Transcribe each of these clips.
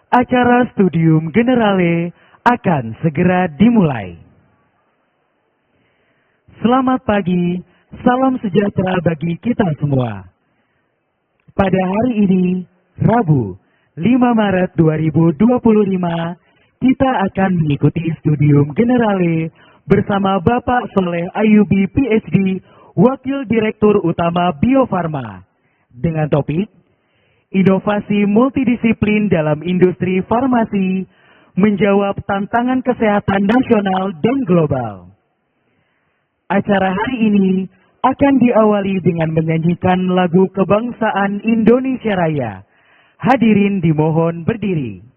Acara Studium Generale akan segera dimulai. Selamat pagi, salam sejahtera bagi kita semua. Pada hari ini, Rabu, 5 Maret 2025, kita akan mengikuti Studium Generale bersama Bapak Soleh Ayubi PhD, Wakil Direktur Utama Bio Farma, dengan topik Inovasi multidisiplin dalam industri farmasi menjawab tantangan kesehatan nasional dan global. Acara hari ini akan diawali dengan menyanyikan lagu kebangsaan Indonesia Raya. Hadirin dimohon berdiri.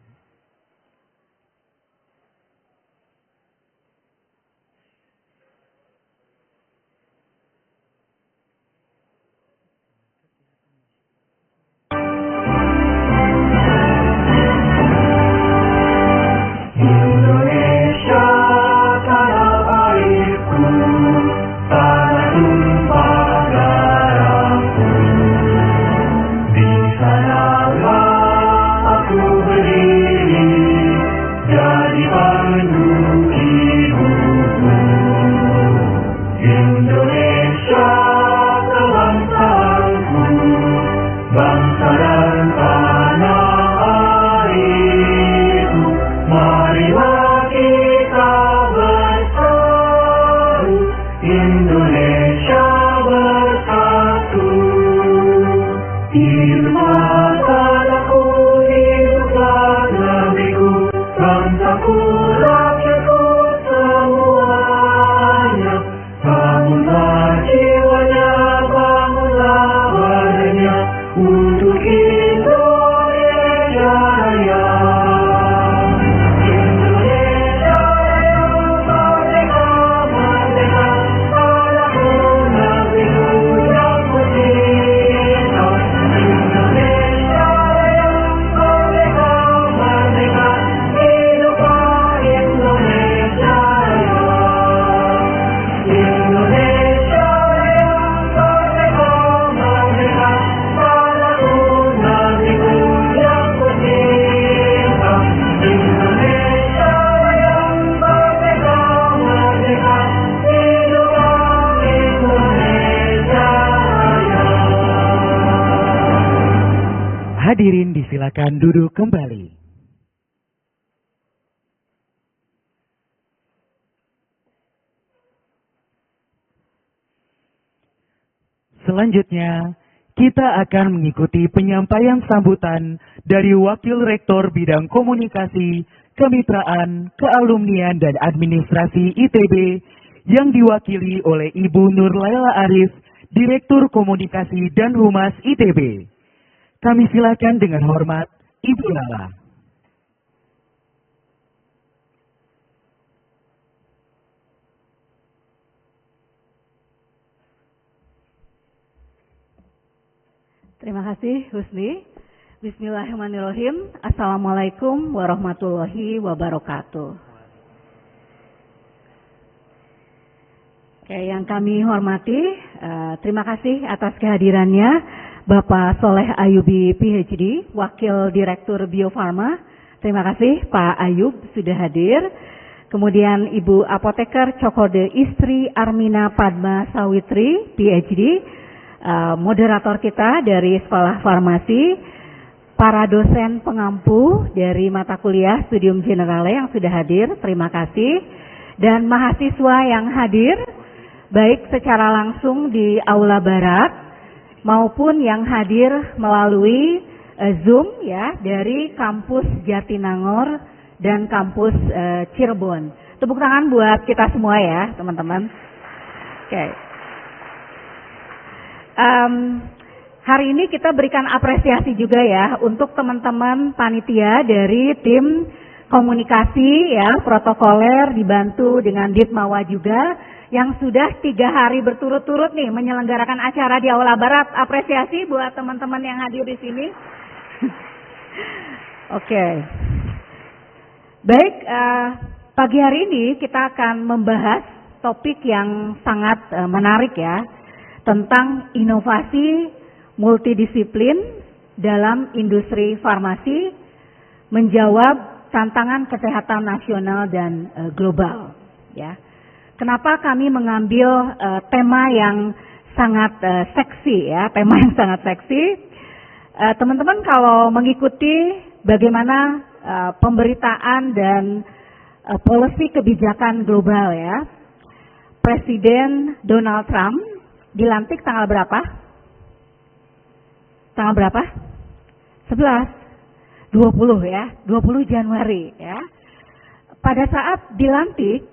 Hadirin disilakan duduk kembali. Selanjutnya, kita akan mengikuti penyampaian sambutan dari Wakil Rektor Bidang Komunikasi, Kemitraan, Kealumnian dan Administrasi ITB yang diwakili oleh Ibu Nur Laila Arif, Direktur Komunikasi dan Humas ITB. Kami silakan dengan hormat, Ibu Lala. Terima kasih, Husni. Bismillahirrahmanirrahim. Assalamualaikum warahmatullahi wabarakatuh. Oke, yang kami hormati, terima kasih atas kehadirannya Bapak Soleh Ayubi PhD, Wakil Direktur Bio Farma. Terima kasih Pak Ayub sudah hadir. Kemudian Ibu Apoteker Cokode Istri Armina Padma Sawitri, PhD, moderator kita dari Sekolah Farmasi, para dosen pengampu dari mata kuliah Studium Generale yang sudah hadir, terima kasih. Dan mahasiswa yang hadir, baik secara langsung di Aula Barat, maupun yang hadir melalui Zoom ya dari kampus Jatinangor dan kampus Cirebon. Tepuk tangan buat kita semua ya, teman-teman. Oke. Hari ini kita berikan apresiasi juga ya untuk teman-teman panitia dari tim komunikasi ya, protokoler dibantu dengan Ditmawa juga, yang sudah 3 hari berturut-turut nih menyelenggarakan acara di Aula Barat. Apresiasi buat teman-teman yang hadir di sini. Oke. Baik, pagi hari ini kita akan membahas topik yang sangat menarik ya, tentang inovasi multidisiplin dalam industri farmasi menjawab tantangan kesehatan nasional dan global. Ya, kenapa kami mengambil tema yang sangat seksi ya, tema yang sangat seksi. Teman-teman kalau mengikuti bagaimana pemberitaan dan policy kebijakan global ya, Presiden Donald Trump dilantik tanggal berapa? Tanggal berapa? 11, 20 ya, 20 Januari ya. Pada saat dilantik,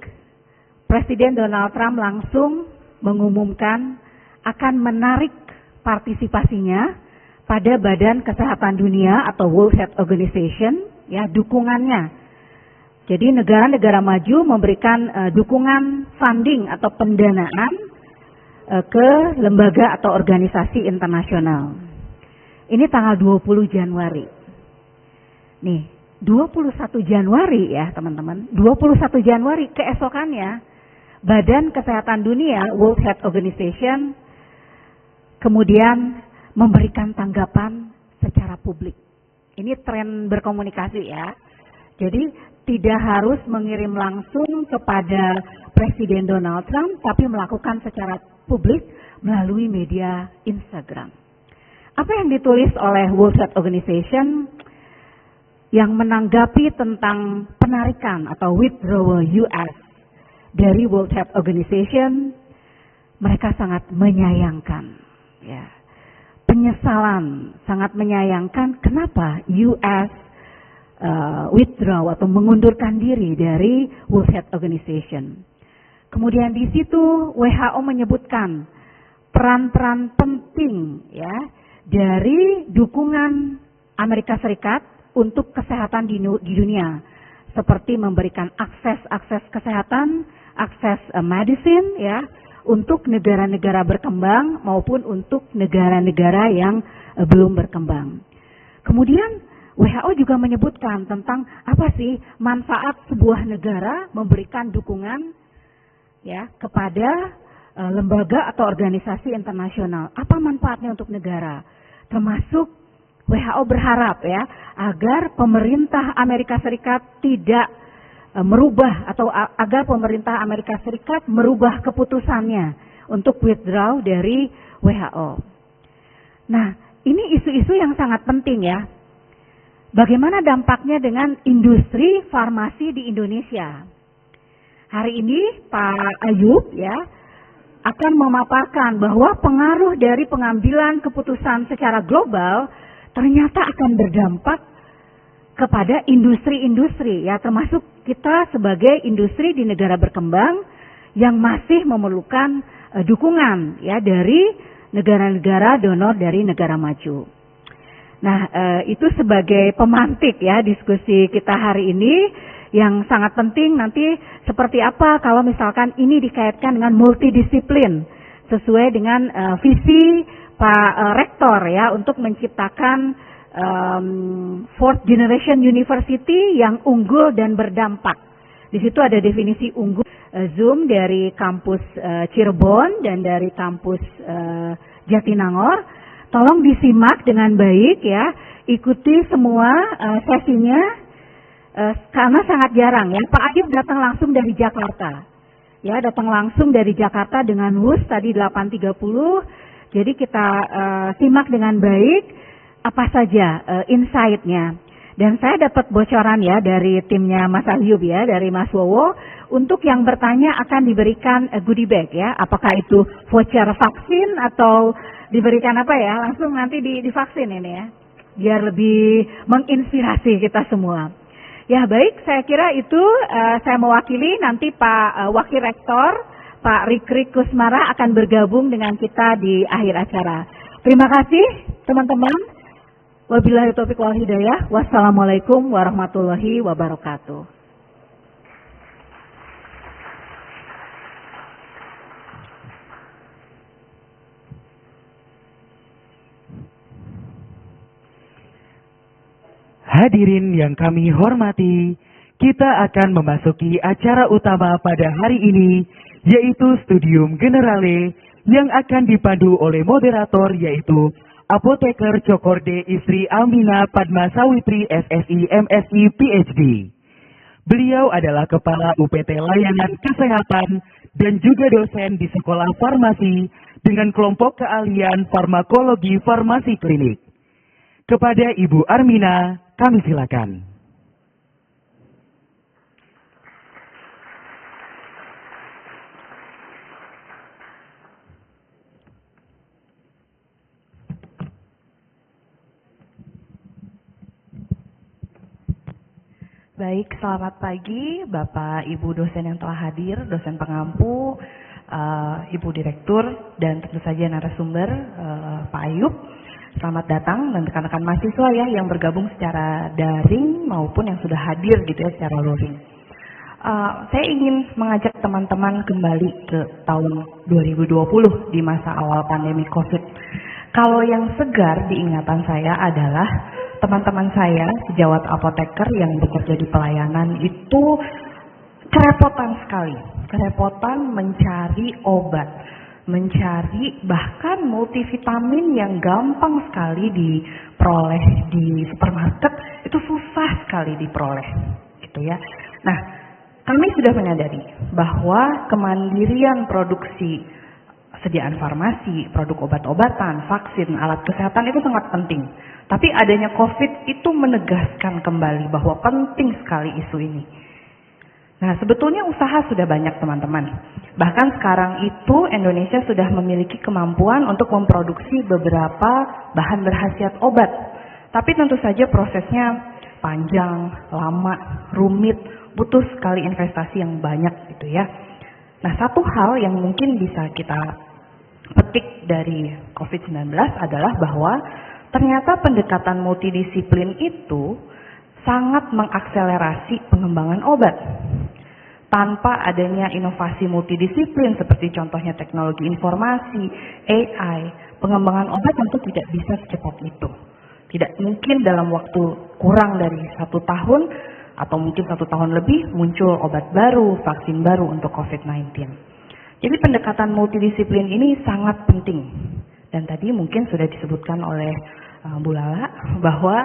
Presiden Donald Trump langsung mengumumkan akan menarik partisipasinya pada Badan Kesehatan Dunia atau World Health Organization, ya, dukungannya. Jadi negara-negara maju memberikan dukungan funding atau pendanaan ke lembaga atau organisasi internasional. Ini tanggal 20 Januari. Nih, 21 Januari ya teman-teman, 21 Januari keesokannya Badan Kesehatan Dunia World Health Organization kemudian memberikan tanggapan secara publik. Ini tren berkomunikasi ya. Jadi tidak harus mengirim langsung kepada Presiden Donald Trump, tapi melakukan secara publik melalui media Instagram. Apa yang ditulis oleh World Health Organization yang menanggapi tentang penarikan atau withdrawal US dari World Health Organization, mereka sangat menyayangkan, ya, penyesalan, sangat menyayangkan kenapa US withdraw atau mengundurkan diri dari World Health Organization. Kemudian di situ WHO menyebutkan peran-peran penting ya dari dukungan Amerika Serikat untuk kesehatan di dunia, seperti memberikan akses kesehatan, akses medicine ya untuk negara-negara berkembang maupun untuk negara-negara yang belum berkembang. Kemudian WHO juga menyebutkan tentang apa sih manfaat sebuah negara memberikan dukungan ya kepada lembaga atau organisasi internasional. Apa manfaatnya untuk negara? Termasuk WHO berharap ya agar pemerintah Amerika Serikat tidak merubah atau agar pemerintah Amerika Serikat merubah keputusannya untuk withdraw dari WHO. Nah, ini isu-isu yang sangat penting ya. Bagaimana dampaknya dengan industri farmasi di Indonesia? Hari ini Pak Ayub ya akan memaparkan bahwa pengaruh dari pengambilan keputusan secara global ternyata akan berdampak kepada industri-industri ya, termasuk kita sebagai industri di negara berkembang yang masih memerlukan dukungan ya dari negara-negara donor dari negara maju. Nah, itu sebagai pemantik ya diskusi kita hari ini yang sangat penting. Nanti seperti apa kalau misalkan ini dikaitkan dengan multidisiplin sesuai dengan visi Pak Rektor ya untuk menciptakan fourth generation university yang unggul dan berdampak. Di situ ada definisi unggul Zoom dari kampus Cirebon dan dari kampus Jatinangor. Tolong disimak dengan baik ya, ikuti semua sesinya karena sangat jarang ya. Pak Ayub datang langsung dari Jakarta, ya datang langsung dari Jakarta dengan bus tadi 8.30. Jadi kita simak dengan baik apa saja insight-nya. Dan saya dapat bocoran ya dari timnya Mas Ayub ya, dari Mas Wowo, untuk yang bertanya akan diberikan goodie bag ya. Apakah itu voucher vaksin atau diberikan apa ya, langsung nanti divaksin ini ya, biar lebih menginspirasi kita semua. Ya baik, saya kira itu saya mewakili, nanti Pak Wakil Rektor, Pak Rikrik Kusmara akan bergabung dengan kita di akhir acara. Terima kasih teman-teman. Wabillahi taufiq wal hidayah. Wassalamualaikum warahmatullahi wabarakatuh. Hadirin yang kami hormati, kita akan memasuki acara utama pada hari ini, yaitu Studium Generale yang akan dipandu oleh moderator yaitu Apoteker Cokorde Istri Amina Padma Sawitri SSI MSI PhD. Beliau adalah Kepala UPT Layanan Kesehatan dan juga dosen di Sekolah Farmasi dengan kelompok keahlian farmakologi farmasi klinik. Kepada Ibu Armina, kami silakan. Baik, selamat pagi Bapak Ibu dosen yang telah hadir, dosen pengampu, Ibu Direktur, dan tentu saja narasumber Pak Ayub. Selamat datang dan rekan-rekan mahasiswa ya yang bergabung secara daring maupun yang sudah hadir gitu ya secara luring. Saya ingin mengajak teman-teman kembali ke tahun 2020 di masa awal pandemi COVID. Kalau yang segar diingatan saya adalah teman-teman saya, sejawat apoteker yang bekerja di pelayanan itu kerepotan sekali. Kerepotan mencari obat, mencari bahkan multivitamin yang gampang sekali diperoleh di supermarket, itu susah sekali diperoleh, gitu ya. Nah, kami sudah menyadari bahwa kemandirian produksi sediaan farmasi, produk obat-obatan, vaksin, alat kesehatan itu sangat penting. Tapi adanya COVID itu menegaskan kembali bahwa penting sekali isu ini. Nah, sebetulnya usaha sudah banyak teman-teman. Bahkan sekarang itu Indonesia sudah memiliki kemampuan untuk memproduksi beberapa bahan berkhasiat obat. Tapi tentu saja prosesnya panjang, lama, rumit, butuh sekali investasi yang banyak gitu ya. Nah, satu hal yang mungkin bisa kita petik dari COVID-19 adalah bahwa ternyata pendekatan multidisiplin itu sangat mengakselerasi pengembangan obat. Tanpa adanya inovasi multidisiplin seperti contohnya teknologi informasi, AI, pengembangan obat tentu tidak bisa secepat itu. Tidak mungkin dalam waktu kurang dari 1 tahun atau mungkin 1 tahun lebih muncul obat baru, vaksin baru untuk COVID-19. Jadi pendekatan multidisiplin ini sangat penting. Dan tadi mungkin sudah disebutkan oleh Bu Lala bahwa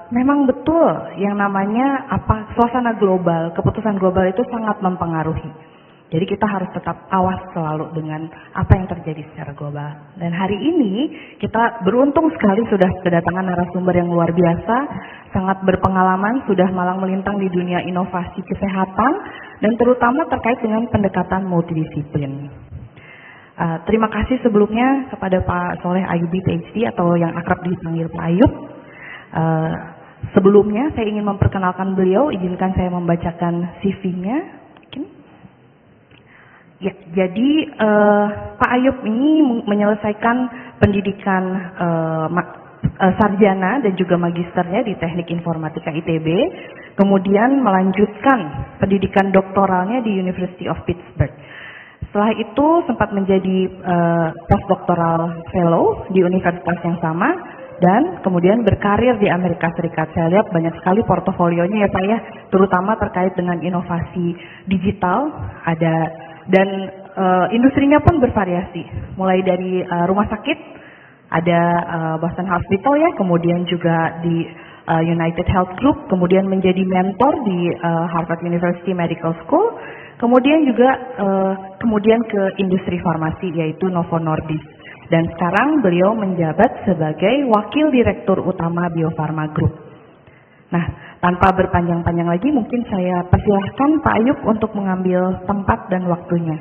memang betul yang namanya suasana global, keputusan global itu sangat mempengaruhi. Jadi kita harus tetap awas selalu dengan apa yang terjadi secara global. Dan hari ini kita beruntung sekali sudah kedatangan narasumber yang luar biasa, sangat berpengalaman, sudah malang melintang di dunia inovasi kesehatan dan terutama terkait dengan pendekatan multidisiplin. Terima kasih sebelumnya kepada Pak Soleh Ayubi PhD atau yang akrab dipanggil Pak Ayub. Sebelumnya saya ingin memperkenalkan beliau, izinkan saya membacakan CV-nya. Ya, jadi Pak Ayub ini menyelesaikan pendidikan sarjana dan juga magisternya di Teknik Informatika ITB, kemudian melanjutkan pendidikan doktoralnya di University of Pittsburgh. Setelah itu sempat menjadi postdoctoral fellow di universitas yang sama dan kemudian berkarir di Amerika Serikat. Saya lihat banyak sekali portofolionya ya Pak ya, terutama terkait dengan inovasi digital ada dan industrinya pun bervariasi. Mulai dari rumah sakit ada Boston Hospital ya, kemudian juga di United Health Group, kemudian menjadi mentor di Harvard University Medical School. Kemudian juga kemudian ke industri farmasi yaitu Novo Nordisk. Dan sekarang beliau menjabat sebagai Wakil Direktur Utama Bio Farma Group. Nah, tanpa berpanjang-panjang lagi mungkin saya persilahkan Pak Ayub untuk mengambil tempat dan waktunya.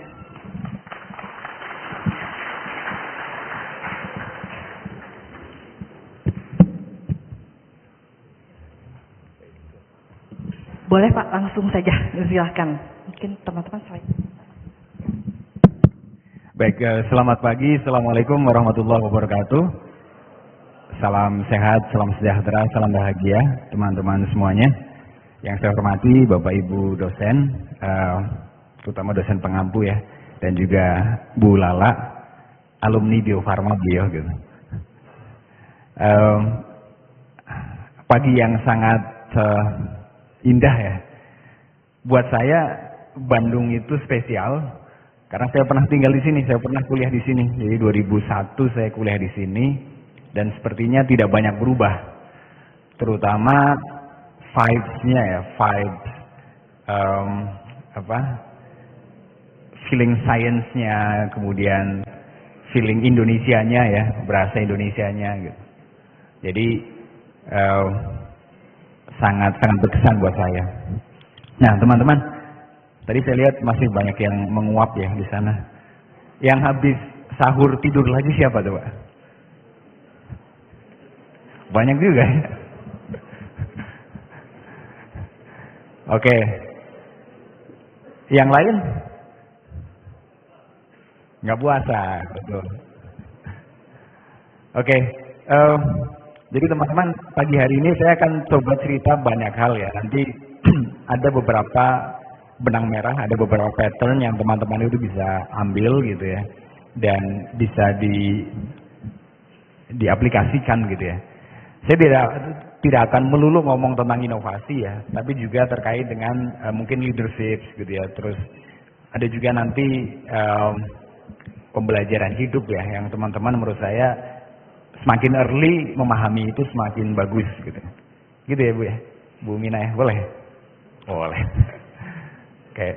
Boleh Pak, langsung saja, silahkan. Mungkin teman-teman saya. Baik, selamat pagi. Assalamualaikum warahmatullahi wabarakatuh. Salam sehat, salam sejahtera, salam bahagia teman-teman semuanya. Yang saya hormati Bapak Ibu dosen, terutama dosen pengampu ya, dan juga Bu Lala, alumni Bio Farma beliau gitu. Pagi yang sangat indah ya. Buat saya Bandung itu spesial karena saya pernah tinggal di sini, saya pernah kuliah di sini. Jadi 2001 saya kuliah di sini dan sepertinya tidak banyak berubah, terutama vibes-nya ya, vibes feeling science-nya, kemudian feeling Indonesianya ya, bahasa Indonesianya gitu. Jadi sangat berkesan buat saya. Nah teman-teman, tadi saya lihat masih banyak yang menguap ya di sana. Yang habis sahur tidur lagi siapa tuh Pak? Banyak juga ya. Oke. Yang lain? Nggak puasa, betul. Oke. Jadi teman-teman, pagi hari ini saya akan coba cerita banyak hal ya. Nanti ada beberapa benang merah, ada beberapa pattern yang teman-teman itu bisa ambil gitu ya, dan bisa diaplikasikan gitu ya. Saya tidak akan melulu ngomong tentang inovasi ya, tapi juga terkait dengan mungkin leadership gitu ya. Terus ada juga nanti pembelajaran hidup ya, yang teman-teman menurut saya semakin early memahami itu semakin bagus gitu. Gitu ya Bu ya, Bu Mina ya, boleh? Boleh. Oke,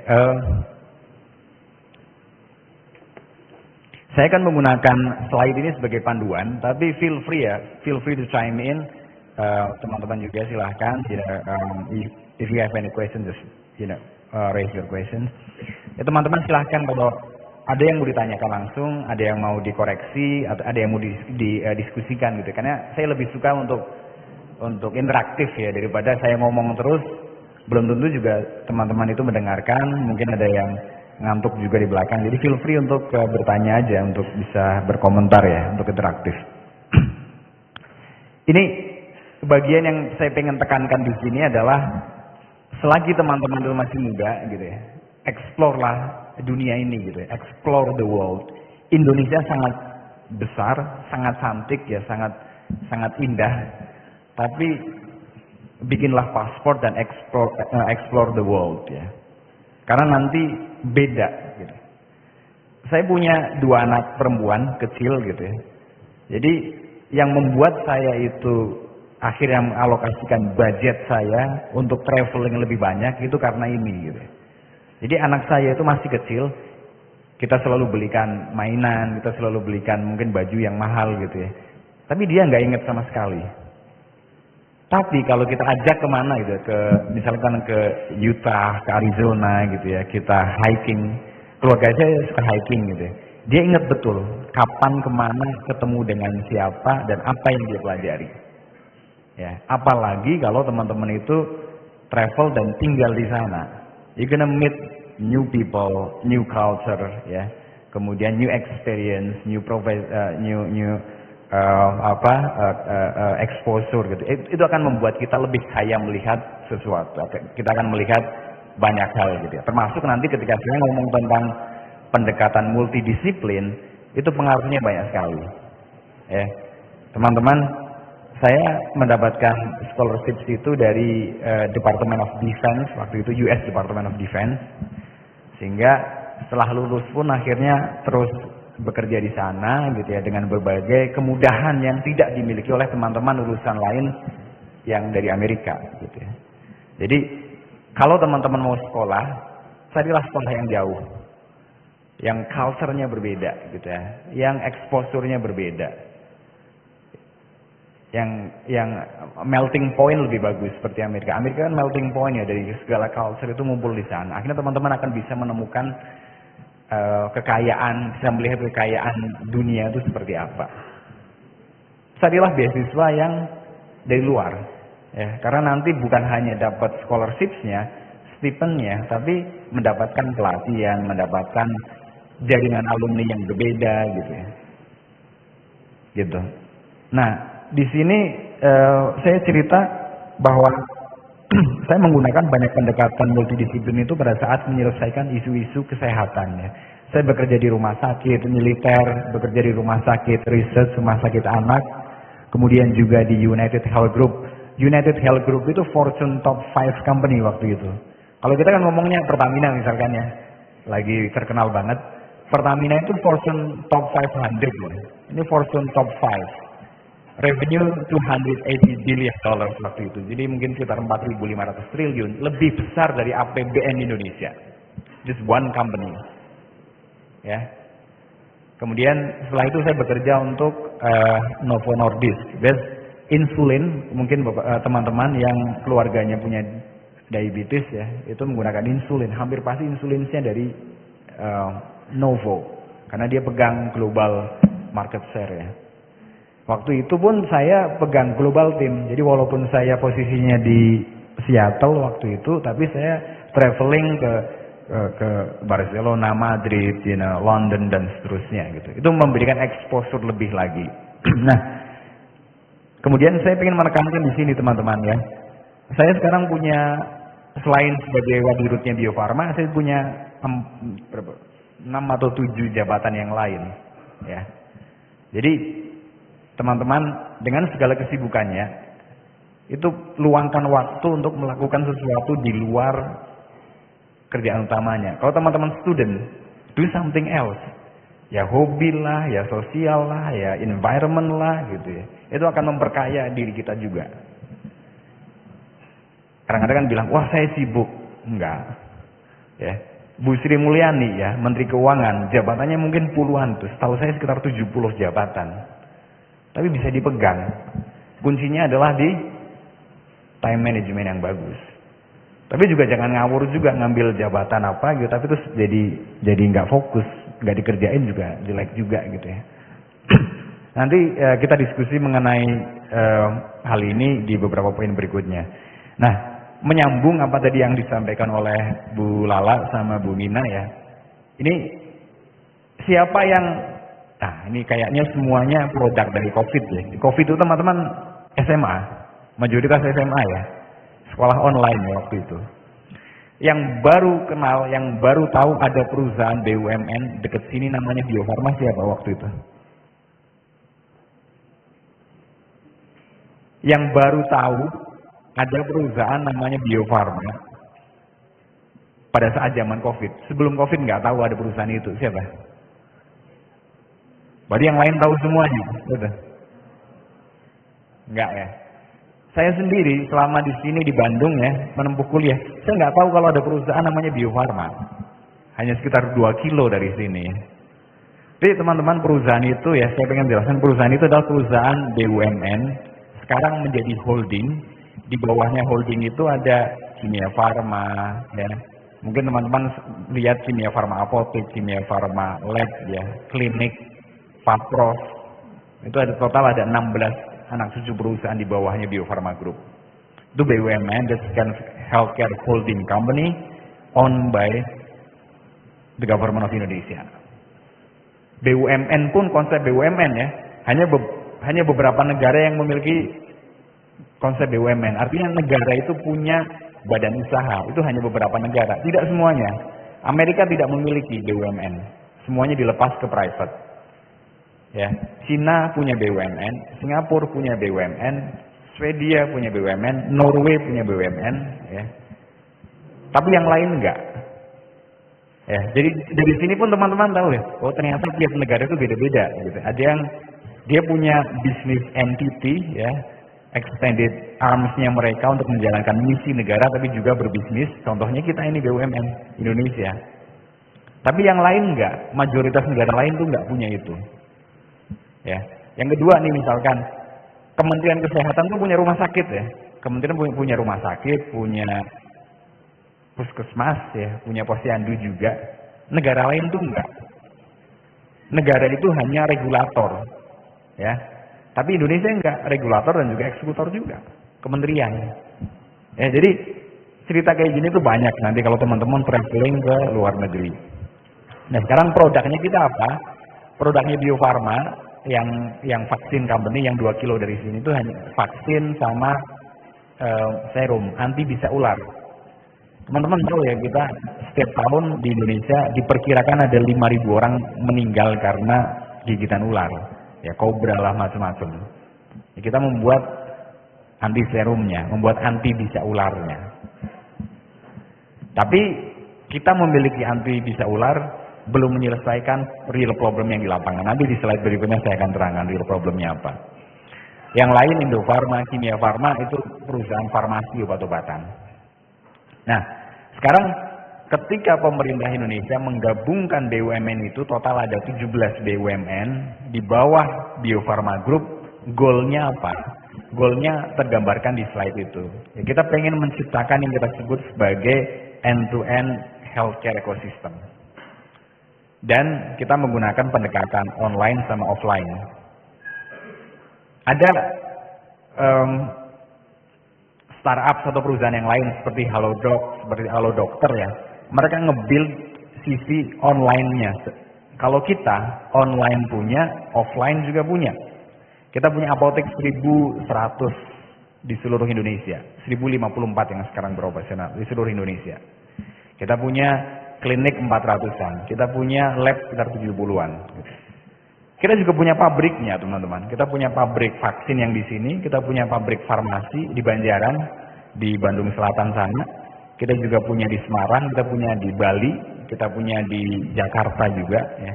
saya akan menggunakan slide ini sebagai panduan, tapi feel free to chime in, teman-teman juga silahkan. If you have any questions, just raise your questions. Ya teman-teman silahkan, kalau ada yang mau ditanyakan langsung, ada yang mau dikoreksi, atau ada yang mau didiskusikan gitu. Karena saya lebih suka untuk interaktif ya, daripada saya ngomong terus. Belum tentu juga teman-teman itu mendengarkan, mungkin ada yang ngantuk juga di belakang. Jadi feel free untuk bertanya aja, untuk bisa berkomentar ya, untuk interaktif. Ini bagian yang saya pengen tekankan di sini adalah selagi teman-teman itu masih muda gitu ya, explore lah dunia ini gitu ya, explore the world. Indonesia sangat besar, sangat cantik ya, sangat indah. Tapi bikinlah paspor dan explore the world ya. Karena nanti beda gitu. Saya punya 2 anak perempuan kecil gitu ya. Jadi yang membuat saya itu akhirnya mengalokasikan budget saya untuk traveling lebih banyak itu karena ini gitu. Jadi anak saya itu masih kecil, kita selalu belikan mainan, kita selalu belikan mungkin baju yang mahal gitu ya. Tapi dia nggak inget sama sekali. Tapi kalau kita ajak kemana gitu, misalkan ke Utah, ke Arizona gitu ya, kita hiking, keluarga saya suka hiking gitu ya. Dia ingat betul kapan, kemana, ketemu dengan siapa, dan apa yang dia pelajari. Ya, apalagi kalau teman-teman itu travel dan tinggal di sana, you're gonna meet new people, new culture, ya, kemudian new experience, new exposure gitu. Itu akan membuat kita lebih kaya melihat sesuatu. Kita akan melihat banyak hal gitu ya. Termasuk nanti ketika saya ngomong tentang pendekatan multidisiplin, itu pengaruhnya banyak sekali. Ya, teman-teman, saya mendapatkan scholarship itu dari Department of Defense, waktu itu US Department of Defense. Sehingga setelah lulus pun akhirnya terus bekerja di sana gitu ya, dengan berbagai kemudahan yang tidak dimiliki oleh teman-teman lulusan lain yang dari Amerika gitu ya. Jadi kalau teman-teman mau sekolah, carilah sekolah yang jauh, yang culture-nya berbeda gitu ya, yang exposure-nya berbeda, yang melting point lebih bagus seperti Amerika. Amerika kan melting point ya, dari segala culture itu ngumpul di sana. Akhirnya teman-teman akan bisa menemukan kekayaan, bisa melihat kekayaan dunia itu seperti apa. Carilah beasiswa yang dari luar, ya, karena nanti bukan hanya dapat scholarship-nya, stipendnya, tapi mendapatkan pelatihan, mendapatkan jaringan alumni yang berbeda gitu ya. Gitu. Nah, di sini saya cerita bahwa saya menggunakan banyak pendekatan multidisiplin itu pada saat menyelesaikan isu-isu kesehatan ya. Saya bekerja di rumah sakit militer, bekerja di rumah sakit research, rumah sakit anak, kemudian juga di United Health Group. United Health Group itu Fortune Top 5 company waktu itu. Kalau kita kan ngomongnya Pertamina misalkan ya, lagi terkenal banget. Pertamina itu Fortune Top 500 loh. Ini Fortune Top 5. revenue 280 billion dollars waktu itu. Jadi mungkin sekitar 4.500 triliun, lebih besar dari APBN Indonesia. Just one company. Ya. Kemudian setelah itu saya bekerja untuk Novo Nordisk. Insulin, mungkin teman-teman yang keluarganya punya diabetes ya, itu menggunakan insulin. Hampir pasti insulinnya dari Novo, karena dia pegang global market share ya. Waktu itu pun saya pegang global team. Jadi walaupun saya posisinya di Seattle waktu itu, tapi saya traveling ke Barcelona, Madrid, London dan seterusnya gitu. Itu memberikan exposure lebih lagi. Nah, kemudian saya ingin menekankan di sini teman-teman ya. Saya sekarang punya, selain sebagai wadirutnya Bio Farma, saya punya 6 atau 7 jabatan yang lain ya. Jadi teman-teman dengan segala kesibukannya itu luangkan waktu untuk melakukan sesuatu di luar kerjaan utamanya. Kalau teman-teman student, do something else. Ya hobi lah, ya sosial lah, ya environment lah gitu ya. Itu akan memperkaya diri kita juga. Kadang-kadang kan bilang, wah saya sibuk. Enggak. Ya. Bu Sri Mulyani ya, Menteri Keuangan, jabatannya mungkin puluhan tuh. Setahu saya sekitar 70 jabatan. Tapi bisa dipegang. Kuncinya adalah di time management yang bagus. Tapi juga jangan ngawur juga ngambil jabatan apa gitu, tapi terus jadi nggak fokus, nggak dikerjain juga jelek juga gitu ya. Nanti kita diskusi mengenai hal ini di beberapa poin berikutnya. Nah, menyambung apa tadi yang disampaikan oleh Bu Lala sama Bu Mina ya. Ini siapa yang, nah ini kayaknya semuanya produk dari COVID ya. COVID itu teman-teman SMA, mayoritas SMA ya. Sekolah online ya waktu itu. Yang baru kenal, yang baru tahu ada perusahaan BUMN deket sini namanya Bio Farma siapa waktu itu? Yang baru tahu ada perusahaan namanya Bio Farma pada saat zaman COVID. Sebelum COVID nggak tahu ada perusahaan itu. Siapa? Berarti yang lain tahu semuanya. Betul? Enggak ya? Saya sendiri selama di sini di Bandung ya, menempuh kuliah, saya nggak tahu kalau ada perusahaan namanya Bio Farma. Hanya sekitar 2 kilo dari sini. Jadi teman-teman perusahaan itu ya, saya pengen jelaskan perusahaan itu adalah perusahaan BUMN, sekarang menjadi holding. Di bawahnya holding itu ada Kimia Farma, ya. Mungkin teman-teman lihat Kimia Farma Apotek, Kimia Farma Lab, ya, Klinik, Fapros. Itu ada total ada 16 anak cucu perusahaan di bawahnya Bio Farma Group. Itu BUMN, that's kind of healthcare holding company owned by the government of Indonesia. BUMN pun konsep BUMN ya, hanya beberapa negara yang memiliki konsep BUMN. Artinya negara itu punya badan usaha, itu hanya beberapa negara, tidak semuanya. Amerika tidak memiliki BUMN, semuanya dilepas ke private. Ya, Cina punya BUMN, Singapura punya BUMN, Swedia punya BUMN, Norway punya BUMN, ya. Tapi yang lain enggak. Ya, jadi dari sini pun teman-teman tahu ya, oh ternyata tiap negara itu beda-beda gitu. Ada yang dia punya business entity ya, extended arms-nya mereka untuk menjalankan misi negara tapi juga berbisnis. Contohnya kita ini BUMN Indonesia. Tapi yang lain enggak, mayoritas negara lain tuh enggak punya itu. Ya. Yang kedua nih misalkan Kementerian Kesehatan tuh punya rumah sakit ya. Kementerian punya rumah sakit, punya puskesmas ya, punya posyandu juga. Negara lain tuh enggak. Negara itu hanya regulator. Ya. Tapi Indonesia enggak, regulator dan juga eksekutor juga. Kementerian. Ya, jadi cerita kayak gini tuh banyak nanti kalau teman-teman traveling ke luar negeri. Nah, sekarang produknya kita apa? Produknya Bio Farma yang vaksin company yang 2 kilo dari sini itu hanya vaksin sama serum anti bisa ular. Teman-teman tahu ya, kita setiap tahun di Indonesia diperkirakan ada 5.000 orang meninggal karena gigitan ular. Ya kobra lah macam-macam. Ya, kita membuat anti serumnya, membuat anti bisa ularnya. Tapi kita memiliki anti bisa ular belum menyelesaikan real problem yang di lapangan. Nanti di slide berikutnya saya akan terangkan real problemnya apa. Yang lain Indofarma, Kimia Farma itu perusahaan farmasi obat-obatan. Nah, sekarang ketika pemerintah Indonesia menggabungkan BUMN itu total ada 17 BUMN di bawah Bio Farma Group, goalnya apa? Goalnya tergambarkan di slide itu. Ya, kita pengen menciptakan yang kita sebut sebagai end-to-end healthcare ecosystem. Dan kita menggunakan pendekatan online sama offline. Ada startup atau perusahaan yang lain seperti Halodoc, seperti Halodokter ya. Mereka nge-build sisi online-nya. Kalau kita online punya, offline juga punya. Kita punya apotek 1.100 di seluruh Indonesia, 1.054 yang sekarang beroperasional di seluruh Indonesia. Kita punya klinik 400-an, kita punya lab sekitar 70-an. Kita juga punya pabriknya, teman-teman. Kita punya pabrik vaksin yang di sini, kita punya pabrik farmasi di Banjaran, di Bandung Selatan sana. Kita juga punya di Semarang, kita punya di Bali, kita punya di Jakarta juga. Ya.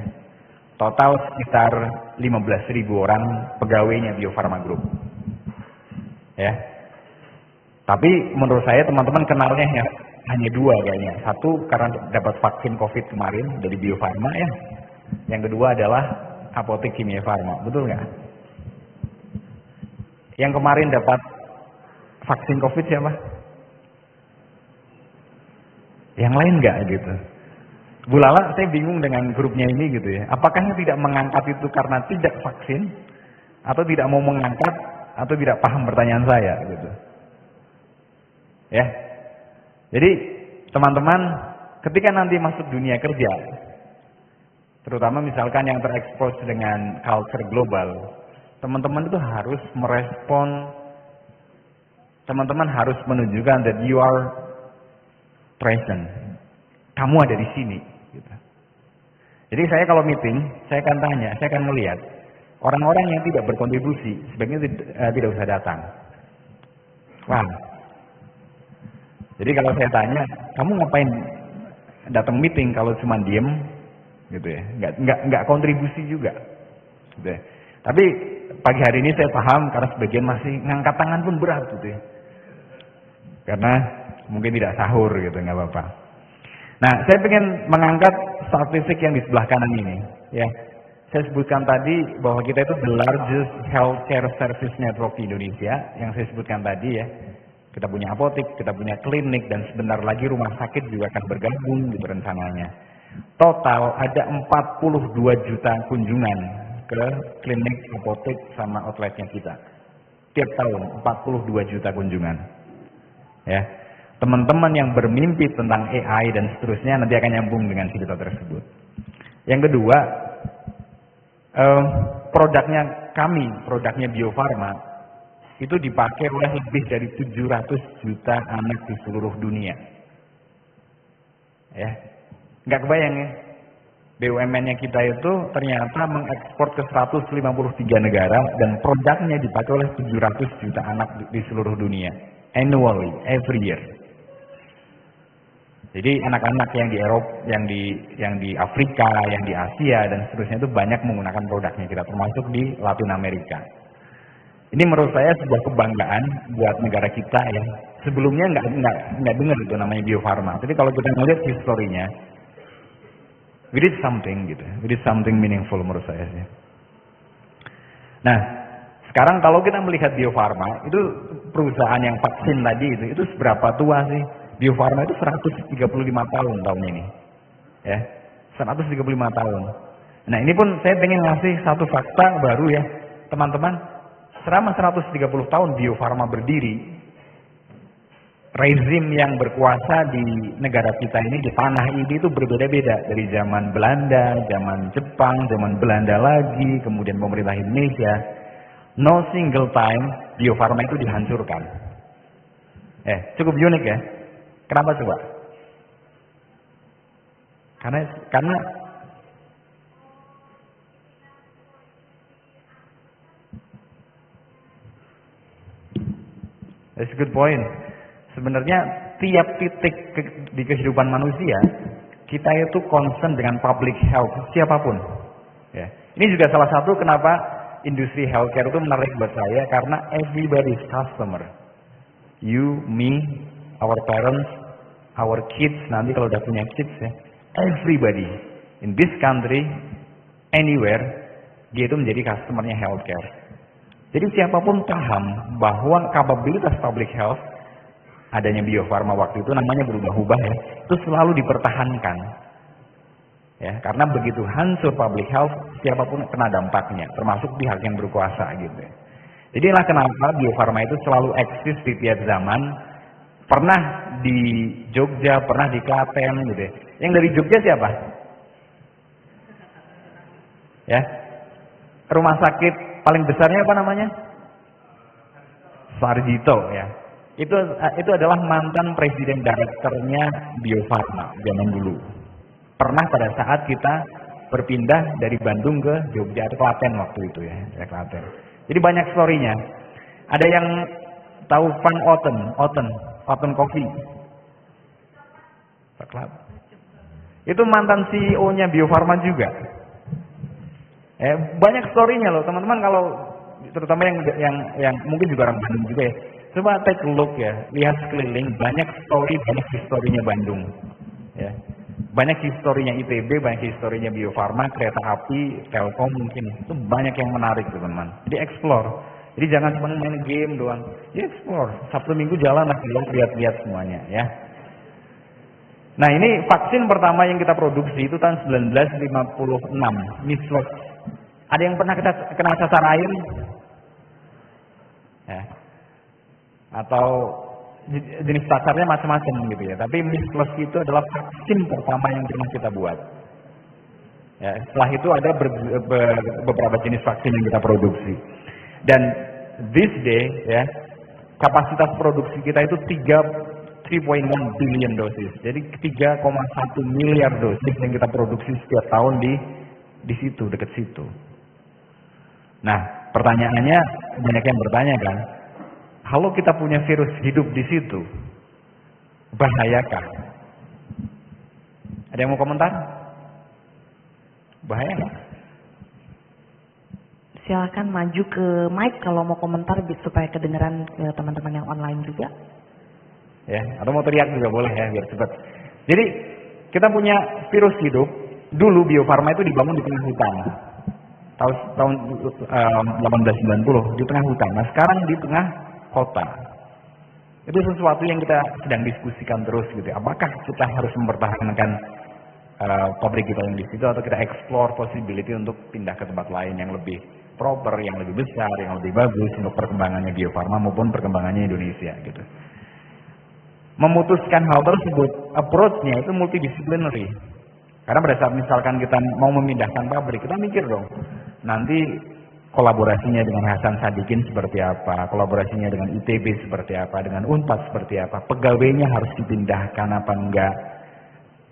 Total sekitar 15.000 orang pegawainya Bio Farma Group. Ya. Tapi menurut saya teman-teman kenalnya ya, hanya dua kayaknya. Satu karena dapat vaksin COVID kemarin dari Bio Farma ya. Yang kedua adalah apotek Kimia Farma, betul nggak? Yang kemarin dapat vaksin COVID siapa? Yang lain nggak gitu? Bu Lala, saya bingung dengan grupnya ini gitu ya. Apakah tidak mengangkat itu karena tidak vaksin, atau tidak mau mengangkat, atau tidak paham pertanyaan saya gitu? Ya. Jadi teman-teman, ketika nanti masuk dunia kerja, terutama misalkan yang terekspos dengan culture global, teman-teman itu harus merespon, teman-teman harus menunjukkan that you are present. Kamu ada di sini. Gitu. Jadi saya kalau meeting, saya akan tanya, saya akan melihat orang-orang yang tidak berkontribusi, sebaiknya tidak usah datang. Wah. Jadi kalau saya tanya, kamu ngapain datang meeting kalau cuma diem? Gitu ya, nggak kontribusi juga. Gitu ya. Tapi pagi hari ini saya paham karena sebagian masih ngangkat tangan pun berat gitu ya. Karena mungkin tidak sahur gitu, nggak apa-apa. Nah, saya ingin mengangkat statistik yang di sebelah kanan ini. Ya, saya sebutkan tadi bahwa kita itu the largest healthcare service network di Indonesia. Yang saya sebutkan tadi ya, kita punya apotek, kita punya klinik, dan sebentar lagi rumah sakit juga akan bergabung gitu rencananya. Total ada 42 juta kunjungan ke klinik, apotek, sama outletnya kita. Tiap tahun 42 juta kunjungan. Ya. Teman-teman yang bermimpi tentang AI dan seterusnya nanti akan nyambung dengan cerita tersebut. Yang kedua, produknya kami, produknya Bio Farma, itu dipakai oleh lebih dari 700 juta anak di seluruh dunia. Ya, nggak kebayang ya, BUMN-nya kita itu ternyata mengekspor ke 153 negara dan produknya dipakai oleh 700 juta anak di seluruh dunia, annually, every year. Jadi anak-anak yang di Eropa, yang di Afrika, yang di Asia dan seterusnya itu banyak menggunakan produknya kita, termasuk di Latin Amerika. Ini menurut saya sebuah kebanggaan buat negara kita ya. Sebelumnya nggak dengar itu namanya Bio Farma. Tapi kalau kita melihat historinya, we did something gitu. We did something meaningful menurut saya sih. Nah, sekarang kalau kita melihat Bio Farma, itu perusahaan yang vaksin tadi itu seberapa tua sih? Bio Farma itu 135 tahun ini. Ya. 135 tahun. Nah, ini pun saya pengen ngasih satu fakta baru ya, teman-teman. Selama 130 tahun Bio Farma berdiri, rezim yang berkuasa di negara kita ini, di tanah ini itu berbeda-beda. Dari zaman Belanda, zaman Jepang, zaman Belanda lagi, kemudian pemerintah Indonesia. No single time Bio Farma itu dihancurkan. Cukup unik ya. Kenapa coba? Karena that's a good point. Sebenarnya tiap titik di kehidupan manusia, kita itu concern dengan public health siapapun. Ya. Ini juga salah satu kenapa industri healthcare itu menarik buat saya karena everybody is customer. You, me, our parents, our kids, nanti kalau udah punya kids ya, everybody in this country, anywhere, dia itu menjadi customernya healthcare. Jadi siapapun paham bahwa kapabilitas public health, adanya Bio Farma waktu itu namanya berubah-ubah ya, itu selalu dipertahankan. Ya, karena begitu hancur public health, siapapun kena dampaknya, termasuk pihak yang berkuasa gitu ya. Jadi inilah kenapa Bio Farma itu selalu eksis di tiap zaman. Pernah di Jogja, pernah di Klaten gitu ya. Yang dari Jogja siapa? Ya. Rumah sakit paling besarnya apa namanya? Sarjito ya. Itu adalah mantan presiden direkturnya Bio Farma zaman dulu. Pernah pada saat kita berpindah dari Bandung ke Jogja atau Klaten waktu itu ya, Klaten. Jadi banyak story-nya. Ada yang tahu Van Otten Coffee. Itu mantan CEO-nya Bio Farma juga. Banyak story-nya loh, teman-teman, kalau terutama yang mungkin juga orang Bandung juga ya. Coba take a look ya, lihat sekeliling, banyak story, banyak historinya Bandung. Ya. Banyak historinya ITB, banyak historinya Bio Farma, kereta api, Telkom mungkin. Itu banyak yang menarik teman-teman. Jadi explore. Jadi jangan cuma main game doang. Ya explore. Sabtu Minggu jalan lah, lihat-lihat semuanya ya. Nah ini vaksin pertama yang kita produksi itu tahun 1956, measles. Ada yang pernah kena sasar air? Ya. Atau jenis sasarnya macam-macam gitu ya. Tapi measles itu adalah vaksin pertama yang pernah kita buat. Ya, setelah itu ada beberapa jenis vaksin yang kita produksi. Dan this day ya, kapasitas produksi kita itu 3.1 billion dosis. Jadi 3,1 miliar dosis yang kita produksi setiap tahun di situ, dekat situ. Nah, pertanyaannya banyak yang bertanya kan, kalau kita punya virus hidup di situ, bahayakah? Ada yang mau komentar? Bahaya nggak? Silakan maju ke mic kalau mau komentar supaya kedengeran ke teman-teman yang online juga. Ya, atau mau teriak juga boleh ya, biar cepat. Jadi kita punya virus hidup. Dulu Bio Farma itu dibangun di tengah hutan. Tahun 1890 di tengah hutan. Nah sekarang di tengah kota. Itu sesuatu yang kita sedang diskusikan terus gitu. Apakah kita harus mempertahankan pabrik kita yang di situ atau kita explore possibility untuk pindah ke tempat lain yang lebih proper, yang lebih besar, yang lebih bagus untuk perkembangannya Bio Farma maupun perkembangannya Indonesia gitu. Memutuskan hal tersebut, approach-nya itu multidisciplinary. Karena pada saat misalkan kita mau memindahkan pabrik, kita mikir dong, nanti kolaborasinya dengan Hasan Sadikin seperti apa, kolaborasinya dengan ITB seperti apa, dengan Unpad seperti apa, pegawainya harus dipindahkan apa enggak,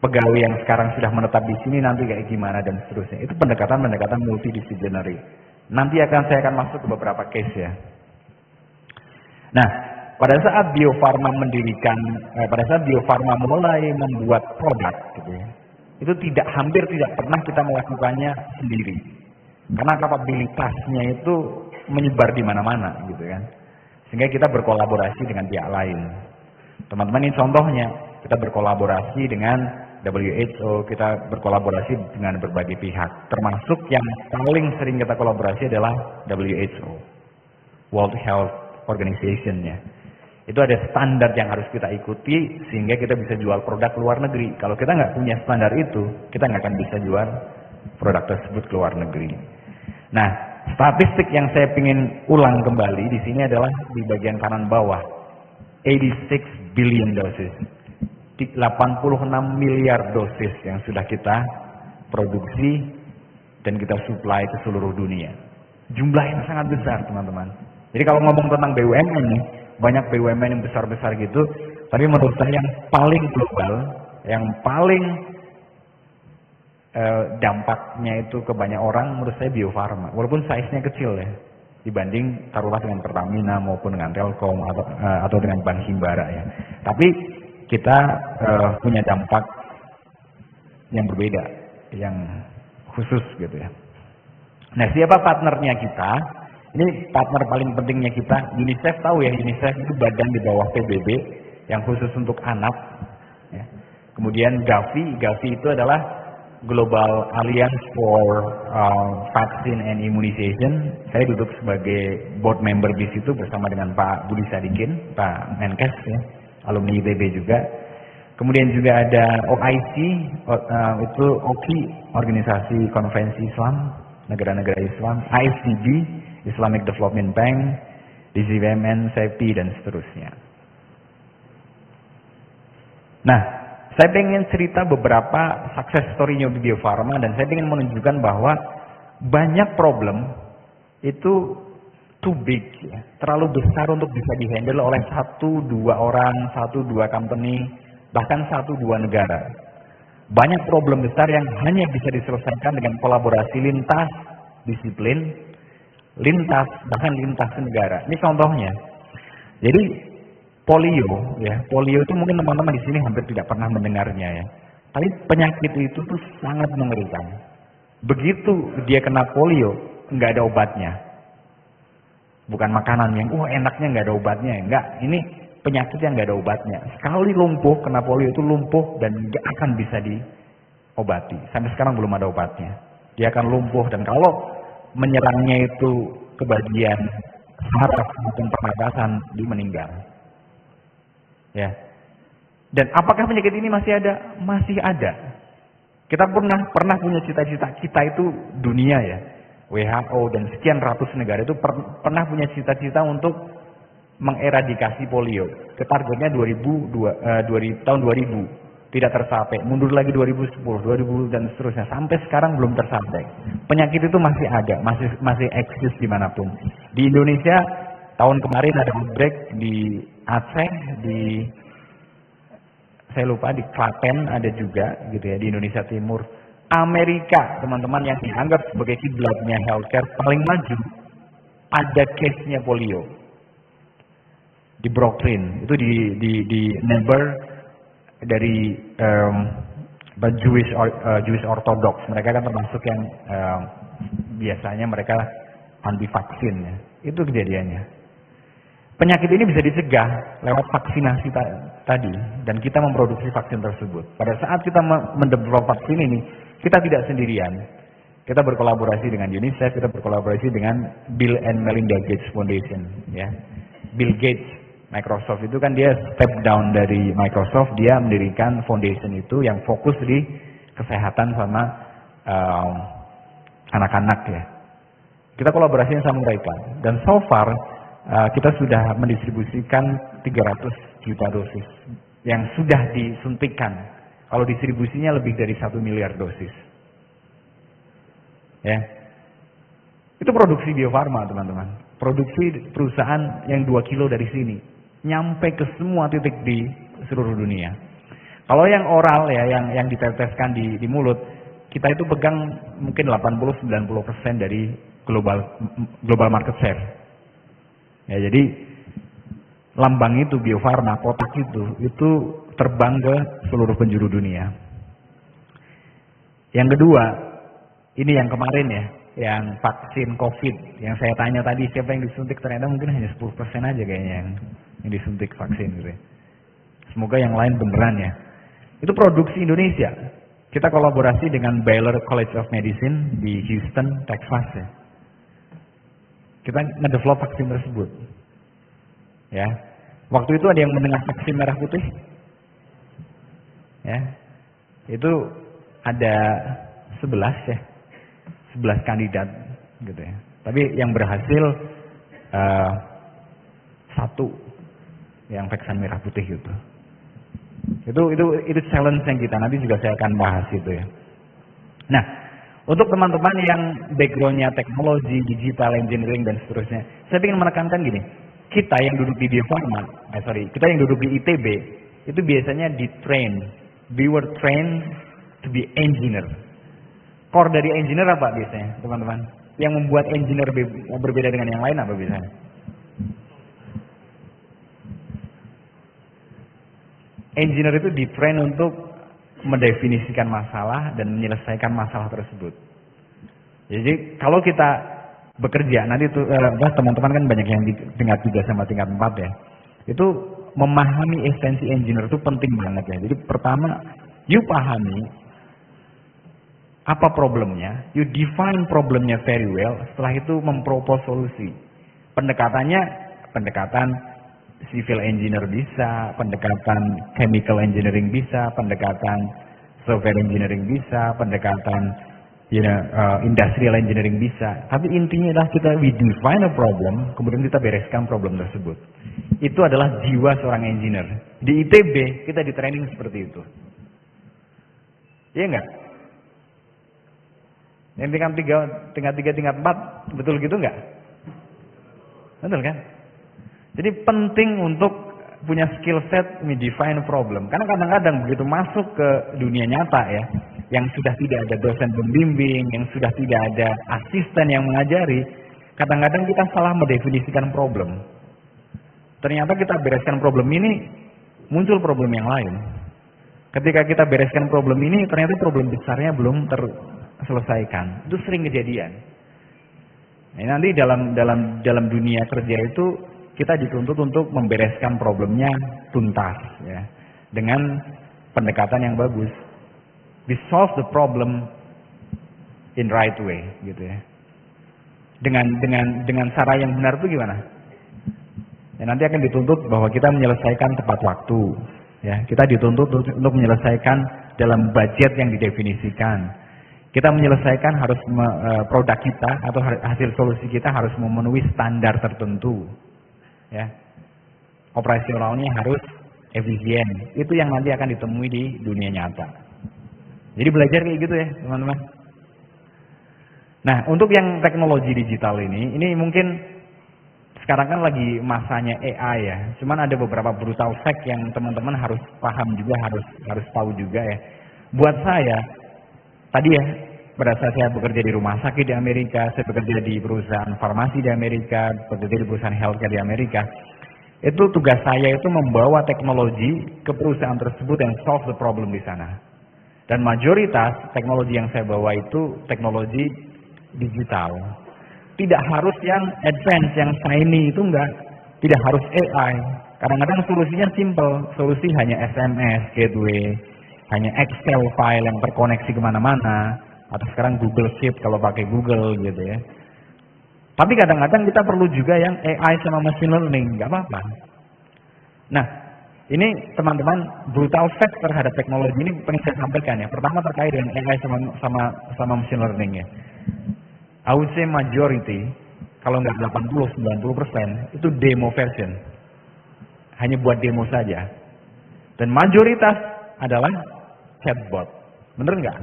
pegawai yang sekarang sudah menetap di sini nanti kayak gimana dan seterusnya. Itu pendekatan multidisciplinary. Nanti saya akan masuk ke beberapa case ya. Nah, pada saat Bio Farma mulai membuat produk, gitu ya, itu hampir tidak pernah kita melakukannya sendiri, karena kapabilitasnya itu menyebar di mana-mana, gitu kan. Sehingga kita berkolaborasi dengan pihak lain. Teman-teman ini contohnya, kita berkolaborasi dengan WHO, kita berkolaborasi dengan berbagai pihak, termasuk yang paling sering kita kolaborasi adalah WHO, World Health Organization-nya. Itu ada standar yang harus kita ikuti sehingga kita bisa jual produk ke luar negeri. Kalau kita nggak punya standar itu, kita nggak akan bisa jual produk tersebut ke luar negeri. Nah, statistik yang saya ingin ulang kembali di sini adalah di bagian kanan bawah, 86 billion dosis, 86 miliar dosis yang sudah kita produksi dan kita supply ke seluruh dunia. Jumlah yang sangat besar, teman-teman. Jadi kalau ngomong tentang BUMN nih, banyak BUMN yang besar-besar gitu, tapi menurut saya yang paling global, yang paling dampaknya itu ke banyak orang, menurut saya Bio Farma. Walaupun size-nya kecil ya, dibanding taruhlah dengan Pertamina maupun dengan Telkom atau dengan Bank Himbara ya. Tapi kita punya dampak yang berbeda, yang khusus gitu ya. Nah, siapa partnernya kita? Ini partner paling pentingnya kita. UNICEF tahu ya, UNICEF itu badan di bawah PBB yang khusus untuk anak. Ya. Kemudian Gavi itu adalah Global Alliance for Vaccine and Immunization. Saya duduk sebagai board member di situ bersama dengan Pak Budi Sadikin, Pak Menkes, ya, alumni ITB juga. Kemudian juga ada OIC, itu OKI, Organisasi Konvensi Islam, negara-negara Islam, ISDB, Islamic Development Bank, DZBMN, SEPI, dan seterusnya. Nah, saya pengen cerita beberapa success story-nya di Bio Farma, dan saya ingin menunjukkan bahwa banyak problem itu too big, ya, terlalu besar untuk bisa dihandle oleh 1-2 orang, 1-2 company, bahkan 1-2 negara. Banyak problem besar yang hanya bisa diselesaikan dengan kolaborasi lintas disiplin, bahkan lintas negara. Ini contohnya. Jadi polio, ya, polio itu mungkin teman-teman di sini hampir tidak pernah mendengarnya, ya. Tapi penyakit itu tuh sangat mengerikan. Begitu dia kena polio, nggak ada obatnya. Bukan makanan yang, enaknya nggak ada obatnya, enggak. Ini penyakit yang nggak ada obatnya. Sekali lumpuh, kena polio itu lumpuh dan nggak akan bisa diobati. Sampai sekarang belum ada obatnya. Dia akan lumpuh, dan kalau menyerangnya itu ke bagian saraf maupun pernapasan, dia meninggal. Ya. Dan apakah penyakit ini masih ada? Masih ada. Kita pernah punya cita-cita, kita itu dunia, ya. WHO dan sekian ratus negara itu pernah punya cita-cita untuk mengeradikasi polio. Targetnya tahun 2000. Tidak tercapai, mundur lagi 2010, 2000 dan seterusnya, sampai sekarang belum tercapai. Penyakit itu masih ada, masih eksis dimanapun. Di Indonesia tahun kemarin ada outbreak di Aceh, saya lupa di Klaten ada juga, gitu ya, di Indonesia Timur. Amerika, teman-teman, yang dianggap sebagai kiblatnya healthcare paling maju, ada case-nya polio di Brooklyn, itu di neighbor dari Jewish Orthodox. Mereka kan termasuk yang biasanya mereka anti vaksin, ya. Itu kejadiannya. Penyakit ini bisa dicegah lewat vaksinasi tadi, dan kita memproduksi vaksin tersebut. Pada saat kita mendevelop vaksin ini, kita tidak sendirian. Kita berkolaborasi dengan UNICEF, kita berkolaborasi dengan Bill and Melinda Gates Foundation, ya. Bill Gates Microsoft itu kan dia step down dari Microsoft, dia mendirikan foundation itu yang fokus di kesehatan sama anak-anak, ya. Kita kolaborasi sama mereka, dan so far kita sudah mendistribusikan 300 juta dosis yang sudah disuntikan. Kalau distribusinya lebih dari 1 miliar dosis, ya. Itu produksi Bio Farma, teman-teman. Produksi perusahaan yang 2 kilo dari sini, nyampe ke semua titik di seluruh dunia. Kalau yang oral, ya, yang diteteskan di mulut, kita itu pegang mungkin 80-90% dari global market share. Ya, jadi lambang itu Bio Farma, kotak itu terbang ke seluruh penjuru dunia. Yang kedua, ini yang kemarin, ya, yang vaksin COVID, yang saya tanya tadi siapa yang disuntik, ternyata mungkin hanya 10% aja kayaknya yang disuntik vaksin, gitu ya. Semoga yang lain beneran, ya. Itu produksi Indonesia. Kita kolaborasi dengan Baylor College of Medicine di Houston, Texas, ya. Kita ngedevelop vaksin tersebut, ya. Waktu itu ada yang mendengar vaksin merah putih, ya. Itu ada 11 kandidat, gitu ya. Tapi yang berhasil 1 yang vaksin merah putih gitu. Itu challenge yang kita nanti juga saya akan bahas itu, ya. Nah, untuk teman-teman yang backgroundnya teknologi, digital, engineering dan seterusnya, saya ingin menekankan gini, kita yang duduk di Bio Farma, kita yang duduk di ITB, itu biasanya we were trained to be engineer. Core dari engineer apa biasanya, teman-teman? Yang membuat engineer berbeda dengan yang lain apa biasanya? Engineer itu di-train untuk mendefinisikan masalah dan menyelesaikan masalah tersebut. Jadi kalau kita bekerja, nanti teman-teman kan banyak yang di tingkat 3 sama tingkat 4 ya. Itu memahami esensi engineer itu penting banget ya. Jadi pertama, you pahami apa problemnya, you define problemnya very well, setelah itu mempropose solusi. Pendekatan civil engineer bisa, pendekatan chemical engineering bisa, pendekatan software engineering bisa, pendekatan industrial engineering bisa. Tapi intinya adalah we define a problem, kemudian kita bereskan problem tersebut. Itu adalah jiwa seorang engineer. Di ITB kita di training seperti itu. Iya enggak? Yang tingkat 3, tingkat 4, betul gitu enggak? Betul kan? Jadi penting untuk punya skill set define problem. Karena kadang-kadang begitu masuk ke dunia nyata ya, yang sudah tidak ada dosen pembimbing, yang sudah tidak ada asisten yang mengajari, kadang-kadang kita salah mendefinisikan problem. Ternyata kita bereskan problem ini, muncul problem yang lain. Ketika kita bereskan problem ini, ternyata problem besarnya belum terselesaikan. Itu sering kejadian. Nah, nanti dalam dunia kerja itu kita dituntut untuk membereskan problemnya tuntas, ya, dengan pendekatan yang bagus. We solve the problem in right way, gitu ya. Dengan cara yang benar itu gimana? Ya, nanti akan dituntut bahwa kita menyelesaikan tepat waktu, ya. Kita dituntut untuk menyelesaikan dalam budget yang didefinisikan. Kita menyelesaikan harus produk kita atau hasil solusi kita harus memenuhi standar tertentu, ya. Operasionalnya harus efisien. Itu yang nanti akan ditemui di dunia nyata. Jadi belajar kayak gitu ya, teman-teman. Nah, untuk yang teknologi digital ini mungkin sekarang kan lagi masanya AI ya. Cuman ada beberapa brutal fact yang teman-teman harus paham juga, harus tahu juga ya. Buat saya, tadi ya, pada saat saya bekerja di rumah sakit di Amerika, saya bekerja di perusahaan farmasi di Amerika, bekerja di perusahaan healthcare di Amerika, itu tugas saya itu membawa teknologi ke perusahaan tersebut yang solve the problem di sana. Dan mayoritas teknologi yang saya bawa itu teknologi digital. Tidak harus yang advance, yang shiny, itu enggak. Tidak harus AI. Kadang-kadang solusinya simple. Solusi hanya SMS, gateway, hanya Excel file yang terkoneksi kemana-mana. Atau sekarang Google Sheet kalau pakai Google gitu ya. Tapi kadang-kadang kita perlu juga yang AI sama machine learning. Enggak apa-apa. Nah, ini teman-teman, brutal fact terhadap teknologi ini pengen saya sampaikan ya. Pertama terkait dengan AI sama machine learning ya. I would say majority, kalau nggak 80-90% itu demo version. Hanya buat demo saja. Dan mayoritas adalah chatbot. Bener nggak?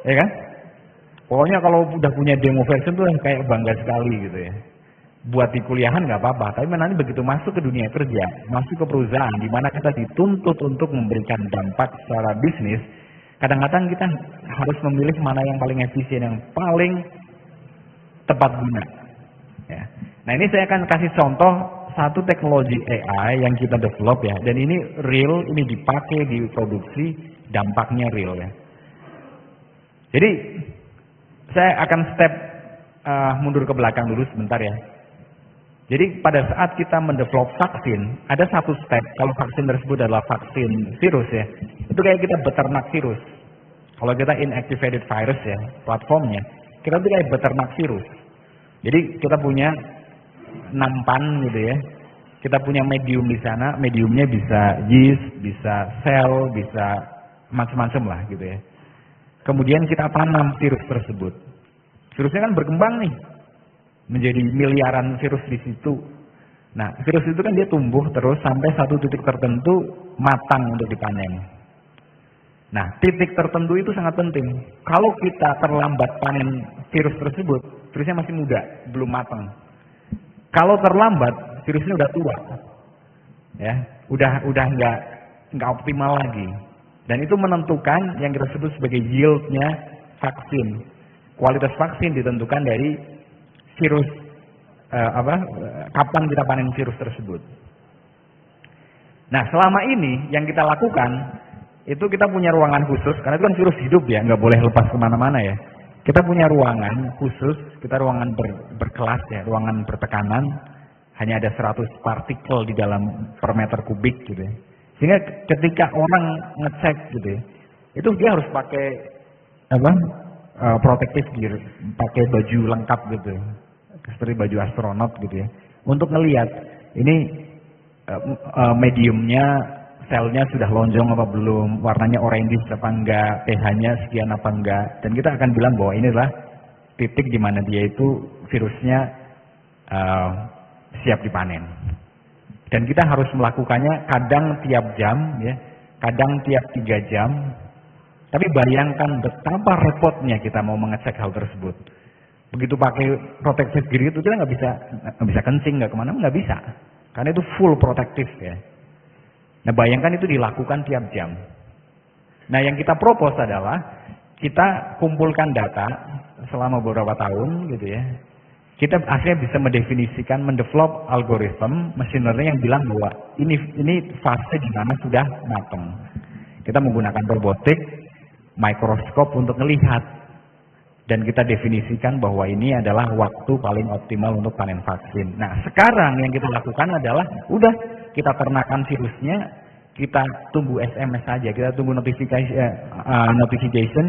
Ya kan? Pokoknya kalau udah punya demo version tuh kayak bangga sekali gitu ya. Buat di kuliahan nggak apa-apa, tapi nanti begitu masuk ke dunia kerja, masuk ke perusahaan di mana kita dituntut untuk memberikan dampak secara bisnis, kadang-kadang kita harus memilih mana yang paling efisien, yang paling tepat guna. Ya. Nah, ini saya akan kasih contoh satu teknologi AI yang kita develop ya, dan ini real, ini dipakai, diproduksi, dampaknya real ya. Jadi saya akan step mundur ke belakang dulu sebentar ya. Jadi pada saat kita mendevelop vaksin, ada satu step, kalau vaksin tersebut adalah vaksin virus ya, itu kayak kita beternak virus. Kalau kita inactivated virus ya, platformnya, kita tuh kayak beternak virus. Jadi kita punya nampan gitu ya, kita punya medium di sana, mediumnya bisa yeast, bisa sel, bisa macam-macam lah gitu ya. Kemudian kita tanam virus tersebut. Virusnya kan berkembang nih, menjadi miliaran virus di situ. Nah, virus itu kan dia tumbuh terus sampai satu titik tertentu matang untuk dipanen. Nah, titik tertentu itu sangat penting. Kalau kita terlambat panen virus tersebut, virusnya masih muda, belum matang. Kalau terlambat, virusnya udah tua. Ya, udah nggak optimal lagi. Dan itu menentukan yang kita sebut sebagai yield-nya vaksin. Kualitas vaksin ditentukan dari virus kapan kita panen virus tersebut. Nah, selama ini yang kita lakukan itu kita punya ruangan khusus karena itu kan virus hidup ya, nggak boleh lepas kemana-mana ya. Kita punya ruangan khusus, kita ruangan berkelas ya, ruangan bertekanan, hanya ada 100 partikel di dalam per meter kubik gitu ya. Sehingga ketika orang ngecek gitu ya, itu dia harus pakai protective gear, pakai baju lengkap gitu ya, seperti baju astronot gitu ya, untuk ngelihat ini mediumnya, selnya sudah lonjong apa belum, warnanya orange apa enggak, pH-nya sekian apa enggak, dan kita akan bilang bahwa ini adalah titik di mana dia itu virusnya siap dipanen. Dan kita harus melakukannya kadang tiap jam ya, kadang tiap 3 jam. Tapi bayangkan betapa repotnya kita mau mengecek hal tersebut. Begitu pakai protective gear itu kita nggak bisa kencing, nggak kemana, nggak bisa, karena itu full protective ya. Nah bayangkan itu dilakukan tiap jam. Nah yang kita propose adalah kita kumpulkan data selama beberapa tahun gitu ya. Kita akhirnya bisa mendefinisikan, mendevelop algoritma machine learning yang bilang bahwa ini fase di mana sudah matang. Kita menggunakan robotik, mikroskop untuk melihat, dan kita definisikan bahwa ini adalah waktu paling optimal untuk panen vaksin. Nah sekarang yang kita lakukan adalah udah kita ternakan virusnya, kita tunggu SMS saja, kita tunggu notification,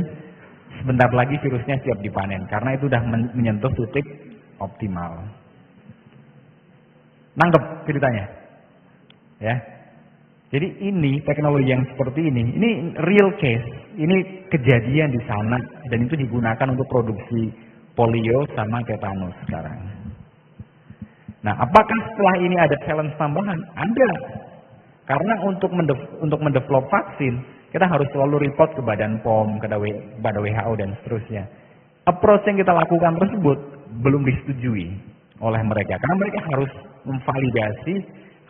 sebentar lagi virusnya siap dipanen karena itu sudah menyentuh titik optimal. Nangkep ceritanya? Ya. Jadi ini teknologi yang seperti ini real case, ini kejadian di sana dan itu digunakan untuk produksi polio sama tetanus sekarang. Nah, apakah setelah ini ada challenge tambahan? Ada. Karena untuk mendevelop vaksin, kita harus selalu report ke Badan POM, kepada WHO dan seterusnya. Approach yang kita lakukan tersebut belum disetujui oleh mereka, karena mereka harus memvalidasi,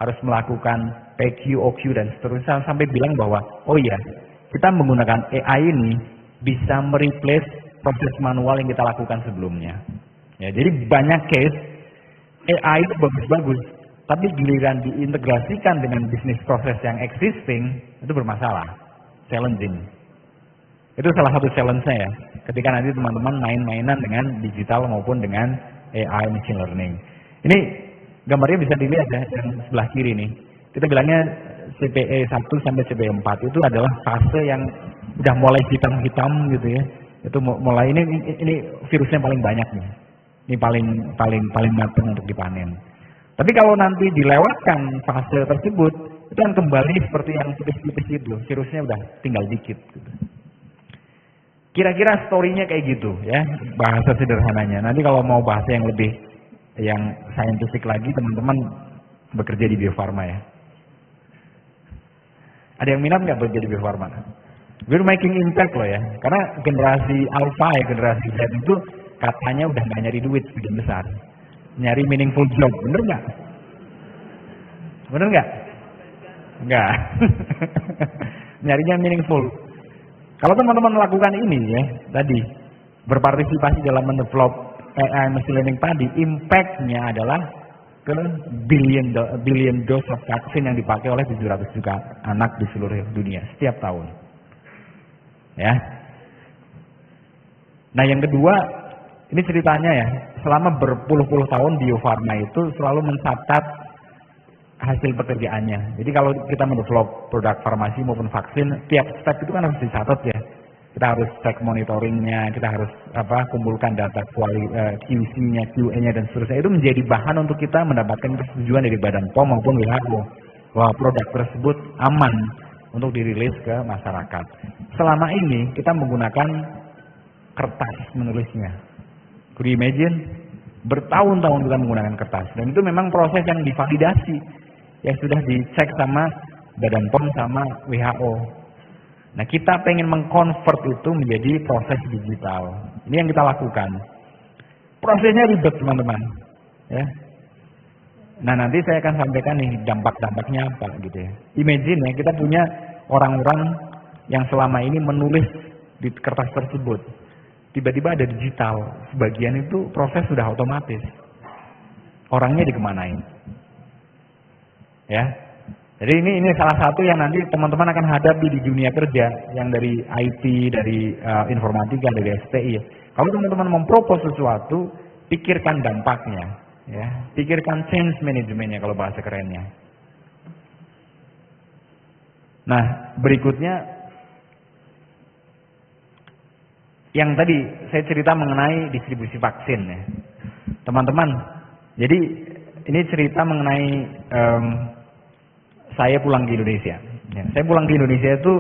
harus melakukan PQ, OQ dan seterusnya, sampai bilang bahwa oh iya, kita menggunakan AI ini bisa mereplace proses manual yang kita lakukan sebelumnya. Ya, jadi banyak case AI itu bagus-bagus, tapi giliran diintegrasikan dengan bisnis proses yang existing itu bermasalah, challenging. Itu salah satu challenge-nya ya, ketika nanti teman-teman main-mainan dengan digital maupun dengan AI machine learning. Ini gambarnya bisa dilihat ya, yang sebelah kiri nih. Kita bilangnya CPE 1 sampai CPE 4 itu adalah fase yang udah mulai hitam-hitam gitu ya. Itu mulai ini virusnya paling banyak nih. Ini paling matang untuk dipanen. Tapi kalau nanti dilewatkan fase tersebut, itu akan kembali seperti yang tipis-tipis itu, virusnya udah tinggal dikit gitu. Kira-kira story-nya kayak gitu ya, bahasa sederhananya. Nanti kalau mau bahasa yang lebih yang saintifik lagi, teman-teman bekerja di Bio Farma ya. Ada yang minat nggak bekerja di Bio Farma? We're making impact loh ya, karena generasi Alpha ya, generasi Z itu katanya udah nggak nyari duit sebagian besar, nyari meaningful job, bener nggak? Bener nggak? Nggak. Nyarinya meaningful. Kalau teman-teman melakukan ini ya, tadi berpartisipasi dalam mendevelop AI machine learning tadi, impact-nya adalah ke billion dose of vaksin yang dipakai oleh 700 juta anak di seluruh dunia setiap tahun. Ya. Nah, yang kedua, ini ceritanya ya, selama berpuluh-puluh tahun Bio Farma itu selalu mencatat hasil pekerjaannya. Jadi kalau kita mendevelop produk farmasi maupun vaksin, tiap step itu kan harus dicatat ya. Kita harus cek monitoringnya, kita harus kumpulkan data QC-nya, QA-nya dan seterusnya. Itu menjadi bahan untuk kita mendapatkan persetujuan dari Badan POM maupun WHO bahwa produk tersebut aman untuk dirilis ke masyarakat. Selama ini kita menggunakan kertas menulisnya. Could you imagine? Bertahun-tahun kita menggunakan kertas, dan itu memang proses yang divalidasi, yang sudah dicek sama Badan POM sama WHO. Nah, kita pengen mengkonvert itu menjadi proses digital. Ini yang kita lakukan. Prosesnya ribet, teman-teman. Ya. Nah, nanti saya akan sampaikan nih dampak-dampaknya apa gitu ya. Imagine ya, kita punya orang-orang yang selama ini menulis di kertas tersebut. Tiba-tiba ada digital. Sebagian itu proses sudah otomatis. Orangnya dikemanain? Ya. Jadi ini salah satu yang nanti teman-teman akan hadapi di dunia kerja, yang dari IT, dari informatika, dari STI. Kalau teman-teman mempropos sesuatu, pikirkan dampaknya, ya, pikirkan change manajemennya kalau bahasa kerennya. Nah, berikutnya yang tadi saya cerita mengenai distribusi vaksin, ya, teman-teman. Jadi ini cerita mengenai saya pulang ke Indonesia. Ya, saya pulang ke Indonesia itu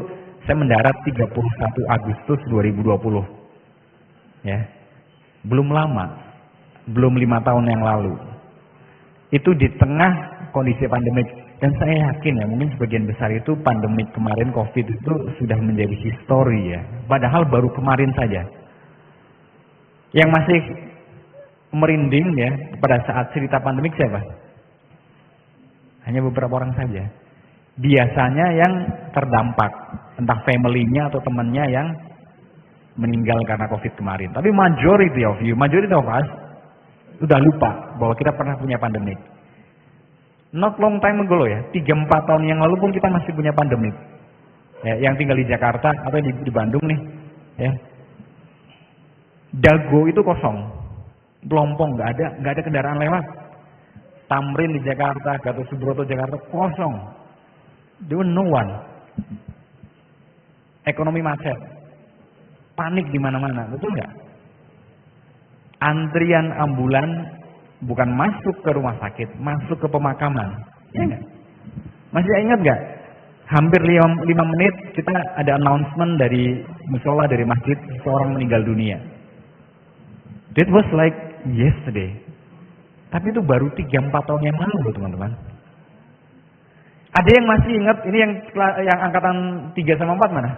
saya mendarat 31 Agustus 2020. Ya, belum lama, belum 5 tahun yang lalu. Itu di tengah kondisi pandemik, dan saya yakin ya mungkin sebagian besar itu pandemik kemarin COVID itu sudah menjadi histori ya. Padahal baru kemarin saja. Yang masih merinding ya pada saat cerita pandemik siapa? Hanya beberapa orang saja. Biasanya yang terdampak, entah family-nya atau temannya yang meninggal karena COVID kemarin. Tapi majority of us udah lupa bahwa kita pernah punya pandemik. Not long time ago loh ya, 3-4 tahun yang lalu pun kita masih punya pandemik. Ya, yang tinggal di Jakarta atau di Bandung nih, ya. Dago itu kosong, Pelompong nggak ada kendaraan lewat. Tamrin di Jakarta, Gatot Subroto Jakarta kosong. There was no one. Ekonomi macet, panik di mana-mana, betul nggak? Antrian ambulan bukan masuk ke rumah sakit, masuk ke pemakaman. Ya nggak? Masih ingat nggak? Hampir 5 menit kita ada announcement dari musola, dari masjid, seorang meninggal dunia. That was like yesterday. Tapi itu baru 3-4 tahun yang lalu, teman-teman. Ada yang masih ingat, ini yang angkatan 3 sama 4 mana?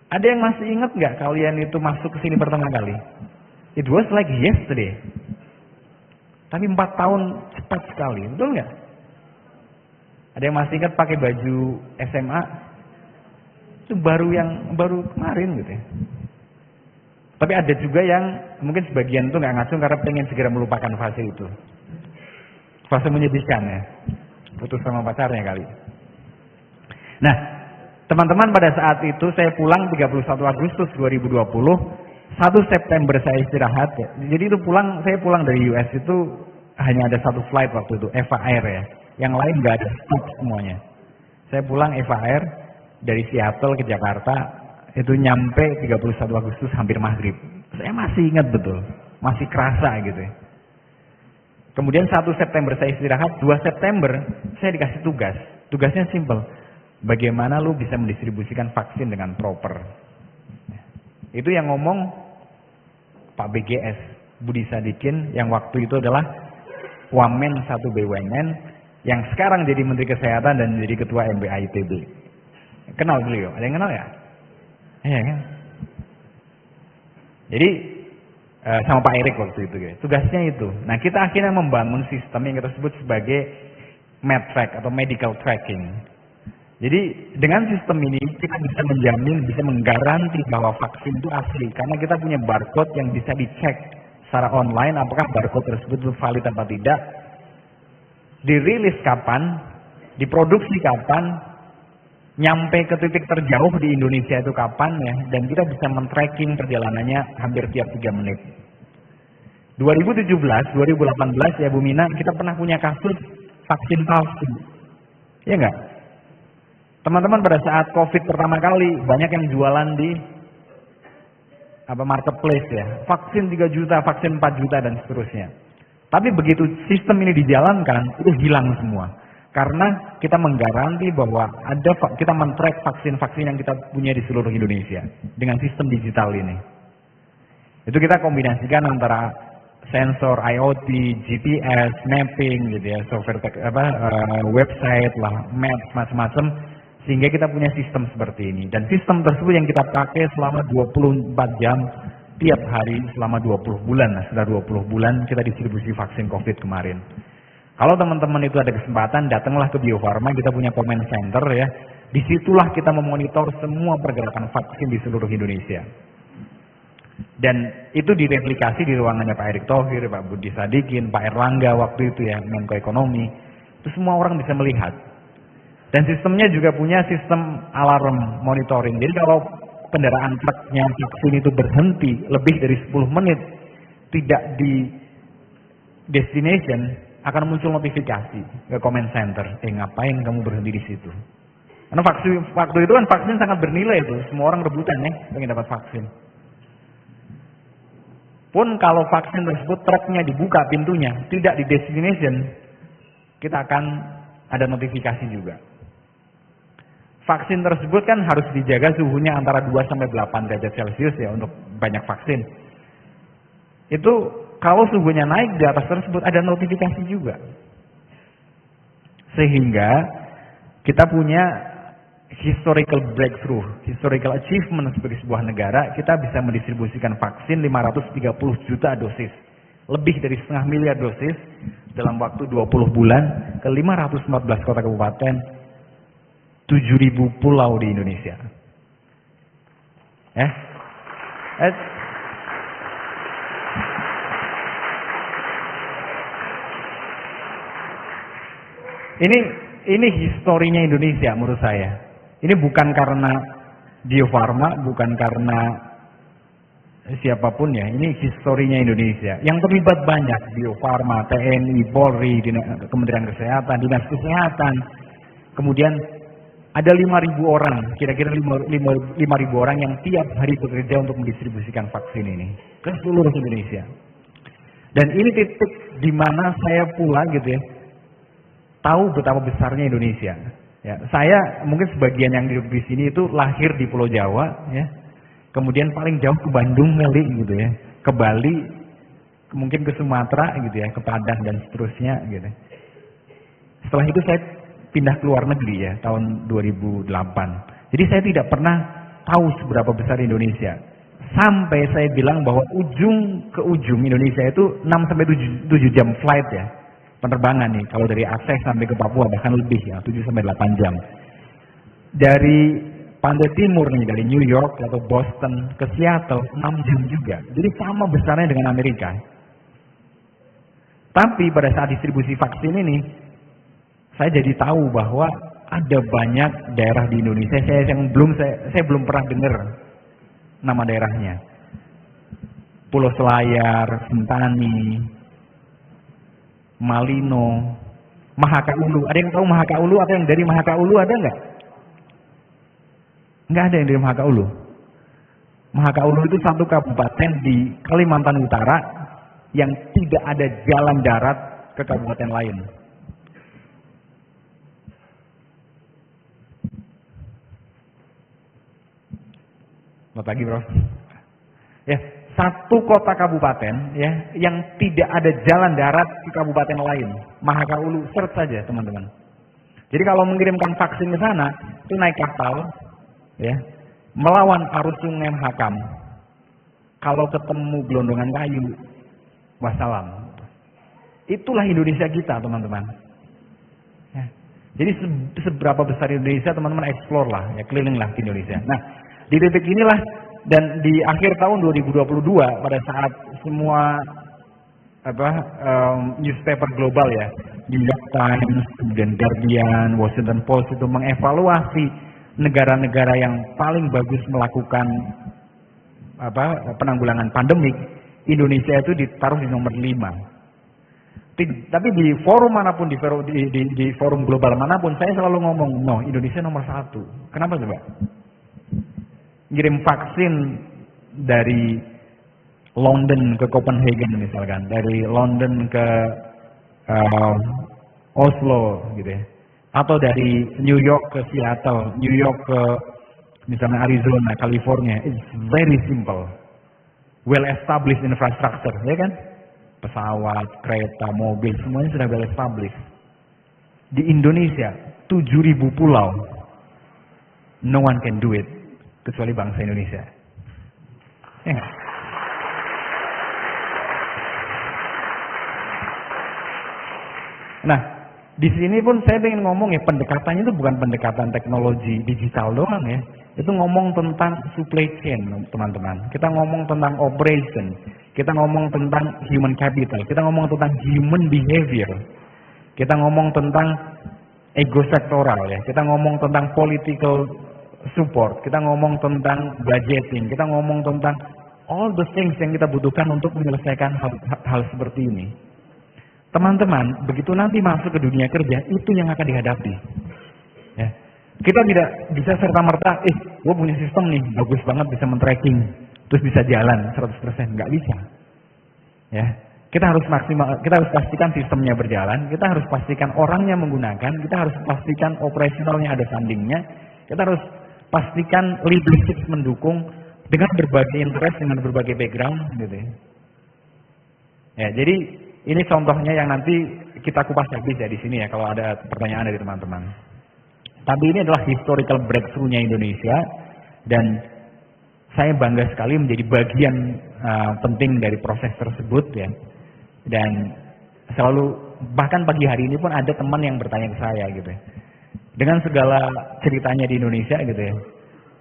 Ada yang masih ingat nggak kalian itu masuk ke sini pertama kali? It was like yesterday. Tapi 4 tahun cepat sekali, betul nggak? Ada yang masih ingat pakai baju SMA? Itu baru kemarin gitu ya. Tapi ada juga yang mungkin sebagian itu nggak ngacung karena pengen segera melupakan fase itu. Fase menyedihkan ya. Putus sama pacarnya kali. Nah, teman-teman, pada saat itu saya pulang 31 Agustus 2020, 1 September saya istirahat ya. Jadi itu saya pulang dari US itu hanya ada 1 flight waktu itu, Eva Air ya. Yang lain nggak ada, stop semuanya. Saya pulang Eva Air dari Seattle ke Jakarta, itu nyampe 31 Agustus hampir maghrib. Saya masih ingat betul, masih kerasa gitu ya. Kemudian 1 September saya istirahat, 2 September saya dikasih tugas. Tugasnya simple. Bagaimana lu bisa mendistribusikan vaksin dengan proper. Itu yang ngomong Pak BGS, Budi Sadikin, yang waktu itu adalah Wamen 1 BUMN, yang sekarang jadi Menteri Kesehatan dan jadi Ketua MBA ITB. Kenal beliau? Ada yang kenal ya? Iya kan? Jadi sama Pak Erik waktu itu guys. Tugasnya itu. Nah, kita akhirnya membangun sistem yang kita sebut sebagai MedTrack atau Medical Tracking. Jadi dengan sistem ini kita bisa menjamin, bisa menggaranti bahwa vaksin itu asli karena kita punya barcode yang bisa dicek secara online apakah barcode tersebut itu valid atau tidak, dirilis kapan, diproduksi kapan, nyampe ke titik terjauh di Indonesia itu kapan ya, dan kita bisa men-tracking perjalanannya hampir tiap 3 menit. 2017, 2018 ya Bu Mina, kita pernah punya kasus vaksin palsu. Ya enggak? Teman-teman, pada saat COVID pertama kali banyak yang jualan di marketplace ya. Vaksin 3 juta, vaksin 4 juta dan seterusnya. Tapi begitu sistem ini dijalankan, itu hilang semua. Karena kita menggaranti bahwa kita men-track vaksin-vaksin yang kita punya di seluruh Indonesia dengan sistem digital ini. Itu kita kombinasikan antara sensor, IoT, GPS, mapping gitu ya, software website lah, maps macam-macam, sehingga kita punya sistem seperti ini. Dan sistem tersebut yang kita pakai selama 24 jam tiap hari selama 20 bulan. Nah, sudah 20 bulan kita distribusi vaksin COVID kemarin. Kalau teman-teman itu ada kesempatan, datanglah ke Bio Farma, kita punya command center ya. Disitulah kita memonitor semua pergerakan vaksin di seluruh Indonesia. Dan itu direplikasi di ruangannya Pak Erick Thohir, Pak Budi Sadikin, Pak Erlangga waktu itu ya, Menko Ekonomi. Itu semua orang bisa melihat. Dan sistemnya juga punya sistem alarm monitoring. Jadi kalau kendaraan truknya vaksin itu berhenti lebih dari 10 menit tidak di destination, akan muncul notifikasi ke comment center, ngapain kamu berhenti di situ? Karena waktu itu kan vaksin sangat bernilai itu, semua orang rebutan pengen dapat vaksin. Pun kalau vaksin tersebut truknya dibuka pintunya, tidak di destination, kita akan ada notifikasi juga. Vaksin tersebut kan harus dijaga suhunya antara 2 sampai 8 derajat Celcius ya untuk banyak vaksin. Itu kalau suhunya naik di atas tersebut ada notifikasi juga. Sehingga kita punya historical breakthrough, historical achievement sebagai sebuah negara, kita bisa mendistribusikan vaksin 530 juta dosis. Lebih dari 0,5 miliar dosis dalam waktu 20 bulan ke 514 kota kabupaten, 7.000 pulau di Indonesia. Ini historinya Indonesia menurut saya. Ini bukan karena Bio Farma, bukan karena siapapun ya. Ini historinya Indonesia. Yang terlibat banyak, Bio Farma, TNI, Polri, Kementerian Kesehatan, Dinas Kesehatan. Kemudian ada 5.000 orang, kira-kira 5.000 orang yang tiap hari bekerja untuk mendistribusikan vaksin ini ke seluruh Indonesia. Dan ini titik di mana saya pula gitu ya, tahu betapa besarnya Indonesia. Ya, saya mungkin sebagian yang hidup di sini itu lahir di Pulau Jawa, ya. Kemudian paling jauh ke Bandung kali gitu ya, ke Bali, mungkin ke Sumatera gitu ya, ke Padang dan seterusnya gitu. Setelah itu saya pindah ke luar negeri ya, tahun 2008. Jadi saya tidak pernah tahu seberapa besar Indonesia. Sampai saya bilang bahwa ujung ke ujung Indonesia itu 6 sampai 7 jam flight ya. Penerbangan nih, kalau dari Aceh sampai ke Papua bahkan lebih ya, 7 sampai 8 jam. Dari pantai timur nih, dari New York atau Boston ke Seattle 6 jam juga. Jadi sama besarnya dengan Amerika. Tapi pada saat distribusi vaksin ini, saya jadi tahu bahwa ada banyak daerah di Indonesia saya belum pernah dengar nama daerahnya. Pulau Selayar, Sentani, Malino, Mahakaulu. Ada yang tahu Mahakaulu? Ada yang dari Mahakaulu ada nggak? Nggak ada yang dari Mahakaulu. Mahakaulu itu satu kabupaten di Kalimantan Utara yang tidak ada jalan darat ke kabupaten lain. Selamat pagi, bro. Ya, satu kota kabupaten ya yang tidak ada jalan darat ke kabupaten lain. Mahakaulu, search saja teman-teman. Jadi kalau mengirimkan vaksin ke sana, itu naik kapal ya, melawan arus sungai Mahakam. Kalau ketemu gelondongan kayu, wassalam. Itulah Indonesia kita, teman-teman. Ya. Jadi seberapa besar Indonesia, teman-teman explore lah, ya kelilinglah di Indonesia. Nah, di titik inilah dan di akhir tahun 2022 pada saat semua newspaper global ya, New York Times, kemudian Guardian, Washington Post itu mengevaluasi negara-negara yang paling bagus melakukan penanggulangan pandemik, Indonesia itu ditaruh di nomor 5. Tapi di forum manapun, di forum global manapun, saya selalu ngomong, no, Indonesia nomor 1. Kenapa coba? Ngirim vaksin dari London ke Copenhagen misalkan, dari London ke Oslo gitu ya, atau dari New York ke Seattle, New York ke misalnya Arizona, California, it's very simple, well established infrastructure, ya kan? Pesawat, kereta, mobil, semuanya sudah well established. Di Indonesia 7.000 pulau, no one can do it kecuali bangsa Indonesia. Ya nggak? Nah, di sini pun saya ingin ngomong ya, pendekatannya itu bukan pendekatan teknologi digital doang ya. Itu ngomong tentang supply chain, teman-teman. Kita ngomong tentang operation, kita ngomong tentang human capital, kita ngomong tentang human behavior, kita ngomong tentang ego sektoral ya, kita ngomong tentang political support, kita ngomong tentang budgeting, kita ngomong tentang all the things yang kita butuhkan untuk menyelesaikan hal seperti ini. Teman-teman, begitu nanti masuk ke dunia kerja, itu yang akan dihadapi. Ya. Kita tidak bisa serta-merta, gue punya sistem nih, bagus banget bisa men-tracking, terus bisa jalan 100%, nggak bisa. Ya. Kita harus pastikan sistemnya berjalan, kita harus pastikan orangnya menggunakan, kita harus pastikan operasionalnya ada fundingnya, kita harus pastikan leadership mendukung dengan berbagai interest, dengan berbagai background, gitu ya. Ya, jadi ini contohnya yang nanti kita kupas habis ya di sini ya, kalau ada pertanyaan dari teman-teman. Tapi ini adalah historical breakthrough-nya Indonesia, dan saya bangga sekali menjadi bagian penting dari proses tersebut ya. Dan selalu, bahkan pagi hari ini pun ada teman yang bertanya ke saya gitu ya, dengan segala ceritanya di Indonesia gitu ya,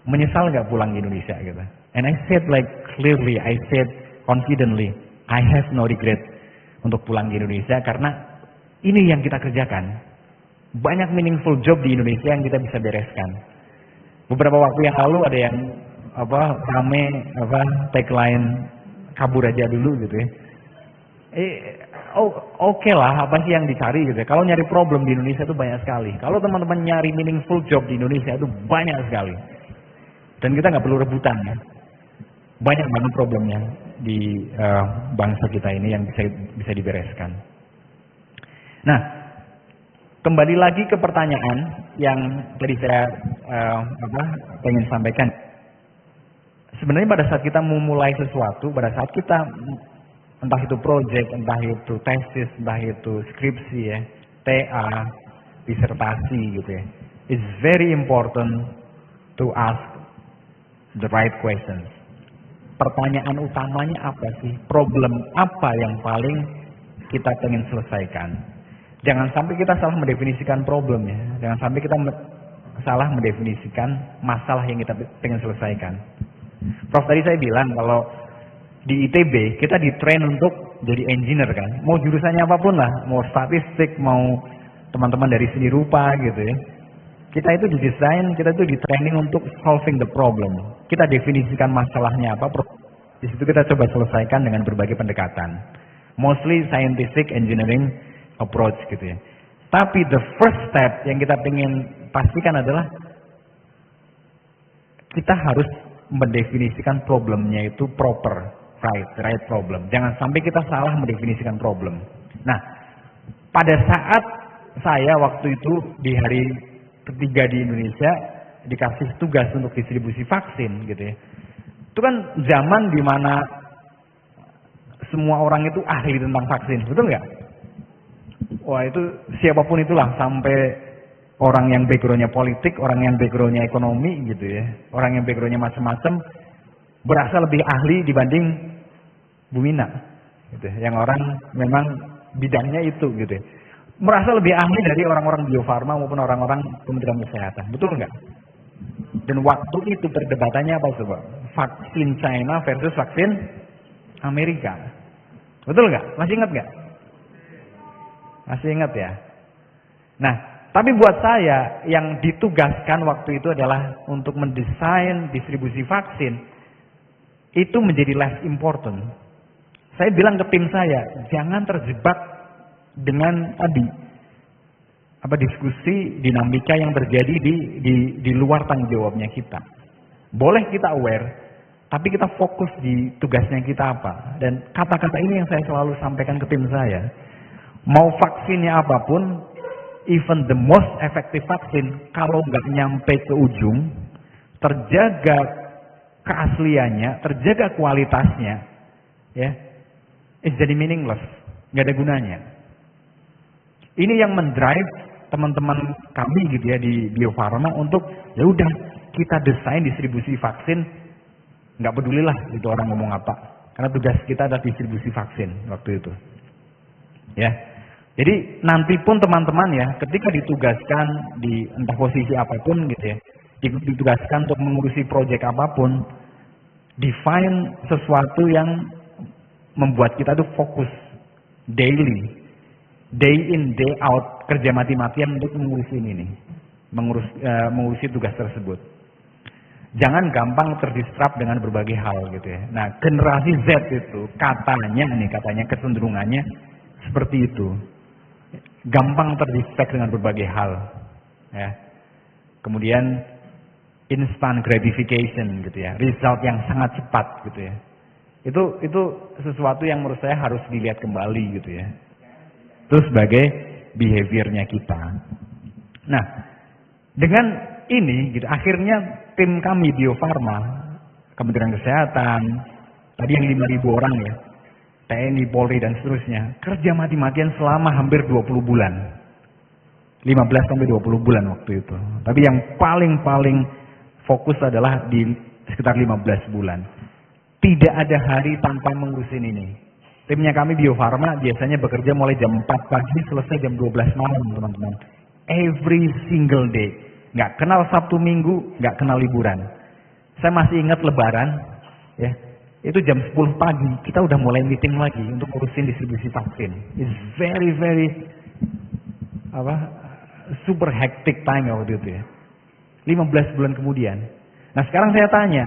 menyesal nggak pulang ke Indonesia gitu. And I said like clearly, I said confidently, I have no regret untuk pulang ke Indonesia, karena ini yang kita kerjakan. Banyak meaningful job di Indonesia yang kita bisa bereskan. Beberapa waktu yang lalu ada yang tagline kabur aja dulu gitu ya. Oke lah, apa sih yang dicari gitu ya. Kalau nyari problem di Indonesia itu banyak sekali. Kalau teman-teman nyari meaningful job di Indonesia itu banyak sekali. Dan kita nggak perlu rebutan ya. Banyak banget problemnya di bangsa kita ini yang bisa dibereskan. Nah, kembali lagi ke pertanyaan yang tadi saya pengen sampaikan. Sebenarnya pada saat kita memulai sesuatu, pada saat kita entah itu project, entah itu tesis, entah itu skripsi ya, TA, disertasi gitu ya. It's very important to ask the right questions. Pertanyaan utamanya apa sih? Problem apa yang paling kita pengen selesaikan? Jangan sampai kita salah mendefinisikan problem ya. Jangan sampai kita salah mendefinisikan masalah yang kita pengen selesaikan. Prof tadi saya bilang kalau di ITB kita di-train untuk jadi engineer kan. Mau jurusannya apapun lah, mau statistik, mau teman-teman dari seni rupa gitu ya. Kita itu didesain, kita itu di-training untuk solving the problem. Kita definisikan masalahnya apa, di situ kita coba selesaikan dengan berbagai pendekatan. Mostly scientific engineering approach gitu ya. Tapi the first step yang kita ingin pastikan adalah kita harus mendefinisikan problemnya itu proper, right problem. Jangan sampai kita salah mendefinisikan problem. Nah, pada saat saya waktu itu di hari ketiga di Indonesia dikasih tugas untuk distribusi vaksin gitu ya. Itu kan zaman dimana semua orang itu ahli tentang vaksin, betul nggak? Wah itu siapapun itulah, sampai orang yang backgroundnya politik, orang yang backgroundnya ekonomi gitu ya, orang yang backgroundnya macam-macam berasa lebih ahli dibanding Bu Mina, gitu ya. Yang orang memang bidangnya itu gitu ya. Merasa lebih ahli dari orang-orang Bio Farma maupun orang-orang Kementerian Kesehatan, betul nggak? Dan waktu itu perdebatannya apa coba? Vaksin China versus vaksin Amerika, betul nggak? Masih ingat nggak? Masih ingat ya? Nah, tapi buat saya yang ditugaskan waktu itu adalah untuk mendesain distribusi vaksin, itu menjadi less important. Saya bilang ke tim saya, jangan terjebak dengan tadi diskusi dinamika yang terjadi di luar tanggung jawabnya kita. Boleh kita aware, tapi kita fokus di tugasnya kita apa. Dan kata-kata ini yang saya selalu sampaikan ke tim saya. Mau vaksinnya apapun, even the most effective vaksin, kalau nggak nyampe ke ujung, terjaga keasliannya, terjaga kualitasnya, ya, it's jadi meaningless, nggak ada gunanya. Ini yang mendrive teman-teman kami gitu ya di Bio Farma untuk ya udah kita desain distribusi vaksin, nggak pedulilah itu orang ngomong apa, karena tugas kita adalah distribusi vaksin waktu itu. Ya, jadi nanti pun teman-teman ya, ketika ditugaskan di entah posisi apapun gitu ya, ditugaskan untuk mengurusi proyek apapun, define sesuatu yang membuat kita tuh fokus daily. Day in, day out, kerja mati-matian untuk mengurusi ini nih, mengurusi tugas tersebut. Jangan gampang terdistract dengan berbagai hal gitu ya. Nah, generasi Z itu katanya kecenderungannya seperti itu. Gampang terdistract dengan berbagai hal. Ya. Kemudian instant gratification gitu ya. Result yang sangat cepat gitu ya. Itu sesuatu yang menurut saya harus dilihat kembali gitu ya. Itu sebagai behaviornya kita. Nah, dengan ini gitu akhirnya tim kami Bio Farma, Kementerian Kesehatan, tadi yang 5.000 orang ya, TNI, Polri dan seterusnya, kerja mati-matian selama hampir 20 bulan. 15 sampai 20 bulan waktu itu. Tapi yang paling fokus adalah di sekitar 15 bulan. Tidak ada hari tanpa mengurusin ini. Timnya kami Bio Farma biasanya bekerja mulai jam 4 pagi selesai jam 12 malam, teman-teman. Every single day. Nggak kenal Sabtu Minggu, nggak kenal liburan. Saya masih ingat Lebaran, ya. Itu jam 10 pagi, kita udah mulai meeting lagi untuk urusin distribusi vaksin. It's very super hectic time waktu itu ya. 15 bulan kemudian. Nah sekarang saya tanya,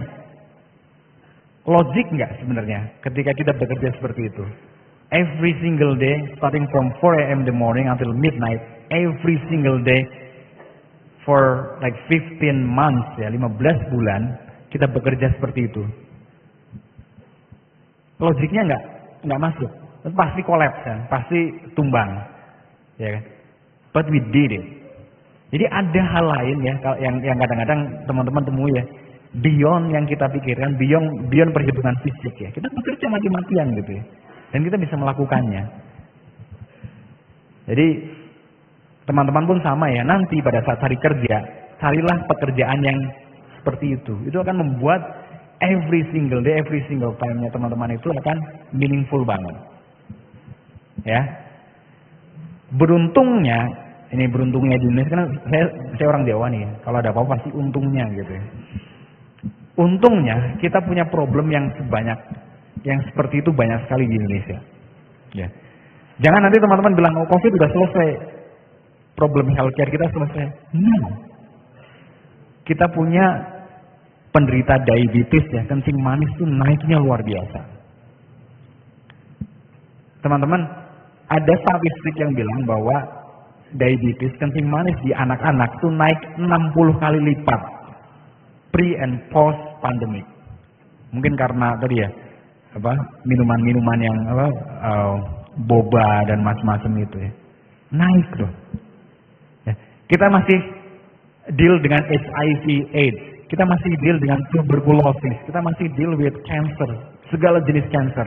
logik nggak sebenarnya ketika kita bekerja seperti itu? Every single day, starting from 4 a.m. in the morning until midnight, every single day for like 15 months ya, 15 bulan kita bekerja seperti itu. Logiknya nggak masuk, pasti kolaps kan, pasti tumbang, ya kan? But we did it. Jadi ada hal lain ya yang kadang-kadang teman-teman temui ya, beyond yang kita pikirkan, beyond perhitungan fisik ya. Kita bekerja mati-matian gitu ya, dan kita bisa melakukannya. Jadi teman-teman pun sama ya, nanti pada saat hari kerja, carilah pekerjaan yang seperti itu. Itu akan membuat every single day, every single time-nya teman-teman itu akan meaningful banget. Ya. Beruntungnya di Indonesia, karena saya orang Jawa nih, kalau ada apa-apa pasti untungnya gitu ya. Untungnya kita punya problem yang seperti itu banyak sekali di Indonesia. Ya. Jangan nanti teman-teman bilang, oh COVID udah selesai, problem healthcare kita selesai. Kita punya penderita diabetes ya, kencing manis itu naiknya luar biasa. Teman-teman, ada statistik yang bilang bahwa diabetes, kencing manis di anak-anak itu naik 60 kali lipat pre and post pandemic. Mungkin karena tadi ya, minuman-minuman yang boba dan macam-macam itu ya. Naik loh. Ya. Kita masih deal dengan HIV AIDS. Kita masih deal dengan tuberculosis, kita masih deal with cancer, segala jenis cancer.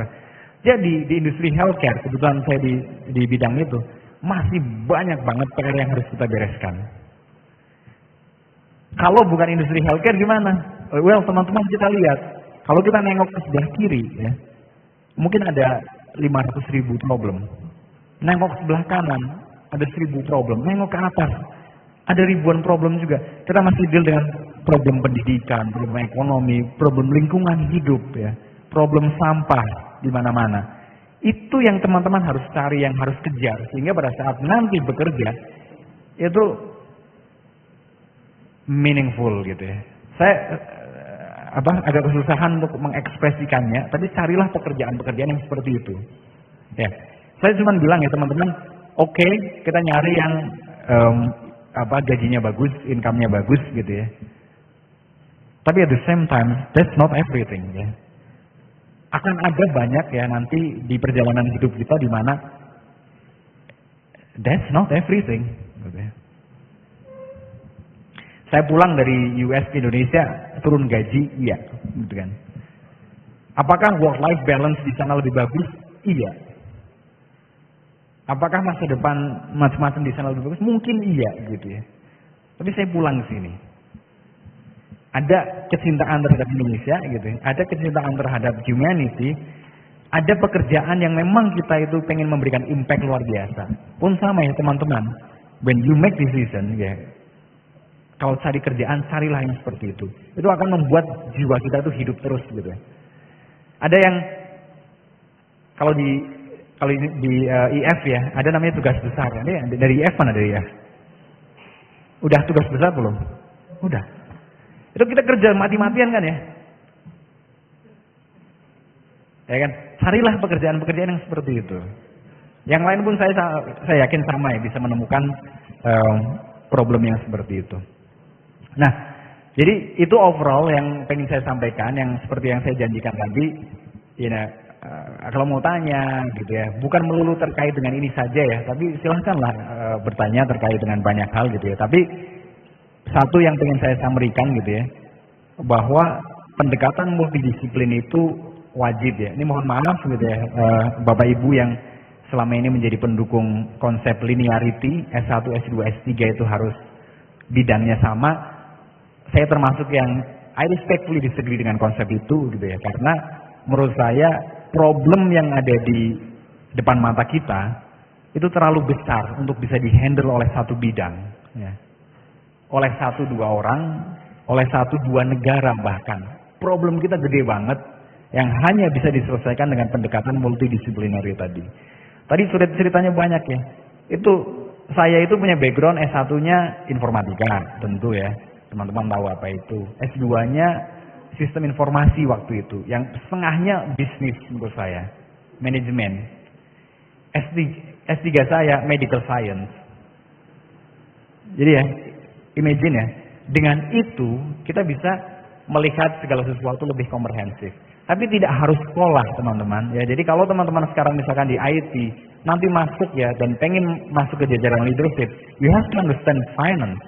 Jadi di industri healthcare, kebetulan saya di bidang itu, masih banyak banget PR yang harus kita bereskan. Kalau bukan industri healthcare gimana? Well, teman-teman kita lihat, kalau kita nengok ke sebelah kiri, ya, mungkin ada 500.000 problem. Nengok ke sebelah kanan, ada 1.000 problem. Nengok ke atas, ada ribuan problem juga. Kita masih deal dengan problem pendidikan, problem ekonomi, problem lingkungan hidup, ya, problem sampah di mana-mana. Itu yang teman-teman harus cari, yang harus kejar, sehingga pada saat nanti bekerja itu meaningful gitu ya. Saya agak kesusahan untuk mengekspresikannya, tapi carilah pekerjaan-pekerjaan yang seperti itu. Ya, saya cuma bilang ya teman-teman, oke, kita nyari yang gajinya bagus, income-nya bagus gitu ya. Tapi at the same time, that's not everything ya. Akan ada banyak ya nanti di perjalanan hidup kita di mana that's not everything. Gitu ya. Saya pulang dari US ke Indonesia, turun gaji, iya, gitu kan. Apakah work-life balance di sana lebih bagus? Iya. Apakah masa depan macam-macam di sana lebih bagus? Mungkin iya, gitu ya. Tapi saya pulang ke sini. Ada kecintaan terhadap Indonesia, gitu ya. Ada kecintaan terhadap humanity. Ada pekerjaan yang memang kita itu pengen memberikan impact luar biasa. Pun sama ya teman-teman. When you make decision, ya. Kalau cari kerjaan, carilah yang seperti itu. Itu akan membuat jiwa kita itu hidup terus, gitu ya. Ada yang kalau di IF ya, ada namanya tugas besar. Ini dari IF mana dari IF? Udah tugas besar belum? Udah. Itu kita kerja mati-matian kan ya? Ya kan? Carilah pekerjaan-pekerjaan yang seperti itu. Yang lain pun saya yakin sama ya, bisa menemukan problem yang seperti itu. Nah, jadi itu overall yang pengen saya sampaikan, yang seperti yang saya janjikan tadi. Kalau mau tanya gitu ya, bukan melulu terkait dengan ini saja ya, tapi silahkanlah bertanya terkait dengan banyak hal gitu ya. Tapi satu yang pengen saya sampaikan gitu ya, bahwa pendekatan multidisiplin itu wajib ya. Ini mohon maaf gitu ya, Bapak Ibu yang selama ini menjadi pendukung konsep linearity, S1, S2, S3 itu harus bidangnya sama. Saya termasuk yang I respectfully disagree dengan konsep itu gitu ya, karena menurut saya problem yang ada di depan mata kita itu terlalu besar untuk bisa dihandle oleh satu bidang ya. Oleh 1-2 orang, oleh 1-2 negara bahkan. Problem kita gede banget yang hanya bisa diselesaikan dengan pendekatan multidisiplinary tadi. Tadi ceritanya banyak ya. Saya itu punya background S1-nya informatika, tentu ya. Teman-teman tahu apa itu. S2-nya sistem informasi waktu itu, yang setengahnya bisnis menurut saya, manajemen. S3 saya medical science. Jadi ya, imagine ya, dengan itu kita bisa melihat segala sesuatu lebih komprehensif. Tapi tidak harus sekolah teman-teman ya. Jadi kalau teman-teman sekarang misalkan di IT nanti masuk ya dan pengen masuk ke jajaran leadership, you have to understand finance.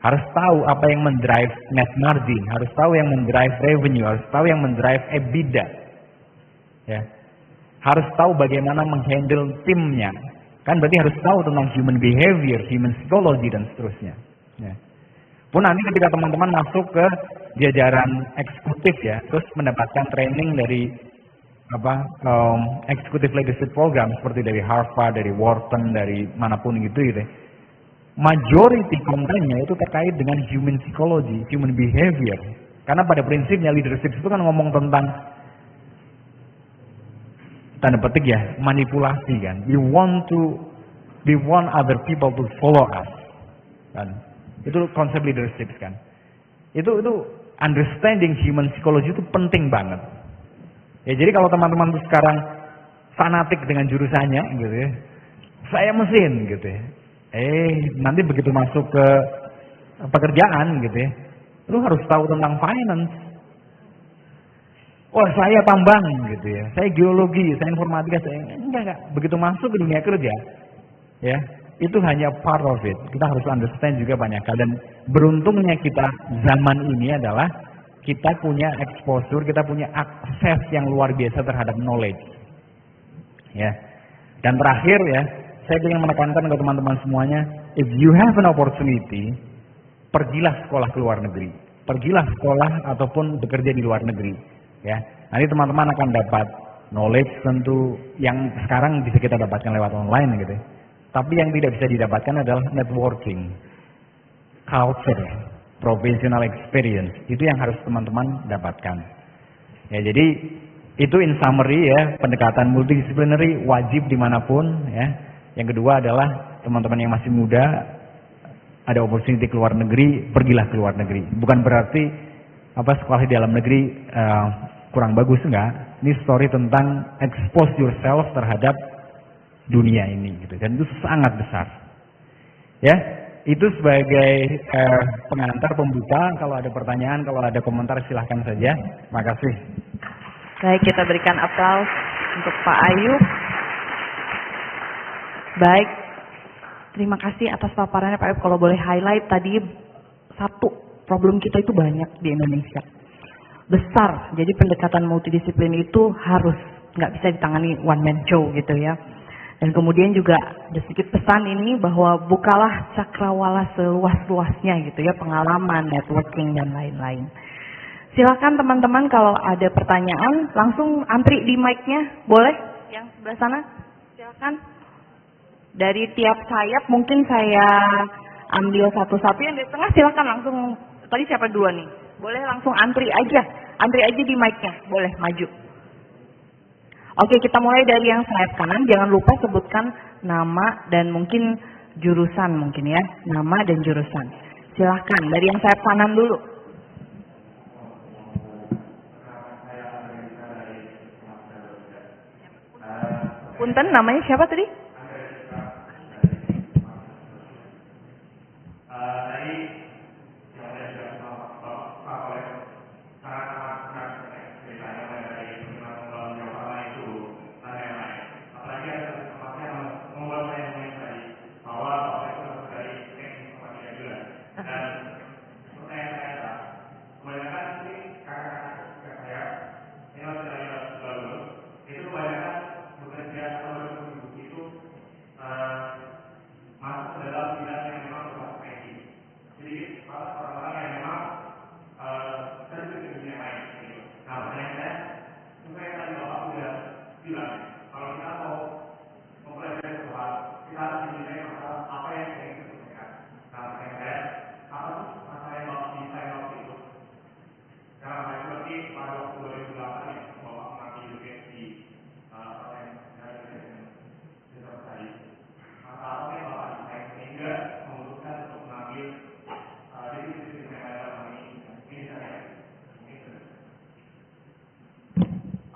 Harus tahu apa yang mendrive net margin, harus tahu yang mendrive revenue, harus tahu yang mendrive EBITDA. Ya. Harus tahu bagaimana menghandle timnya. Kan berarti harus tahu tentang human behavior, human psychology dan seterusnya. Ya. Pun nanti ketika teman-teman masuk ke jajaran eksekutif ya, terus mendapatkan training dari executive leadership program seperti dari Harvard, dari Wharton, dari manapun gitu. Majority kontennya itu terkait dengan human psychology, human behavior. Karena pada prinsipnya leadership itu kan ngomong tentang tanda petik ya, manipulasi kan. We want other people to follow us. Kan? Itu konsep leadership kan. Itu understanding human psychology itu penting banget. Ya jadi kalau teman-teman tuh sekarang fanatik dengan jurusannya gitu ya. Saya mesin gitu ya. Nanti begitu masuk ke pekerjaan gitu ya. Lu harus tahu tentang finance. Wah, saya tambang gitu ya. Saya geologi, saya informatika, enggak. Begitu masuk ke dunia kerja ya, itu hanya part of it. Kita harus understand juga banyak hal, dan beruntungnya kita zaman ini adalah kita punya exposure, kita punya akses yang luar biasa terhadap knowledge. Ya. Dan terakhir ya, saya ingin menekankan ke teman-teman semuanya, if you have an opportunity, pergilah sekolah ke luar negeri. Pergilah sekolah ataupun bekerja di luar negeri. Ya. Nanti teman-teman akan dapat knowledge tentu yang sekarang bisa kita dapatkan lewat online gitu. Tapi yang tidak bisa didapatkan adalah networking, culture, professional experience. Itu yang harus teman-teman dapatkan. Ya, jadi itu in summary ya, pendekatan multidisciplinary wajib dimanapun ya. Yang kedua adalah teman-teman yang masih muda, ada opportunity ke luar negeri, pergilah ke luar negeri. Bukan berarti sekolah di dalam negeri kurang bagus, enggak. Ini story tentang expose yourself terhadap dunia ini gitu. Dan itu sangat besar. Ya, itu sebagai pengantar pembuka. Kalau ada pertanyaan, kalau ada komentar silahkan saja. Makasih. Baik, kita berikan aplaus untuk Pak Ayub. Baik, terima kasih atas paparannya Pak Ayub. Kalau boleh highlight tadi, satu, problem kita itu banyak di Indonesia. Besar, jadi pendekatan multidisiplin itu harus, nggak bisa ditangani one man show gitu ya. Dan kemudian juga ada sedikit pesan ini bahwa bukalah cakrawala seluas-luasnya gitu ya, pengalaman, networking, dan lain-lain. Silakan teman-teman kalau ada pertanyaan, langsung antri di mic-nya, boleh? Yang sebelah sana, silakan. Dari tiap sayap mungkin saya ambil satu-satu, yang di tengah silakan langsung. Tadi siapa dua nih? Boleh langsung antri aja di mic-nya, boleh maju. Oke, kita mulai dari yang sayap kanan. Jangan lupa sebutkan nama dan mungkin jurusan mungkin ya, nama dan jurusan. Silahkan dari yang sayap kanan dulu. Punten, namanya siapa tadi?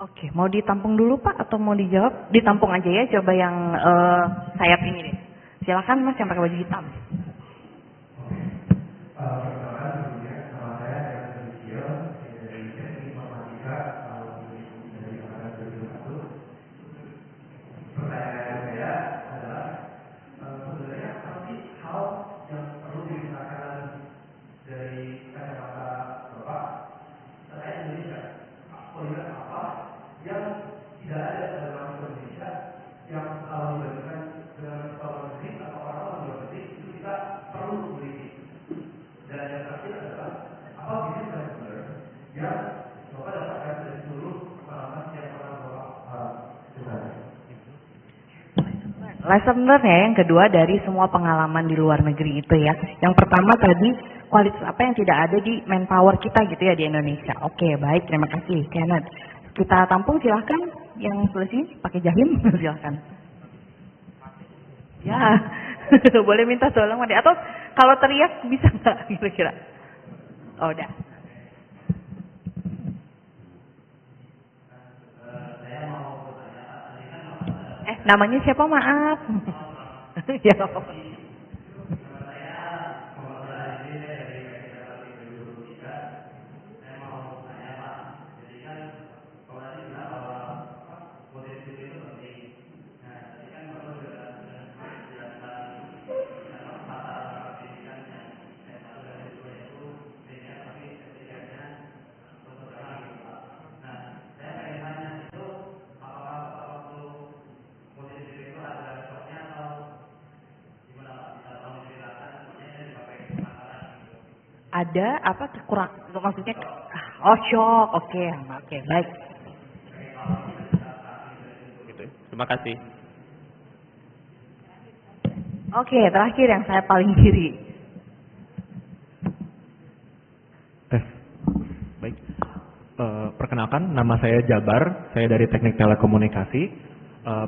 Oke, mau ditampung dulu Pak atau mau dijawab? Ditampung aja ya, coba yang sayap ini deh. Silakan Mas yang pakai baju hitam. Lesson learned ya, yang kedua dari semua pengalaman di luar negeri itu ya. Yang pertama tadi, kualitas apa yang tidak ada di manpower kita gitu ya di Indonesia. Oke, baik, terima kasih Kenneth. Kita tampung silahkan, yang sebelah sini pakai jahim silahkan. Ya, boleh minta tolong atau kalau teriak bisa nggak kira-kira? Oh, udah. Namanya siapa maaf? Ya. Ada apa kurang maksudnya? Oh, shock. Oke, baik. Gitu. Terima kasih. Oke, terakhir yang saya paling kiri. Tes. Baik. Perkenalkan, nama saya Jabar. Saya dari Teknik Telekomunikasi.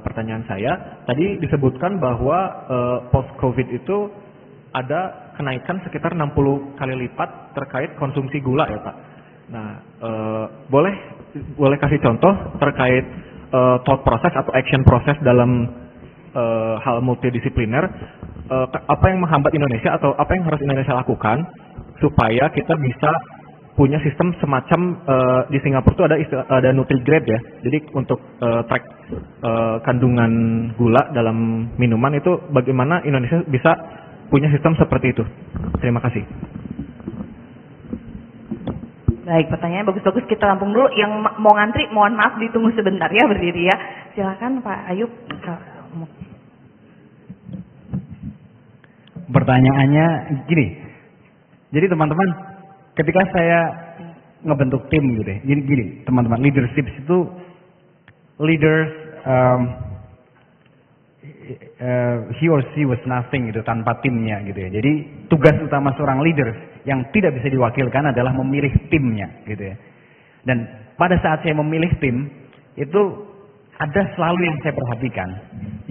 Pertanyaan saya, tadi disebutkan bahwa post-COVID itu ada kenaikan sekitar 60 kali lipat terkait konsumsi gula ya Pak. Nah, boleh kasih contoh terkait thought process atau action process dalam hal multidisipliner, apa yang menghambat Indonesia atau apa yang harus Indonesia lakukan supaya kita bisa punya sistem semacam di Singapura itu ada NutriGrade ya. Jadi untuk track kandungan gula dalam minuman itu bagaimana Indonesia bisa punya sistem seperti itu. Terima kasih. Baik, pertanyaan bagus-bagus, kita tampung dulu. Yang mau ngantri, mohon maaf ditunggu sebentar ya, berdiri ya. Silakan Pak Ayub. Pertanyaannya gini. Jadi teman-teman, ketika saya ngebentuk tim gitu ya. Gini, teman-teman, leadership itu leaders he or she was nothing gitu tanpa timnya gitu ya. Jadi tugas utama seorang leader yang tidak bisa diwakilkan adalah memilih timnya gitu ya. Dan pada saat saya memilih tim itu ada selalu yang saya perhatikan,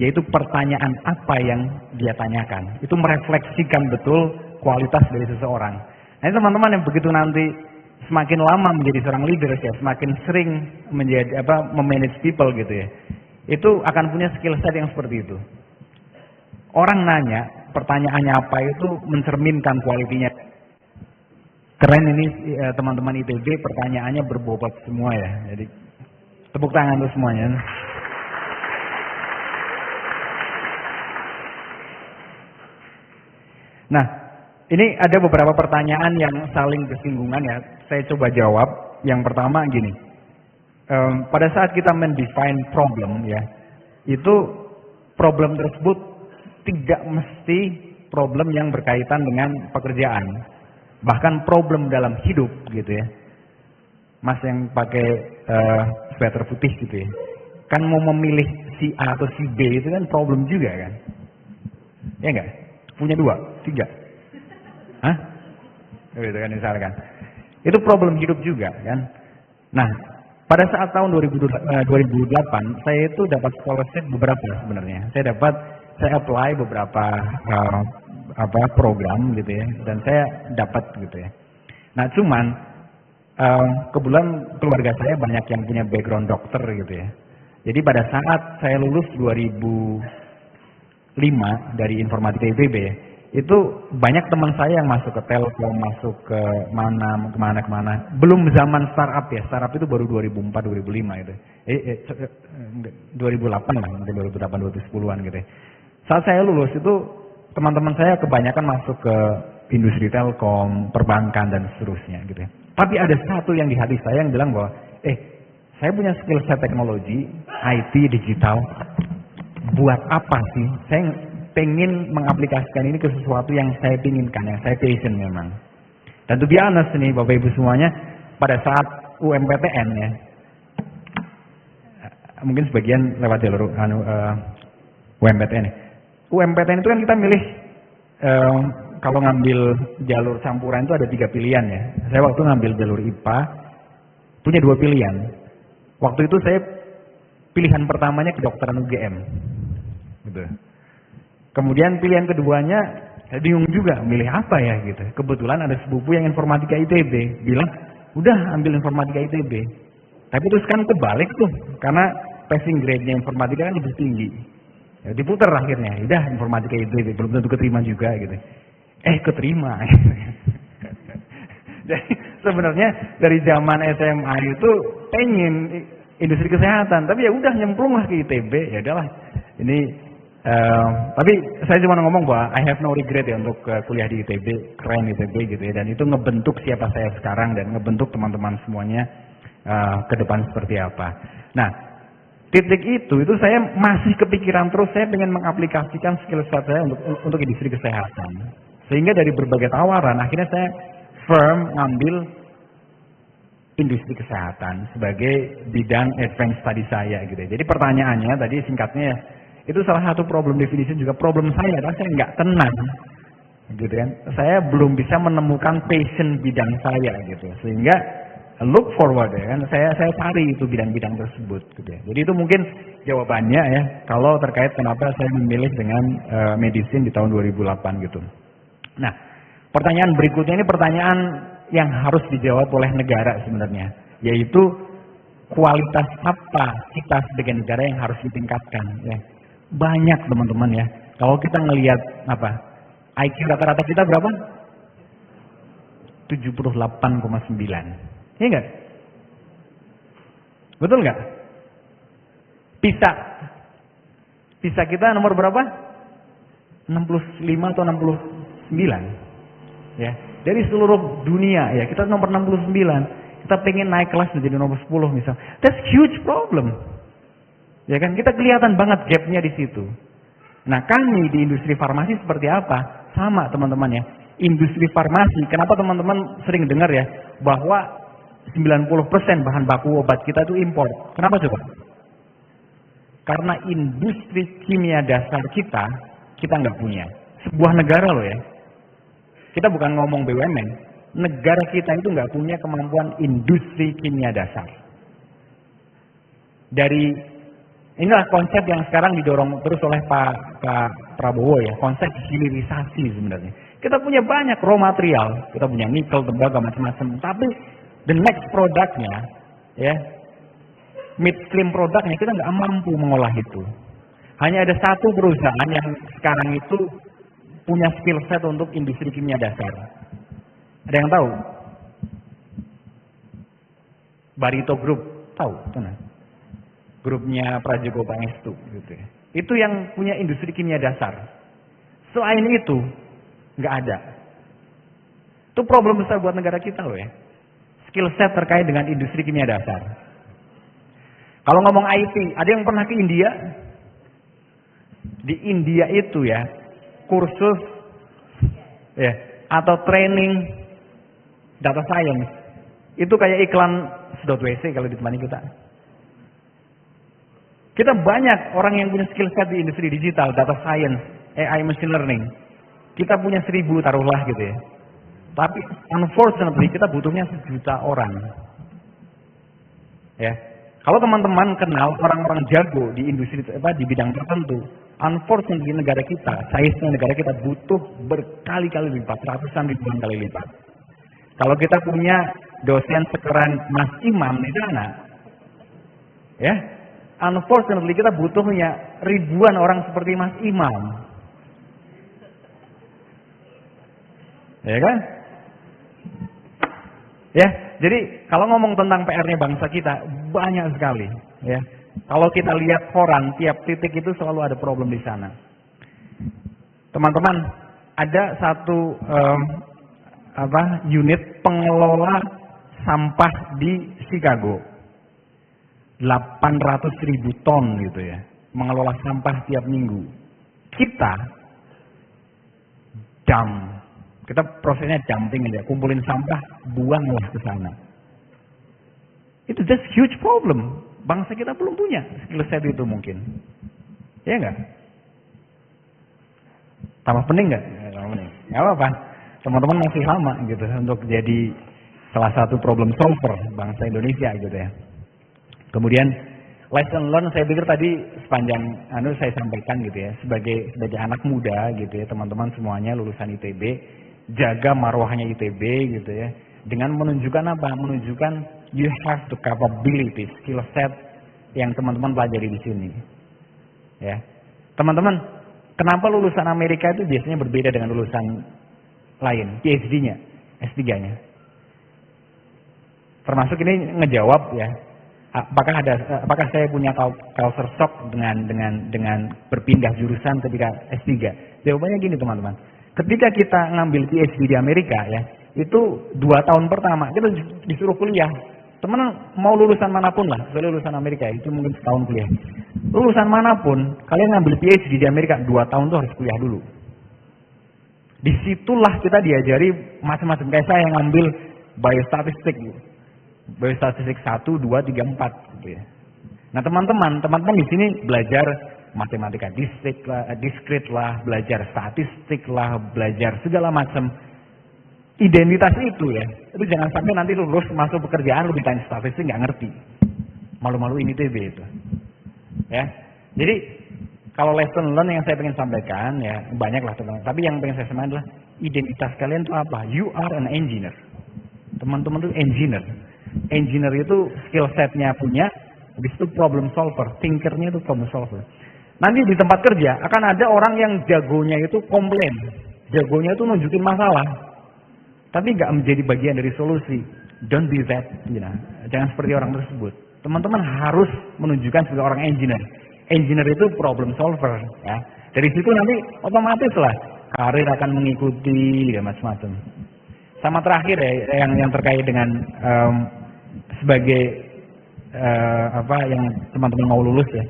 yaitu pertanyaan apa yang dia tanyakan. Itu merefleksikan betul kualitas dari seseorang. Nah teman-teman yang begitu nanti semakin lama menjadi seorang leader ya, semakin sering menjadi memanage people gitu ya. itu akan punya skill set yang seperti itu. Orang nanya, pertanyaannya apa itu mencerminkan kualitinya. Keren ini teman-teman ITB, pertanyaannya berbobot semua ya. Jadi tepuk tangan untuk semuanya. Nah, ini ada beberapa pertanyaan yang saling bersinggungan ya. Saya coba jawab. Yang pertama gini, pada saat kita mendefine problem ya, itu problem tersebut tidak mesti problem yang berkaitan dengan pekerjaan, bahkan problem dalam hidup gitu ya. Mas yang pakai sweater putih gitu ya, kan mau memilih si A atau si B itu kan problem juga kan, ya enggak? Punya 2, 3, hah? Gitu kan misalkan. Itu problem hidup juga kan. Nah, pada saat tahun 2008 saya itu dapat scholarship beberapa sebenarnya. Saya apply beberapa program gitu ya, dan saya dapat gitu ya. Nah, cuman kebetulan keluarga saya banyak yang punya background dokter gitu ya. Jadi pada saat saya lulus 2005 dari informatika ITB ya, itu banyak teman saya yang masuk ke Telkom, masuk ke kemana. Belum zaman startup ya, startup itu baru 2004, 2005 itu. 2008 lah, 2008, 2010-an gitu ya. Saat saya lulus itu teman-teman saya kebanyakan masuk ke industri Telkom, perbankan dan seterusnya gitu ya. Tapi ada satu yang di hati saya yang bilang bahwa, saya punya skill set teknologi, IT, digital, buat apa sih? Saya pengen mengaplikasikan ini ke sesuatu yang saya inginkan, yang saya passion memang. Dan to be honest nih Bapak Ibu semuanya, pada saat UMPTN ya, mungkin sebagian lewat jalur UMPTN ya. UMPTN itu kan kita milih, kalau ngambil jalur campuran itu ada 3 pilihan ya. Saya waktu ngambil jalur IPA, punya 2 pilihan. Waktu itu saya pilihan pertamanya kedokteran UGM. Gitu. Kemudian pilihan keduanya, saya bingung juga milih apa ya gitu. Kebetulan ada sepupu yang informatika ITB, bilang, udah ambil informatika ITB. Tapi terus kan kebalik tuh, karena passing grade-nya informatika kan lebih tinggi. Ya, diputar akhirnya, udah informatika ITB, belum tentu keterima juga gitu. Keterima. Jadi sebenarnya dari zaman SMA itu pengen industri kesehatan, tapi ya udah nyemplung lah ke ITB, ya udahlah. Ini tapi saya cuma ngomong bahwa I have no regret ya untuk kuliah di ITB, keren ITB gitu ya, dan itu ngebentuk siapa saya sekarang dan ngebentuk teman-teman semuanya ke depan seperti apa. Nah, titik itu saya masih kepikiran terus, saya pengen mengaplikasikan skill set saya untuk industri kesehatan. Sehingga dari berbagai tawaran, akhirnya saya firm ngambil industri kesehatan sebagai bidang advanced study saya gitu ya. Jadi pertanyaannya tadi singkatnya, itu salah satu problem definition juga problem saya, karena saya nggak tenang gitu kan. Saya belum bisa menemukan passion bidang saya gitu, sehingga look forward ya kan, saya cari itu bidang-bidang tersebut gitu ya. Jadi itu mungkin jawabannya ya, kalau terkait kenapa saya memilih dengan medicine di tahun 2008 gitu. Nah, pertanyaan berikutnya ini pertanyaan yang harus dijawab oleh negara sebenarnya, yaitu kualitas apa kita sebagai negara yang harus ditingkatkan ya. Banyak teman-teman ya. Kalau kita ngelihat IQ rata-rata kita berapa? 78,9. Iya enggak? Betul enggak? PISA kita nomor berapa? 65 atau 69. Ya. Dari seluruh dunia ya, kita nomor 69. Kita pengen naik kelas menjadi nomor 10 misal. That's huge problem. Ya kan, kita kelihatan banget gapnya di situ. Nah, kami di industri farmasi seperti apa? Sama teman-teman ya. Industri farmasi, kenapa teman-teman sering dengar ya bahwa 90% bahan baku obat kita itu impor. Kenapa coba? Karena industri kimia dasar kita nggak punya. Sebuah negara loh ya. Kita bukan ngomong BUMN. Negara kita itu nggak punya kemampuan industri kimia dasar. Inilah konsep yang sekarang didorong terus oleh Pak Prabowo ya, konsep hilirisasi sebenarnya. Kita punya banyak raw material, kita punya nikel, tembaga, macam-macam. Tapi the next produknya ya midstream produknya kita nggak mampu mengolah itu. Hanya ada satu perusahaan yang sekarang itu punya skill set untuk industri kimia dasar. Ada yang tahu? Barito Group, tahu? Mana? Grupnya Prajogo Pangestu, gitu ya. Itu yang punya industri kimia dasar. Selain itu, nggak ada. Itu problem besar buat negara kita loh ya. Skill set terkait dengan industri kimia dasar. Kalau ngomong IT, ada yang pernah ke India? Di India itu ya, kursus ya atau training data science itu kayak iklan sedot.wc kalau di tempat kita. Kita banyak orang yang punya skill set di industri digital, data science, AI, machine learning. Kita punya 1000 taruhlah gitu ya. Tapi unfortunately kita butuhnya 1 juta orang. Ya. Kalau teman-teman kenal orang-orang jago di industri di bidang tertentu, unfortunately negara kita, size-nya negara kita butuh berkali-kali lipat, ratusan ribuan kali lipat. Kalau kita punya dosen sekeren Mas Imam di sana, ya, unfortunately kita butuhnya ribuan orang seperti Mas Imam. Ya kan? Ya, jadi kalau ngomong tentang PR-nya bangsa kita banyak sekali, ya. Kalau kita lihat koran, tiap titik itu selalu ada problem di sana. Teman-teman, ada satu unit pengelola sampah di Chicago, 800.000 ton gitu ya, mengelola sampah tiap minggu. Kita prosesnya dumping aja, kumpulin sampah, buanglah ke sana. Itu just huge problem. Bangsa kita belum punya skill set itu mungkin. Ya enggak? Tambah pening enggak? Enggak apa-apa. Teman-teman masih lama gitu untuk jadi salah satu problem solver bangsa Indonesia gitu ya. Kemudian lesson learn saya pikir tadi sepanjang saya sampaikan gitu ya, sebagai anak muda gitu ya, teman-teman semuanya lulusan ITB, jaga marwahnya ITB gitu ya, dengan menunjukkan apa? Menunjukkan you have the capability, skill set yang teman-teman pelajari di sini. Ya. Teman-teman, kenapa lulusan Amerika itu biasanya berbeda dengan lulusan lain, PhD-nya, S3-nya? Termasuk ini ngejawab ya, apakah saya punya culture shock dengan berpindah jurusan ketika S3? Jawabannya gini teman-teman. Ketika kita ngambil PhD di Amerika ya, itu 2 tahun pertama kita disuruh kuliah. Teman mau lulusan manapun lah, kecuali lulusan Amerika itu mungkin setahun kuliah. Lulusan manapun, kalian ngambil PhD di Amerika 2 tahun tuh harus kuliah dulu. Disitulah kita diajari macam-macam. Kayak saya yang ngambil biostatistik 1, 2, 3, 4 gitu ya. Nah teman-teman di sini belajar matematika diskrit lah, belajar statistik lah, belajar segala macam. Identitas itu ya, itu jangan sampai nanti lulus masuk pekerjaan lu ditanya statistik nggak ngerti, malu-maluin ITB itu, ya. Jadi kalau lesson learn yang saya pengen sampaikan ya banyak lah teman-teman. Tapi yang pengen saya sampaikan adalah identitas kalian itu apa? You are an engineer. Teman-teman itu engineer. Engineer itu skill setnya punya, habis itu problem solver, thinkernya itu problem solver. Nanti di tempat kerja akan ada orang yang jagonya itu komplain, jagonya itu nunjukin masalah. Tapi nggak menjadi bagian dari solusi. Don't be that, jangan seperti orang tersebut. Teman-teman harus menunjukkan sebagai orang engineer. Engineer itu problem solver, ya. Dari situ nanti otomatis lah karir akan mengikuti, ya macam-macam. Sama terakhir ya, yang terkait dengan sebagai yang teman-teman mau lulus ya.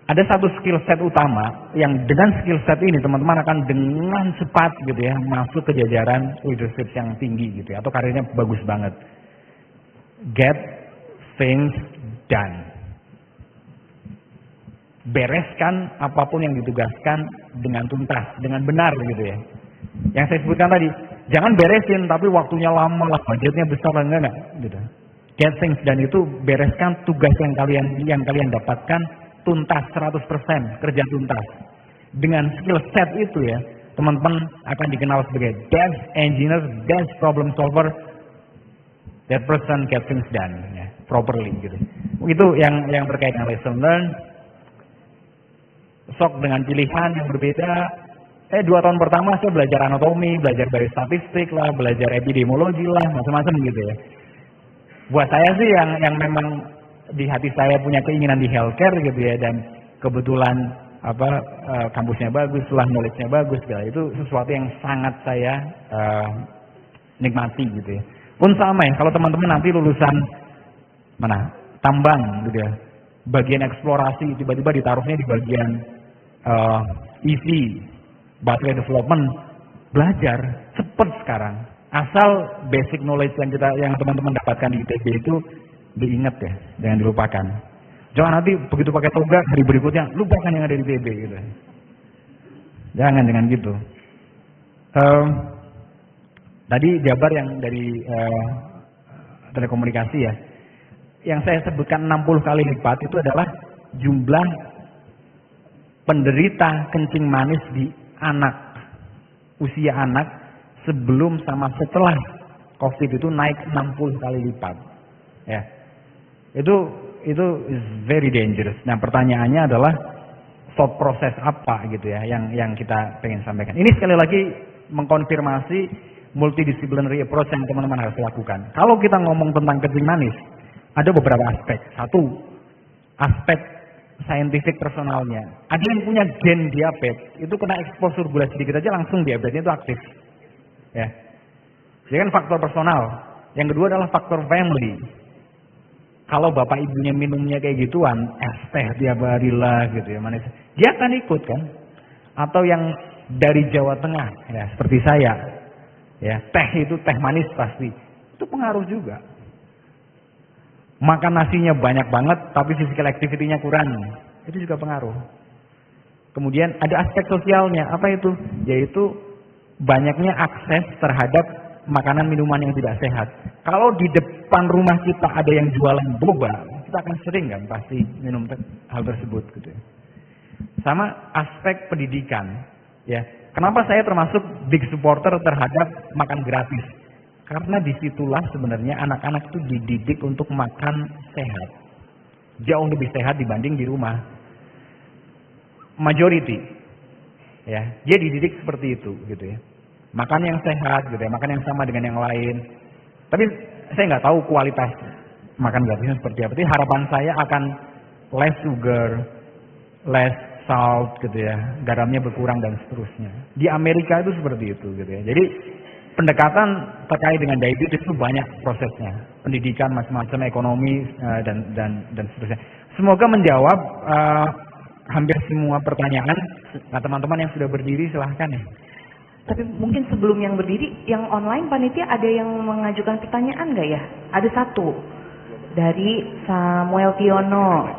Ada satu skill set utama yang dengan skill set ini teman-teman akan dengan cepat gitu ya masuk ke jajaran leadership yang tinggi gitu ya, atau karirnya bagus banget. Get things done. Bereskan apapun yang ditugaskan dengan tuntas, dengan benar gitu ya. Yang saya sebutkan tadi, jangan beresin tapi waktunya lama lah, budgetnya besar lah, enggak gitu. Get things done itu bereskan tugas yang kalian dapatkan tuntas 100%, kerja tuntas. Dengan skill set itu ya, teman-teman akan dikenal sebagai best engineer, best problem solver. That person get things done ya, properly gitu. Itu yang terkait dengan lesson learn. Sok dengan pilihan yang berbeda. 2 tahun pertama saya belajar anatomi, belajar biostatistik lah, belajar epidemiologi lah, macam-macam gitu ya. Buat saya sih yang memang di hati saya punya keinginan di healthcare gitu ya, dan kebetulan kampusnya bagus lah, knowledge-nya bagus, gitu. Itu sesuatu yang sangat saya nikmati gitu ya. Pun sama ya, kalau teman-teman nanti lulusan tambang gitu ya, bagian eksplorasi tiba-tiba ditaruhnya di bagian EV, battery development, belajar cepet sekarang. Asal basic knowledge yang teman-teman dapatkan di ITB itu diingat ya, jangan dilupakan. Jangan nanti begitu pakai toga hari berikutnya lupakan yang ada di ITB gitu. Jangan gitu. Tadi jabar yang dari telekomunikasi ya, yang saya sebutkan 60 kali lipat itu adalah jumlah penderita kencing manis di usia anak sebelum sama setelah COVID itu naik 60 kali lipat. Ya. Itu is very dangerous. Nah, pertanyaannya adalah thought process apa gitu ya yang kita pengen sampaikan. Ini sekali lagi mengkonfirmasi multidisciplinary approach yang teman-teman harus lakukan. Kalau kita ngomong tentang kencing manis, ada beberapa aspek. Satu, aspek scientific personalnya. Ada yang punya gen diabetes, itu kena eksposur gula sedikit aja langsung diabetesnya itu aktif. Ya. Jadi kan faktor personal. Yang kedua adalah faktor family. Kalau bapak ibunya minumnya kayak gituan, es teh tiap hari lah gitu ya manis, dia akan ikut kan? Atau yang dari Jawa Tengah, ya seperti saya, ya teh itu teh manis pasti, itu pengaruh juga. Makan nasinya banyak banget, tapi physical activity-nya kurang, itu juga pengaruh. Kemudian ada aspek sosialnya, apa itu? Yaitu banyaknya akses terhadap makanan minuman yang tidak sehat. Kalau di depan rumah kita ada yang jualan boba, kita akan sering kan pasti minum hal tersebut gitu ya. Sama aspek pendidikan, ya. Kenapa saya termasuk big supporter terhadap makan gratis? Karena disitulah sebenarnya anak-anak itu dididik untuk makan sehat. Jauh lebih sehat dibanding di rumah. Majority, ya, dia dididik seperti itu gitu ya. Makan yang sehat gitu ya, makan yang sama dengan yang lain. Tapi saya nggak tahu kualitas makan gratisnya seperti apa. Tapi harapan saya akan less sugar, less salt gitu ya, garamnya berkurang dan seterusnya. Di Amerika itu seperti itu gitu ya. Jadi pendekatan terkait dengan diabetes itu banyak prosesnya, pendidikan macam-macam, ekonomi dan seterusnya. Semoga menjawab hampir semua pertanyaan. Nah, teman-teman yang sudah berdiri silahkan ya. Tapi mungkin sebelum yang berdiri, yang online panitia ada yang mengajukan pertanyaan nggak ya? Ada satu dari Samuel Tiono.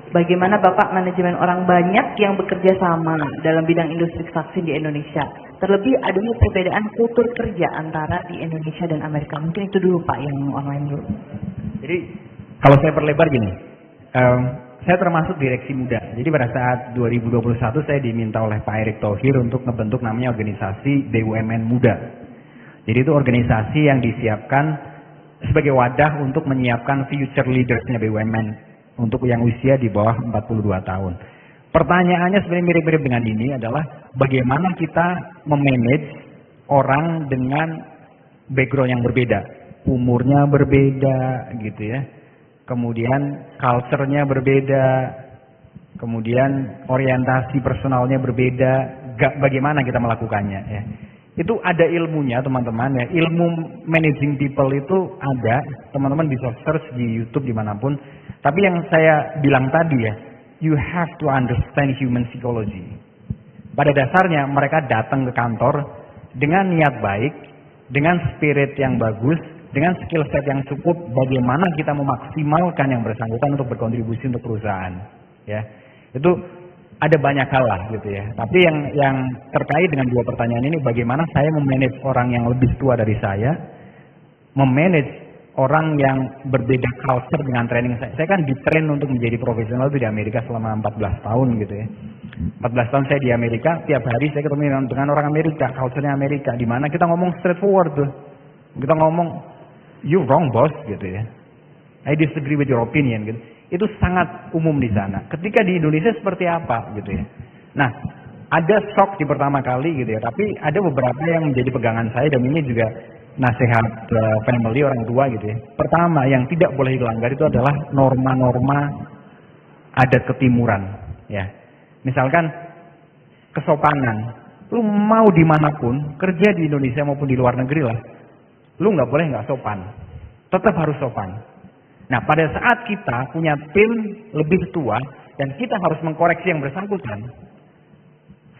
Bagaimana Bapak manajemen orang banyak yang bekerja sama dalam bidang industri vaksin di Indonesia? Terlebih adanya perbedaan kultur kerja antara di Indonesia dan Amerika. Mungkin itu dulu Pak, yang online dulu. Jadi kalau saya perlebar gini, saya termasuk direksi muda. Jadi pada saat 2021 saya diminta oleh Pak Erick Thohir untuk membentuk namanya organisasi BUMN Muda. Jadi itu organisasi yang disiapkan sebagai wadah untuk menyiapkan future leadersnya BUMN untuk yang usia di bawah 42 tahun. Pertanyaannya sebenarnya mirip-mirip dengan ini adalah bagaimana kita memanage orang dengan background yang berbeda, umurnya berbeda gitu ya. Kemudian culture-nya berbeda, kemudian orientasi personalnya berbeda, bagaimana kita melakukannya ya. Itu ada ilmunya teman-teman ya, ilmu managing people itu ada, teman-teman bisa search di YouTube dimanapun. Tapi yang saya bilang tadi ya, you have to understand human psychology. Pada dasarnya mereka datang ke kantor dengan niat baik, dengan spirit yang bagus, dengan skill set yang cukup, bagaimana kita memaksimalkan yang bersangkutan untuk berkontribusi untuk perusahaan. Ya, itu ada banyak hal lah gitu ya. Tapi yang terkait dengan dua pertanyaan ini, bagaimana saya memanage orang yang lebih tua dari saya, memanage orang yang berbeda culture dengan training saya. Saya kan di-train untuk menjadi profesional itu di Amerika selama 14 tahun gitu ya. 14 tahun saya di Amerika, tiap hari saya ketemu dengan orang Amerika, culture-nya Amerika, di mana kita ngomong straightforward tuh. Kita ngomong, you wrong boss gitu ya. I disagree with your opinion gitu. Itu sangat umum di sana. Ketika di Indonesia seperti apa gitu ya. Nah, ada shock di pertama kali gitu ya, tapi ada beberapa yang menjadi pegangan saya dan ini juga nasihat family orang tua gitu ya. Pertama, yang tidak boleh dilanggar itu adalah norma-norma adat ketimuran ya. Misalkan kesopanan, lu mau dimanapun, kerja di Indonesia maupun di luar negeri lah, lu nggak boleh nggak sopan, tetap harus sopan. Nah, pada saat kita punya tim lebih tua dan kita harus mengkoreksi yang bersangkutan,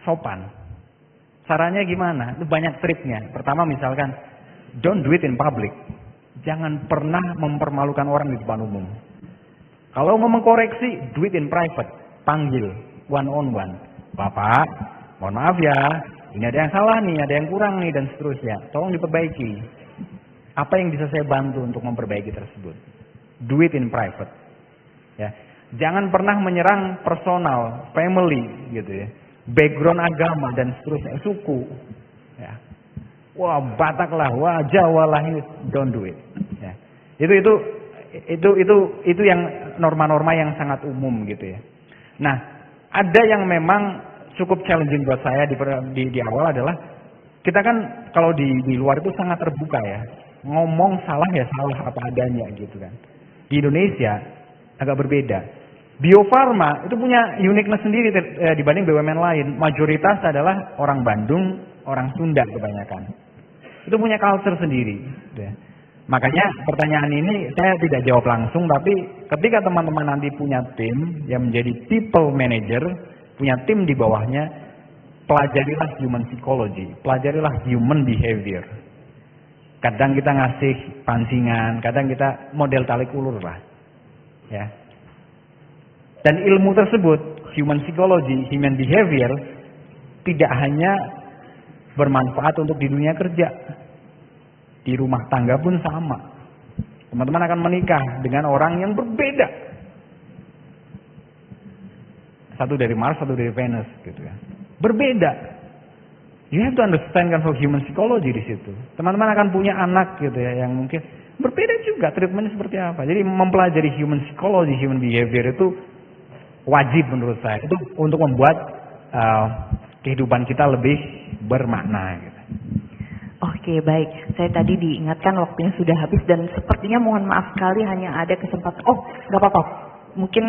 sopan. Caranya gimana? Itu banyak triknya. Pertama misalkan, don't do it in public. Jangan pernah mempermalukan orang di depan umum. Kalau mau mengkoreksi, do it in private. Panggil, one on one. Bapak, mohon maaf ya, ini ada yang salah nih, ada yang kurang nih, dan seterusnya. Tolong diperbaiki. Apa yang bisa saya bantu untuk memperbaiki tersebut? Do it in private. Ya. Jangan pernah menyerang personal, family gitu ya. Background agama dan seterusnya, suku. Ya. Wah, Batak lah, wah Jawa lah, don't do it. Ya. Itu yang norma-norma yang sangat umum gitu ya. Nah, ada yang memang cukup challenging buat saya di awal adalah kita kan kalau di luar itu sangat terbuka ya. Ngomong salah ya salah apa adanya gitu kan. Di Indonesia agak berbeda. Bio Farma itu punya uniqueness sendiri dibanding BUMN lain. Mayoritas adalah orang Bandung, orang Sunda kebanyakan. Itu punya culture sendiri. Gitu ya. Makanya pertanyaan ini saya tidak jawab langsung, tapi ketika teman-teman nanti punya tim yang menjadi people manager, punya tim di bawahnya, pelajarilah human psychology, pelajarilah human behavior. Kadang kita ngasih pancingan, kadang kita model tarik ulur lah. Ya. Dan ilmu tersebut, human psychology, human behavior, tidak hanya bermanfaat untuk di dunia kerja. Di rumah tangga pun sama. Teman-teman akan menikah dengan orang yang berbeda. Satu dari Mars, satu dari Venus gitu ya. Berbeda. You have to understand kan human psychology di situ. Teman-teman akan punya anak gitu ya yang mungkin berbeda juga treatmentnya seperti apa. Jadi mempelajari human psychology, human behavior itu wajib menurut saya. Itu untuk membuat kehidupan kita lebih bermakna gitu. Oke, baik. Saya tadi diingatkan waktunya sudah habis dan sepertinya mohon maaf sekali hanya ada kesempatan. Oh, nggak apa-apa. Mungkin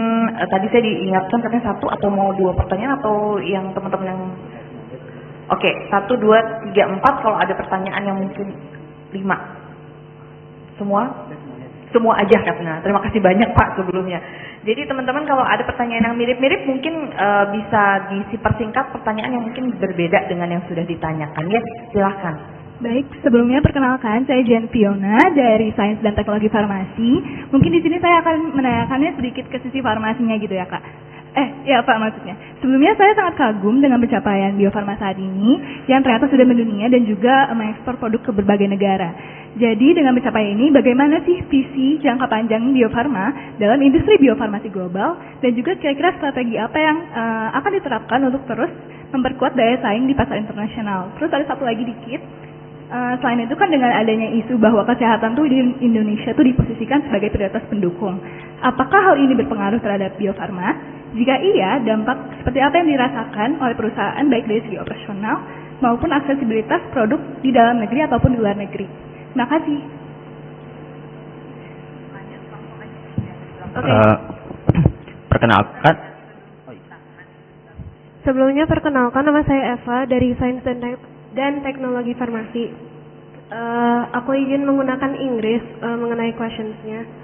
tadi saya diingatkan katanya 1 atau mau 2 pertanyaan atau yang teman-teman yang Oke, 1, 2, 3, 4. Kalau ada pertanyaan yang mungkin 5. Semua? Semua aja katanya. Terima kasih banyak Pak sebelumnya. Jadi teman-teman kalau ada pertanyaan yang mirip-mirip mungkin bisa dipersingkat pertanyaan yang mungkin berbeda dengan yang sudah ditanyakan. Ya, silahkan. Baik, sebelumnya perkenalkan saya Jen Fiona dari Sains dan Teknologi Farmasi. Mungkin di sini saya akan menanyakannya sedikit ke sisi farmasinya gitu ya Kak. Ya Pak maksudnya. Sebelumnya saya sangat kagum dengan pencapaian Bio Farma saat ini yang ternyata sudah mendunia dan juga mengekspor produk ke berbagai negara. Jadi dengan pencapaian ini bagaimana sih visi jangka panjang Bio Farma dalam industri biofarmasi global dan juga kira-kira strategi apa yang akan diterapkan untuk terus memperkuat daya saing di pasar internasional. Terus ada satu lagi dikit. Selain itu kan dengan adanya isu bahwa kesehatan tuh di Indonesia tuh diposisikan sebagai prioritas pendukung. Apakah hal ini berpengaruh terhadap Bio Farma? Jika iya, dampak seperti apa yang dirasakan oleh perusahaan baik dari segi operasional maupun aksesibilitas produk di dalam negeri ataupun di luar negeri? Terima kasih. Perkenalkan. Sebelumnya perkenalkan nama saya Eva dari Sains dan Teknologi Farmasi. Aku izin menggunakan Inggris mengenai questionsnya.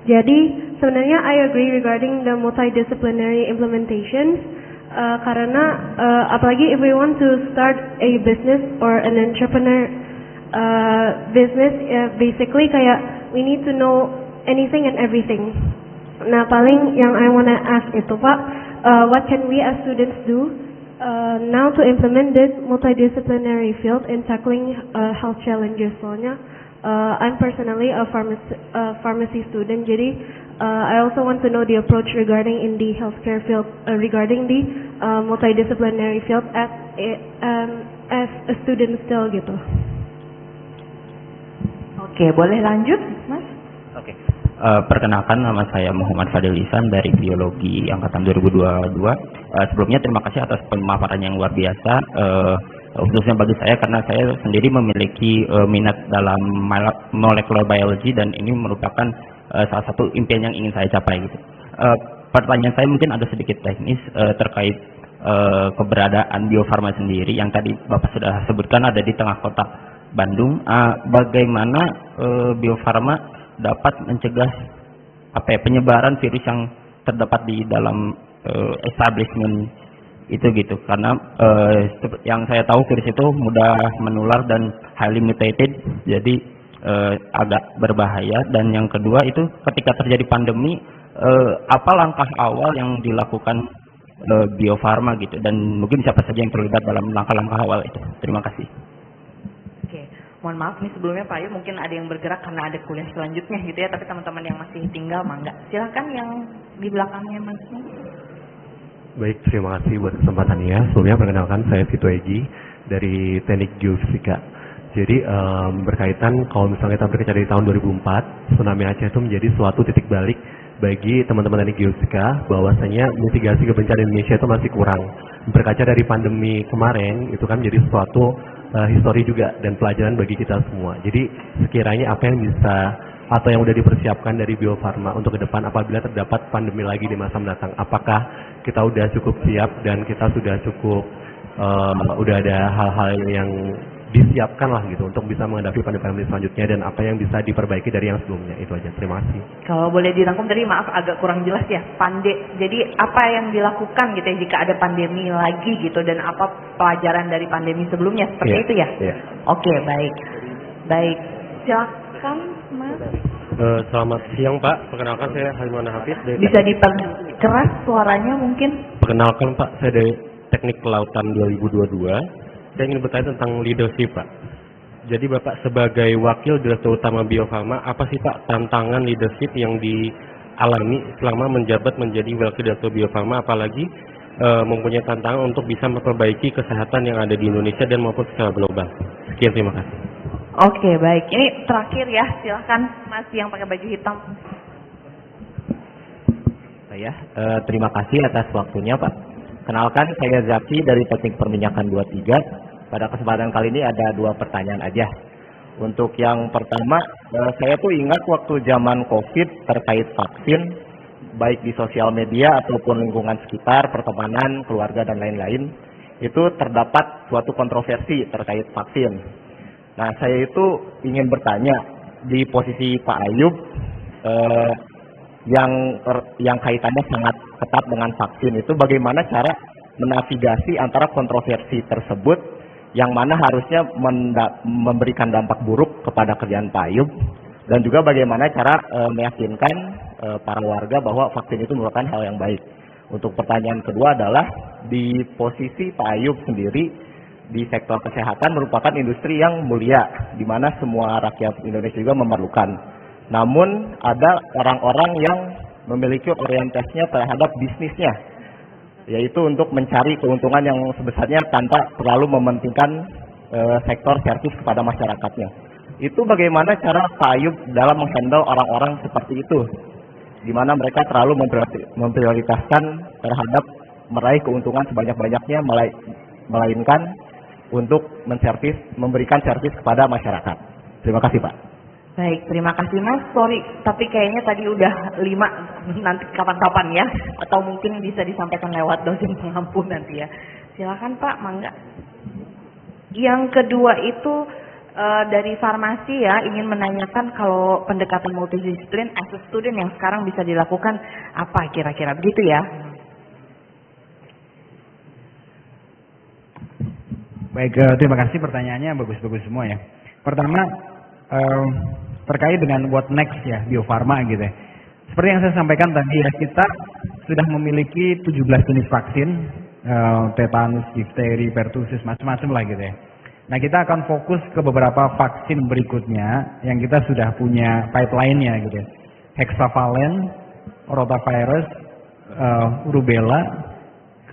Jadi sebenarnya I agree regarding the multidisciplinary implementations karena apalagi if we want to start a business or an entrepreneur business, basically kayak we need to know anything and everything. Nah paling yang I wanna ask itu Pak, what can we as students do now to implement this multidisciplinary field in tackling health challenges? Soalnya I'm personally a pharmacy student, jadi I also want to know the approach regarding in the healthcare field, regarding the multidisciplinary field as a student still gitu. Oke, boleh lanjut, Mas? Oke. Perkenalkan, nama saya Muhammad Fadil Ihsan dari Biologi Angkatan 2022. Sebelumnya terima kasih atas pemaparan yang luar biasa, khususnya bagi saya karena saya sendiri memiliki minat dalam molecular biology dan ini merupakan salah satu impian yang ingin saya capai gitu. Pertanyaan saya mungkin agak sedikit teknis terkait keberadaan Bio Farma sendiri yang tadi Bapak sudah sebutkan ada di tengah kota Bandung. Bagaimana Bio Farma dapat mencegah penyebaran virus yang terdapat di dalam establishment itu gitu, karena yang saya tahu virus itu mudah menular dan highly mutated, jadi agak berbahaya. Dan yang kedua itu ketika terjadi pandemi, apa langkah awal yang dilakukan Bio Farma gitu, dan mungkin siapa saja yang terlibat dalam langkah-langkah awal itu. Terima kasih. Mohon maaf nih sebelumnya Pak Ayu, mungkin ada yang bergerak karena ada kuliah selanjutnya gitu ya, tapi teman-teman yang masih tinggal mangga. Silakan yang di belakangnya Mas. Baik, terima kasih buat kesempatannya. Sebelumnya perkenalkan saya Vito Egi dari Teknik Geofisika. Jadi berkaitan kalau misalnya kita berkaca dari tahun 2004, tsunami Aceh itu menjadi suatu titik balik bagi teman-teman teknik geofisika bahwasanya mitigasi kebencanaan Indonesia itu masih kurang. Berkaca dari pandemi kemarin itu kan menjadi suatu histori juga dan pelajaran bagi kita semua. Jadi sekiranya apa yang bisa atau yang sudah dipersiapkan dari Bio Farma untuk ke depan apabila terdapat pandemi lagi di masa mendatang, apakah kita sudah cukup siap dan kita sudah cukup udah ada hal-hal yang disiapkan lah gitu untuk bisa menghadapi pandemi selanjutnya, dan apa yang bisa diperbaiki dari yang sebelumnya. Itu aja, terima kasih. Kalau boleh dirangkum tadi, maaf agak kurang jelas ya, jadi apa yang dilakukan gitu ya jika ada pandemi lagi gitu, dan apa pelajaran dari pandemi sebelumnya, seperti itu ya? Iya. Oke, baik, silakan Mas. Selamat siang Pak, perkenalkan saya Halimana Hafiz dari Bisa diperkeras suaranya mungkin? Perkenalkan Pak, saya dari Teknik Kelautan 2022. Saya ingin bertanya tentang leadership Pak. Jadi Bapak sebagai Wakil Direktur Utama Bio Farma, apa sih Pak tantangan leadership yang dialami selama menjabat menjadi Wakil Direktur Bio Farma, apalagi mempunyai tantangan untuk bisa memperbaiki kesehatan yang ada di Indonesia dan maupun secara global. Sekian, terima kasih. Oke, baik. Ini terakhir ya, silahkan Mas yang pakai baju hitam. Terima kasih atas waktunya Pak. Kenalkan, saya Zaki dari Teknik Perminyakan 23. Pada kesempatan kali ini ada 2 pertanyaan aja. Untuk yang pertama, saya tuh ingat waktu zaman COVID terkait vaksin, baik di sosial media ataupun lingkungan sekitar, pertemanan, keluarga, dan lain-lain, itu terdapat suatu kontroversi terkait vaksin. Nah, saya itu ingin bertanya, di posisi Pak Ayub, yang kaitannya sangat ketat dengan vaksin itu, bagaimana cara menavigasi antara kontroversi tersebut yang mana harusnya memberikan dampak buruk kepada kerjaan Pak Ayub, dan juga bagaimana cara meyakinkan para warga bahwa vaksin itu merupakan hal yang baik. Untuk pertanyaan kedua adalah, di posisi Pak Ayub sendiri di sektor kesehatan merupakan industri yang mulia, di mana semua rakyat Indonesia juga memerlukan. Namun ada orang-orang yang memiliki orientasinya terhadap bisnisnya, yaitu untuk mencari keuntungan yang sebesarnya tanpa terlalu mementingkan sektor servis kepada masyarakatnya. Itu bagaimana cara Pak Ayub dalam menghandle orang-orang seperti itu, di mana mereka terlalu memprioritaskan terhadap meraih keuntungan sebanyak-banyaknya, melainkan untuk memberikan servis kepada masyarakat. Terima kasih Pak. Baik, terima kasih Mas. Sorry, tapi kayaknya tadi udah 5, nanti kapan-kapan ya, atau mungkin bisa disampaikan lewat dosen pengampu nanti ya. Silakan Pak, mangga. Yang kedua itu dari farmasi ya, ingin menanyakan kalau pendekatan multidisiplin as a student yang sekarang bisa dilakukan apa kira-kira, begitu ya? Baik, terima kasih, pertanyaannya bagus-bagus semua ya. Pertama, terkait dengan what next ya, Bio Farma gitu ya. Seperti yang saya sampaikan tadi ya, kita sudah memiliki 17 jenis vaksin, tetanus, difteri, pertussis, macam-macam lah gitu ya. Nah, kita akan fokus ke beberapa vaksin berikutnya yang kita sudah punya pipeline-nya gitu ya. Hexavalen, rotavirus, rubella,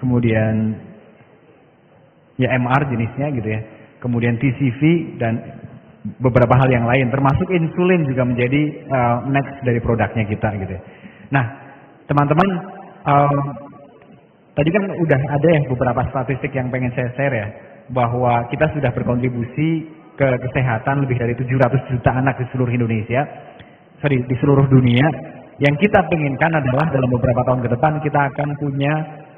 kemudian ya MR jenisnya gitu ya, kemudian TCV dan beberapa hal yang lain, termasuk insulin juga menjadi next dari produknya kita gitu. Nah, teman-teman, tadi kan udah ada ya beberapa statistik yang pengen saya share ya, bahwa kita sudah berkontribusi ke kesehatan lebih dari 700 juta anak di seluruh Indonesia, di seluruh dunia. Yang kita penginkan adalah dalam beberapa tahun ke depan kita akan punya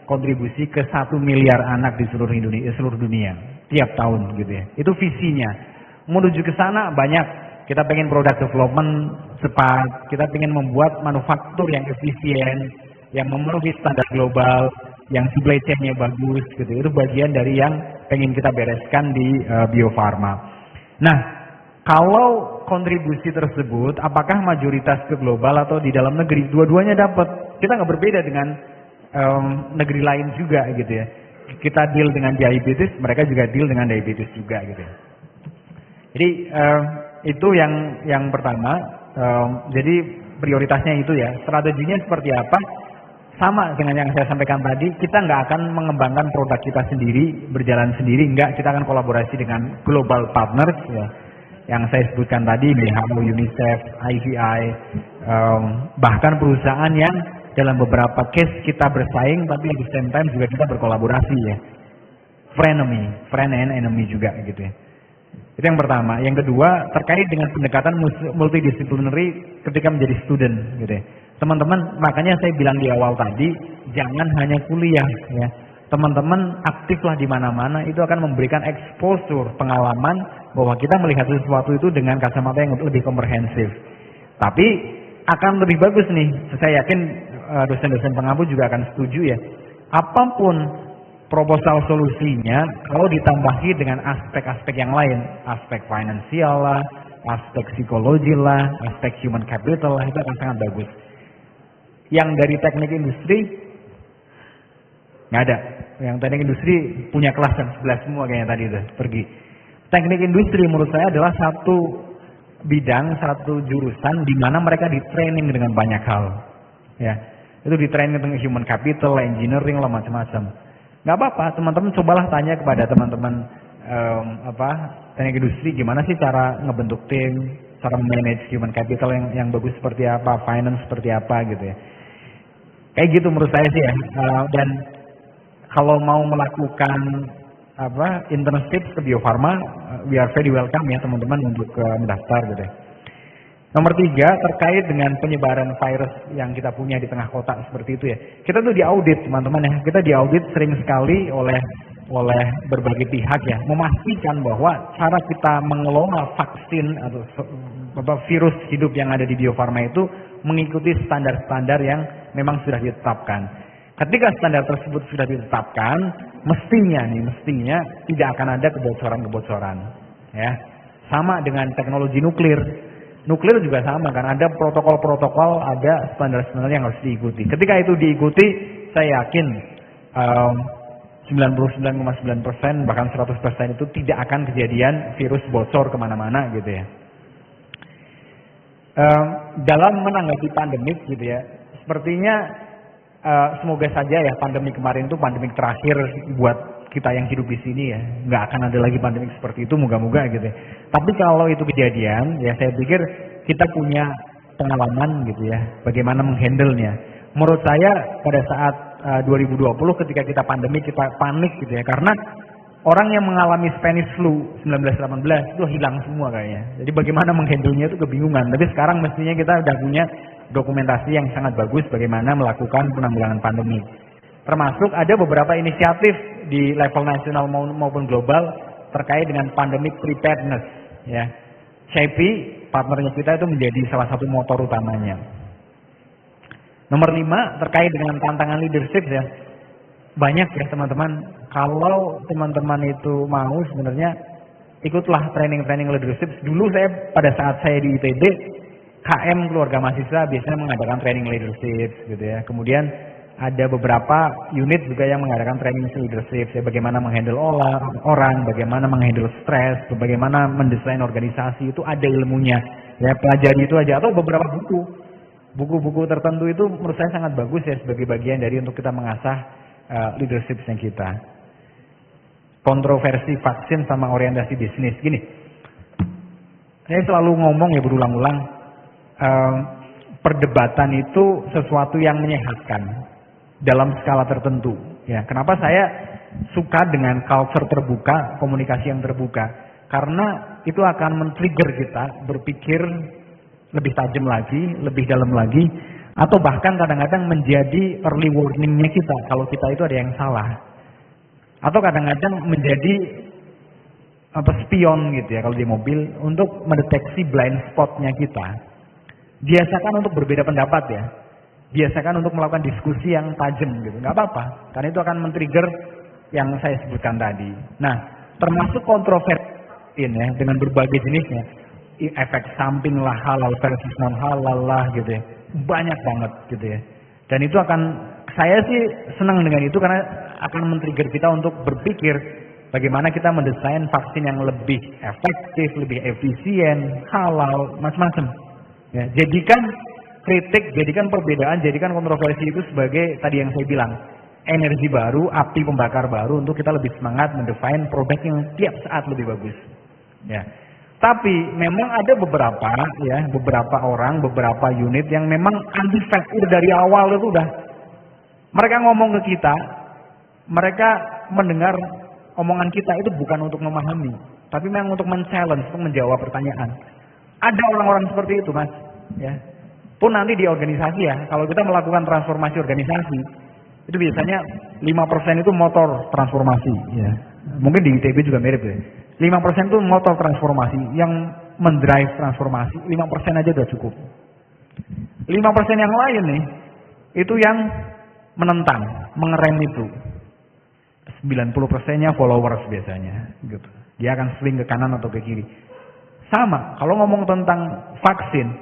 kontribusi ke 1 miliar anak di seluruh Indonesia, seluruh dunia tiap tahun gitu ya. Itu visinya. Menuju ke sana banyak. Kita pengen product development cepat, kita pengen membuat manufaktur yang efisien, yang memenuhi standar global, yang supply chain-nya bagus gitu. Itu bagian dari yang pengen kita bereskan di Bio Farma. Nah, kalau kontribusi tersebut, apakah mayoritas ke global atau di dalam negeri? Dua-duanya dapat. Kita nggak berbeda dengan negeri lain juga gitu ya. Kita deal dengan diabetes, mereka juga deal dengan diabetes juga gitu ya. Jadi itu yang pertama. Jadi prioritasnya itu ya. Strateginya seperti apa? Sama dengan yang saya sampaikan tadi, kita nggak akan mengembangkan produk kita sendiri, berjalan sendiri, enggak. Kita akan kolaborasi dengan global partners ya. Yang saya sebutkan tadi, WHO, UNICEF, IVI, bahkan perusahaan yang dalam beberapa case kita bersaing, tapi at the same time juga kita berkolaborasi ya. Friend and enemy juga gitu ya. Itu yang pertama. Yang kedua, terkait dengan pendekatan multidisciplinary ketika menjadi student gitu ya. Teman-teman, makanya saya bilang di awal tadi, jangan hanya kuliah ya. Teman-teman aktiflah di mana-mana, itu akan memberikan exposure, pengalaman bahwa kita melihat sesuatu itu dengan kacamata yang lebih komprehensif. Tapi akan lebih bagus nih, saya yakin dosen-dosen pengampu juga akan setuju ya. Apapun proposal solusinya, kalau ditambahi dengan aspek-aspek yang lain, aspek finansial lah, aspek psikologi lah, aspek human capital lah, itu akan sangat bagus. Yang dari teknik industri nggak ada. Yang teknik industri punya kelas yang sebelah semua kayaknya tadi itu pergi. Teknik industri menurut saya adalah satu bidang, satu jurusan di mana mereka di training dengan banyak hal. Ya, itu di training dengan human capital, engineering lah, macam-macam. Nggak apa-apa, teman-teman cobalah tanya kepada teman-teman teknik industri gimana sih cara ngebentuk tim, cara manage human capital yang bagus seperti apa, finance seperti apa gitu ya. Kayak gitu menurut saya sih ya. Dan kalau mau melakukan internship ke Bio Farma, we are very welcome ya teman-teman untuk mendaftar gitu ya. Nomor 3, terkait dengan penyebaran virus yang kita punya di tengah kota seperti itu ya. Kita tuh diaudit teman-teman ya. Kita diaudit sering sekali oleh berbagai pihak ya, memastikan bahwa cara kita mengelola vaksin atau virus hidup yang ada di Bio Farma itu mengikuti standar-standar yang memang sudah ditetapkan. Ketika standar tersebut sudah ditetapkan, mestinya tidak akan ada kebocoran-kebocoran. Ya, sama dengan teknologi nuklir. Nuklir juga sama kan, ada protokol-protokol, ada standar-standar yang harus diikuti. Ketika itu diikuti, saya yakin 99,9% bahkan 100% itu tidak akan kejadian virus bocor kemana-mana gitu ya. Dalam menanggapi pandemik gitu ya, sepertinya semoga saja ya pandemi kemarin itu pandemik terakhir buat kita yang hidup di sini ya. Nggak akan ada lagi pandemik seperti itu, moga-moga gitu ya. Tapi kalau itu kejadian, ya saya pikir kita punya pengalaman gitu ya, bagaimana menghandle-nya. Menurut saya pada saat 2020 ketika kita pandemi, kita panik gitu ya, karena orang yang mengalami Spanish flu 1918 itu hilang semua kayaknya. Jadi bagaimana menghandle-nya itu kebingungan. Tapi sekarang mestinya kita udah punya dokumentasi yang sangat bagus bagaimana melakukan penanggulangan pandemi. Termasuk ada beberapa inisiatif di level nasional maupun global terkait dengan pandemic preparedness. Ya, CEPI partnernya kita itu menjadi salah satu motor utamanya. Nomor 5 terkait dengan tantangan leadership ya, banyak ya teman-teman. Kalau teman-teman itu mau sebenarnya ikutlah training leadership. Dulu saya pada saat saya di ITB, KM keluarga mahasiswa biasanya mengadakan training leadership gitu ya. Kemudian ada beberapa unit juga yang mengadakan training leadership, ya, bagaimana menghandle orang, bagaimana menghandle stres, bagaimana mendesain organisasi, itu ada ilmunya. Ya, pelajari itu aja, atau beberapa buku tertentu itu menurut saya sangat bagus ya sebagai bagian dari untuk kita mengasah leadership-nya kita. Kontroversi vaksin sama orientasi bisnis. Gini, Saya selalu ngomong ya berulang-ulang, perdebatan itu sesuatu yang menyehatkan dalam skala tertentu. Ya, kenapa saya suka dengan culture terbuka, komunikasi yang terbuka? Karena itu akan men-trigger kita berpikir lebih tajam lagi, lebih dalam lagi, atau bahkan kadang-kadang menjadi early warning-nya kita kalau kita itu ada yang salah. Atau kadang-kadang menjadi spion gitu ya kalau di mobil untuk mendeteksi blind spot-nya kita. Biasakan untuk berbeda pendapat ya. Biasakan untuk melakukan diskusi yang tajam gitu. Nggak apa-apa, karena itu akan men-trigger yang saya sebutkan tadi. Nah, termasuk kontroversi ya dengan berbagai jenisnya. Efek samping lah, halal versus non halal lah gitu ya. Banyak banget gitu ya. Dan itu saya sih senang dengan itu karena akan men-trigger kita untuk berpikir bagaimana kita mendesain vaksin yang lebih efektif, lebih efisien, halal, macam-macam. Ya, jadikan kritik, jadikan perbedaan, jadikan kontroversi itu sebagai tadi yang saya bilang, energi baru, api pembakar baru untuk kita lebih semangat mendefine produk yang tiap saat lebih bagus. Ya. Tapi memang ada beberapa orang, beberapa unit yang memang anti fact dari awal itu udah. Mereka ngomong ke kita, mereka mendengar omongan kita itu bukan untuk memahami, tapi memang untuk men-challenge, untuk menjawab pertanyaan. Ada orang-orang seperti itu, Mas. Ya. Pun nanti di organisasi ya, kalau kita melakukan transformasi organisasi, itu biasanya 5% itu motor transformasi. Ya. Mungkin di ITB juga mirip ya. 5% itu motor transformasi, yang mendrive transformasi, 5% aja udah cukup. 5% yang lain nih, itu yang menentang, mengerem itu. 90%-nya followers biasanya, gitu. Dia akan swing ke kanan atau ke kiri. Sama, kalau ngomong tentang vaksin,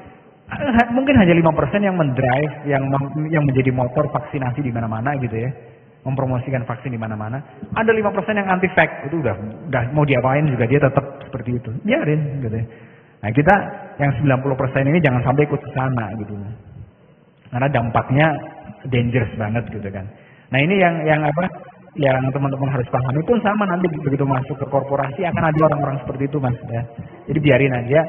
mungkin hanya 5% yang mendrive, yang menjadi motor vaksinasi di mana-mana gitu ya. Mempromosikan vaksin di mana-mana. Ada 5% yang anti fact, itu udah mau diapain juga dia tetap seperti itu. Biarin gitu ya. Nah, kita yang 90% ini jangan sampai ikut ke sana gitu. Karena dampaknya dangerous banget gitu kan. Nah, ini yang teman-teman harus pahami pun sama, nanti begitu masuk ke korporasi akan ada orang-orang seperti itu, Mas ya. Jadi biarin aja.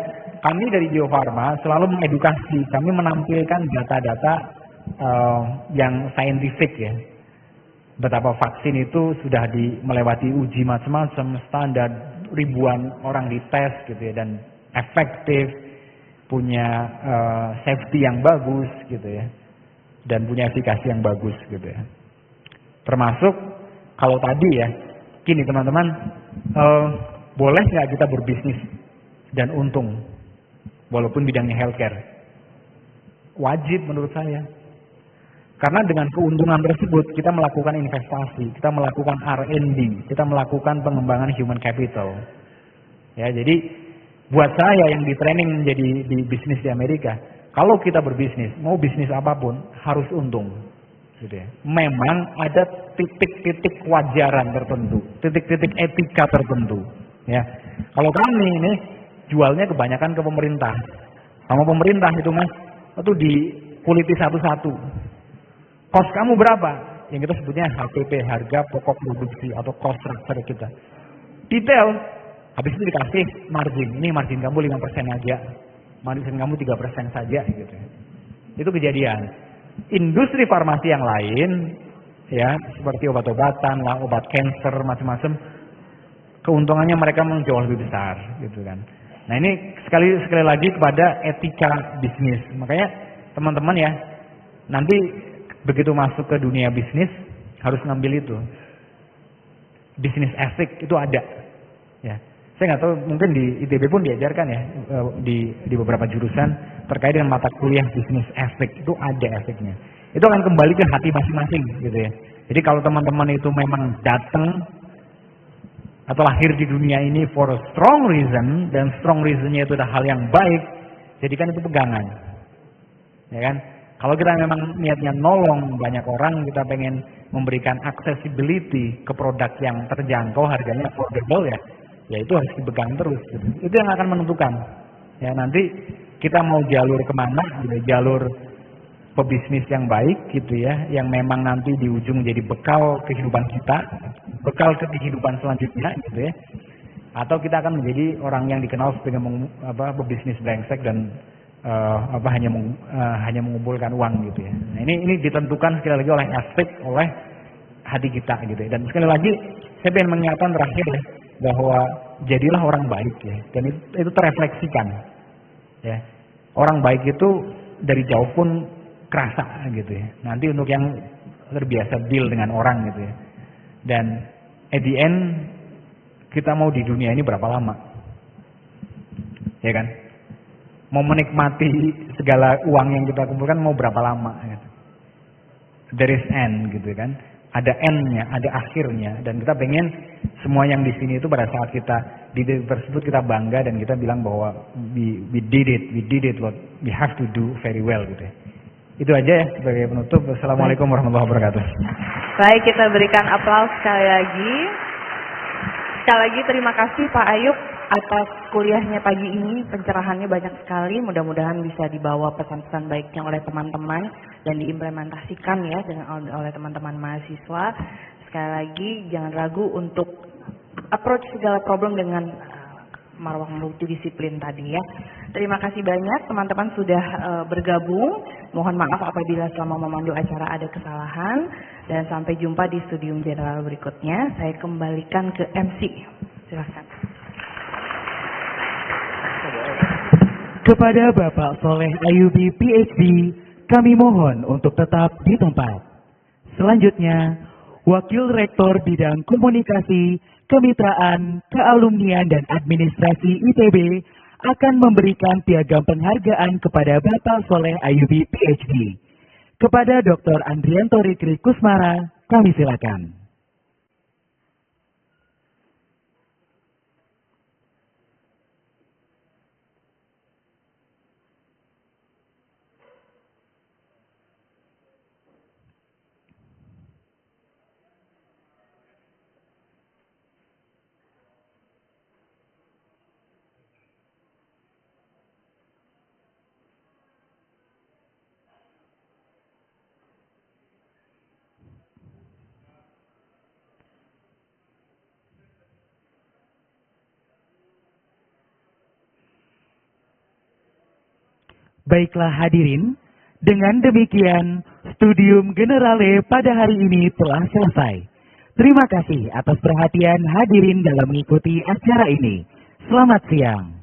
Kami dari Bio Farma selalu mengedukasi, kami menampilkan data-data yang saintifik ya. Betapa vaksin itu sudah melewati uji macam-macam, standar, ribuan orang dites gitu ya, dan efektif, punya safety yang bagus gitu ya, dan punya efikasi yang bagus gitu ya. Termasuk kalau tadi ya, gini teman-teman, boleh nggak kita berbisnis dan untung, walaupun bidangnya healthcare? Wajib menurut saya. Karena dengan keuntungan tersebut kita melakukan investasi, kita melakukan R&D, kita melakukan pengembangan human capital. Ya, jadi buat saya yang di training menjadi di bisnis di Amerika, kalau kita berbisnis, mau bisnis apapun harus untung. Gitu ya. Memang ada titik-titik kewajaran tertentu, titik-titik etika tertentu. Ya, kalau kami ini jualnya kebanyakan ke pemerintah, sama pemerintah itu Mas, itu dikuliti satu-satu. Cost kamu berapa? Yang kita sebutnya HPP, harga pokok produksi, atau cost structure kita. Detail, habis itu dikasih margin. Ini margin kamu 5% aja, margin kamu 3% saja gitu. Itu kejadian. Industri farmasi yang lain, ya seperti obat-obatan, lah, obat cancer, macam-macam, keuntungannya mereka memang jauh lebih besar, gitu kan. Nah ini sekali lagi kepada etika bisnis. Makanya teman-teman ya, nanti begitu masuk ke dunia bisnis harus ngambil itu. Bisnis ethic itu ada. Ya. Saya nggak tahu, mungkin di ITB pun diajarkan ya, di beberapa jurusan terkait dengan mata kuliah bisnis ethic itu ada etiknya. Itu akan kembali ke hati masing-masing gitu ya. Jadi kalau teman-teman itu memang datang atau lahir di dunia ini for a strong reason, dan strong reasonnya itu adalah hal yang baik, jadikan itu pegangan. Ya kan? Kalau kita memang niatnya nolong banyak orang, kita pengen memberikan accessibility ke produk yang terjangkau, harganya affordable ya itu harus dipegang terus. Gitu. Itu yang akan menentukan. Ya nanti kita mau jalur kemana, gitu, jalur pebisnis yang baik gitu ya, yang memang nanti di ujung jadi bekal kehidupan kita, bekal ke kehidupan selanjutnya gitu ya. Atau kita akan menjadi orang yang dikenal sebagai pebisnis brengsek dan hanya mengumpulkan uang gitu ya. Nah, ini ditentukan sekali lagi oleh aspek, oleh hati kita gitu ya. Dan sekali lagi saya ingin mengingatkan terakhir ya, bahwa jadilah orang baik ya, dan itu terefleksikan ya. Orang baik itu dari jauh pun kerasa gitu ya. Nanti untuk yang terbiasa deal dengan orang gitu ya. Dan at the end kita mau di dunia ini berapa lama? Ya kan? Mau menikmati segala uang yang kita kumpulkan mau berapa lama gitu. There is end gitu kan. Ada end-nya, ada akhirnya, dan kita pengen semua yang di sini itu pada saat kita di titik tersebut kita bangga dan kita bilang bahwa we did it what we have to do very well gitu ya. Itu aja ya sebagai penutup. Wassalamualaikum warahmatullahi wabarakatuh. Baik, kita berikan aplaus sekali lagi. Sekali lagi terima kasih Pak Ayub atas kuliahnya pagi ini, pencerahannya banyak sekali. Mudah-mudahan bisa dibawa pesan-pesan baiknya oleh teman-teman dan diimplementasikan ya oleh teman-teman mahasiswa. Sekali lagi jangan ragu untuk approach segala problem dengan marwah multidisiplin tadi ya. Terima kasih banyak teman-teman sudah bergabung. Mohon maaf apabila selama memandu acara ada kesalahan, dan sampai jumpa di studium general berikutnya. Saya kembalikan ke MC. Silakan. Kepada Bapak Soleh Ayubi PhD, kami mohon untuk tetap di tempat. Selanjutnya, Wakil Rektor Bidang Komunikasi, Kemitraan, Kealumnian dan Administrasi ITB akan memberikan piagam penghargaan kepada Bapak Soleh Ayubi PhD. Kepada Dr. Andrianto Rikri Kusmara, kami silakan. Baiklah hadirin, dengan demikian Studium Generale pada hari ini telah selesai. Terima kasih atas perhatian hadirin dalam mengikuti acara ini. Selamat siang.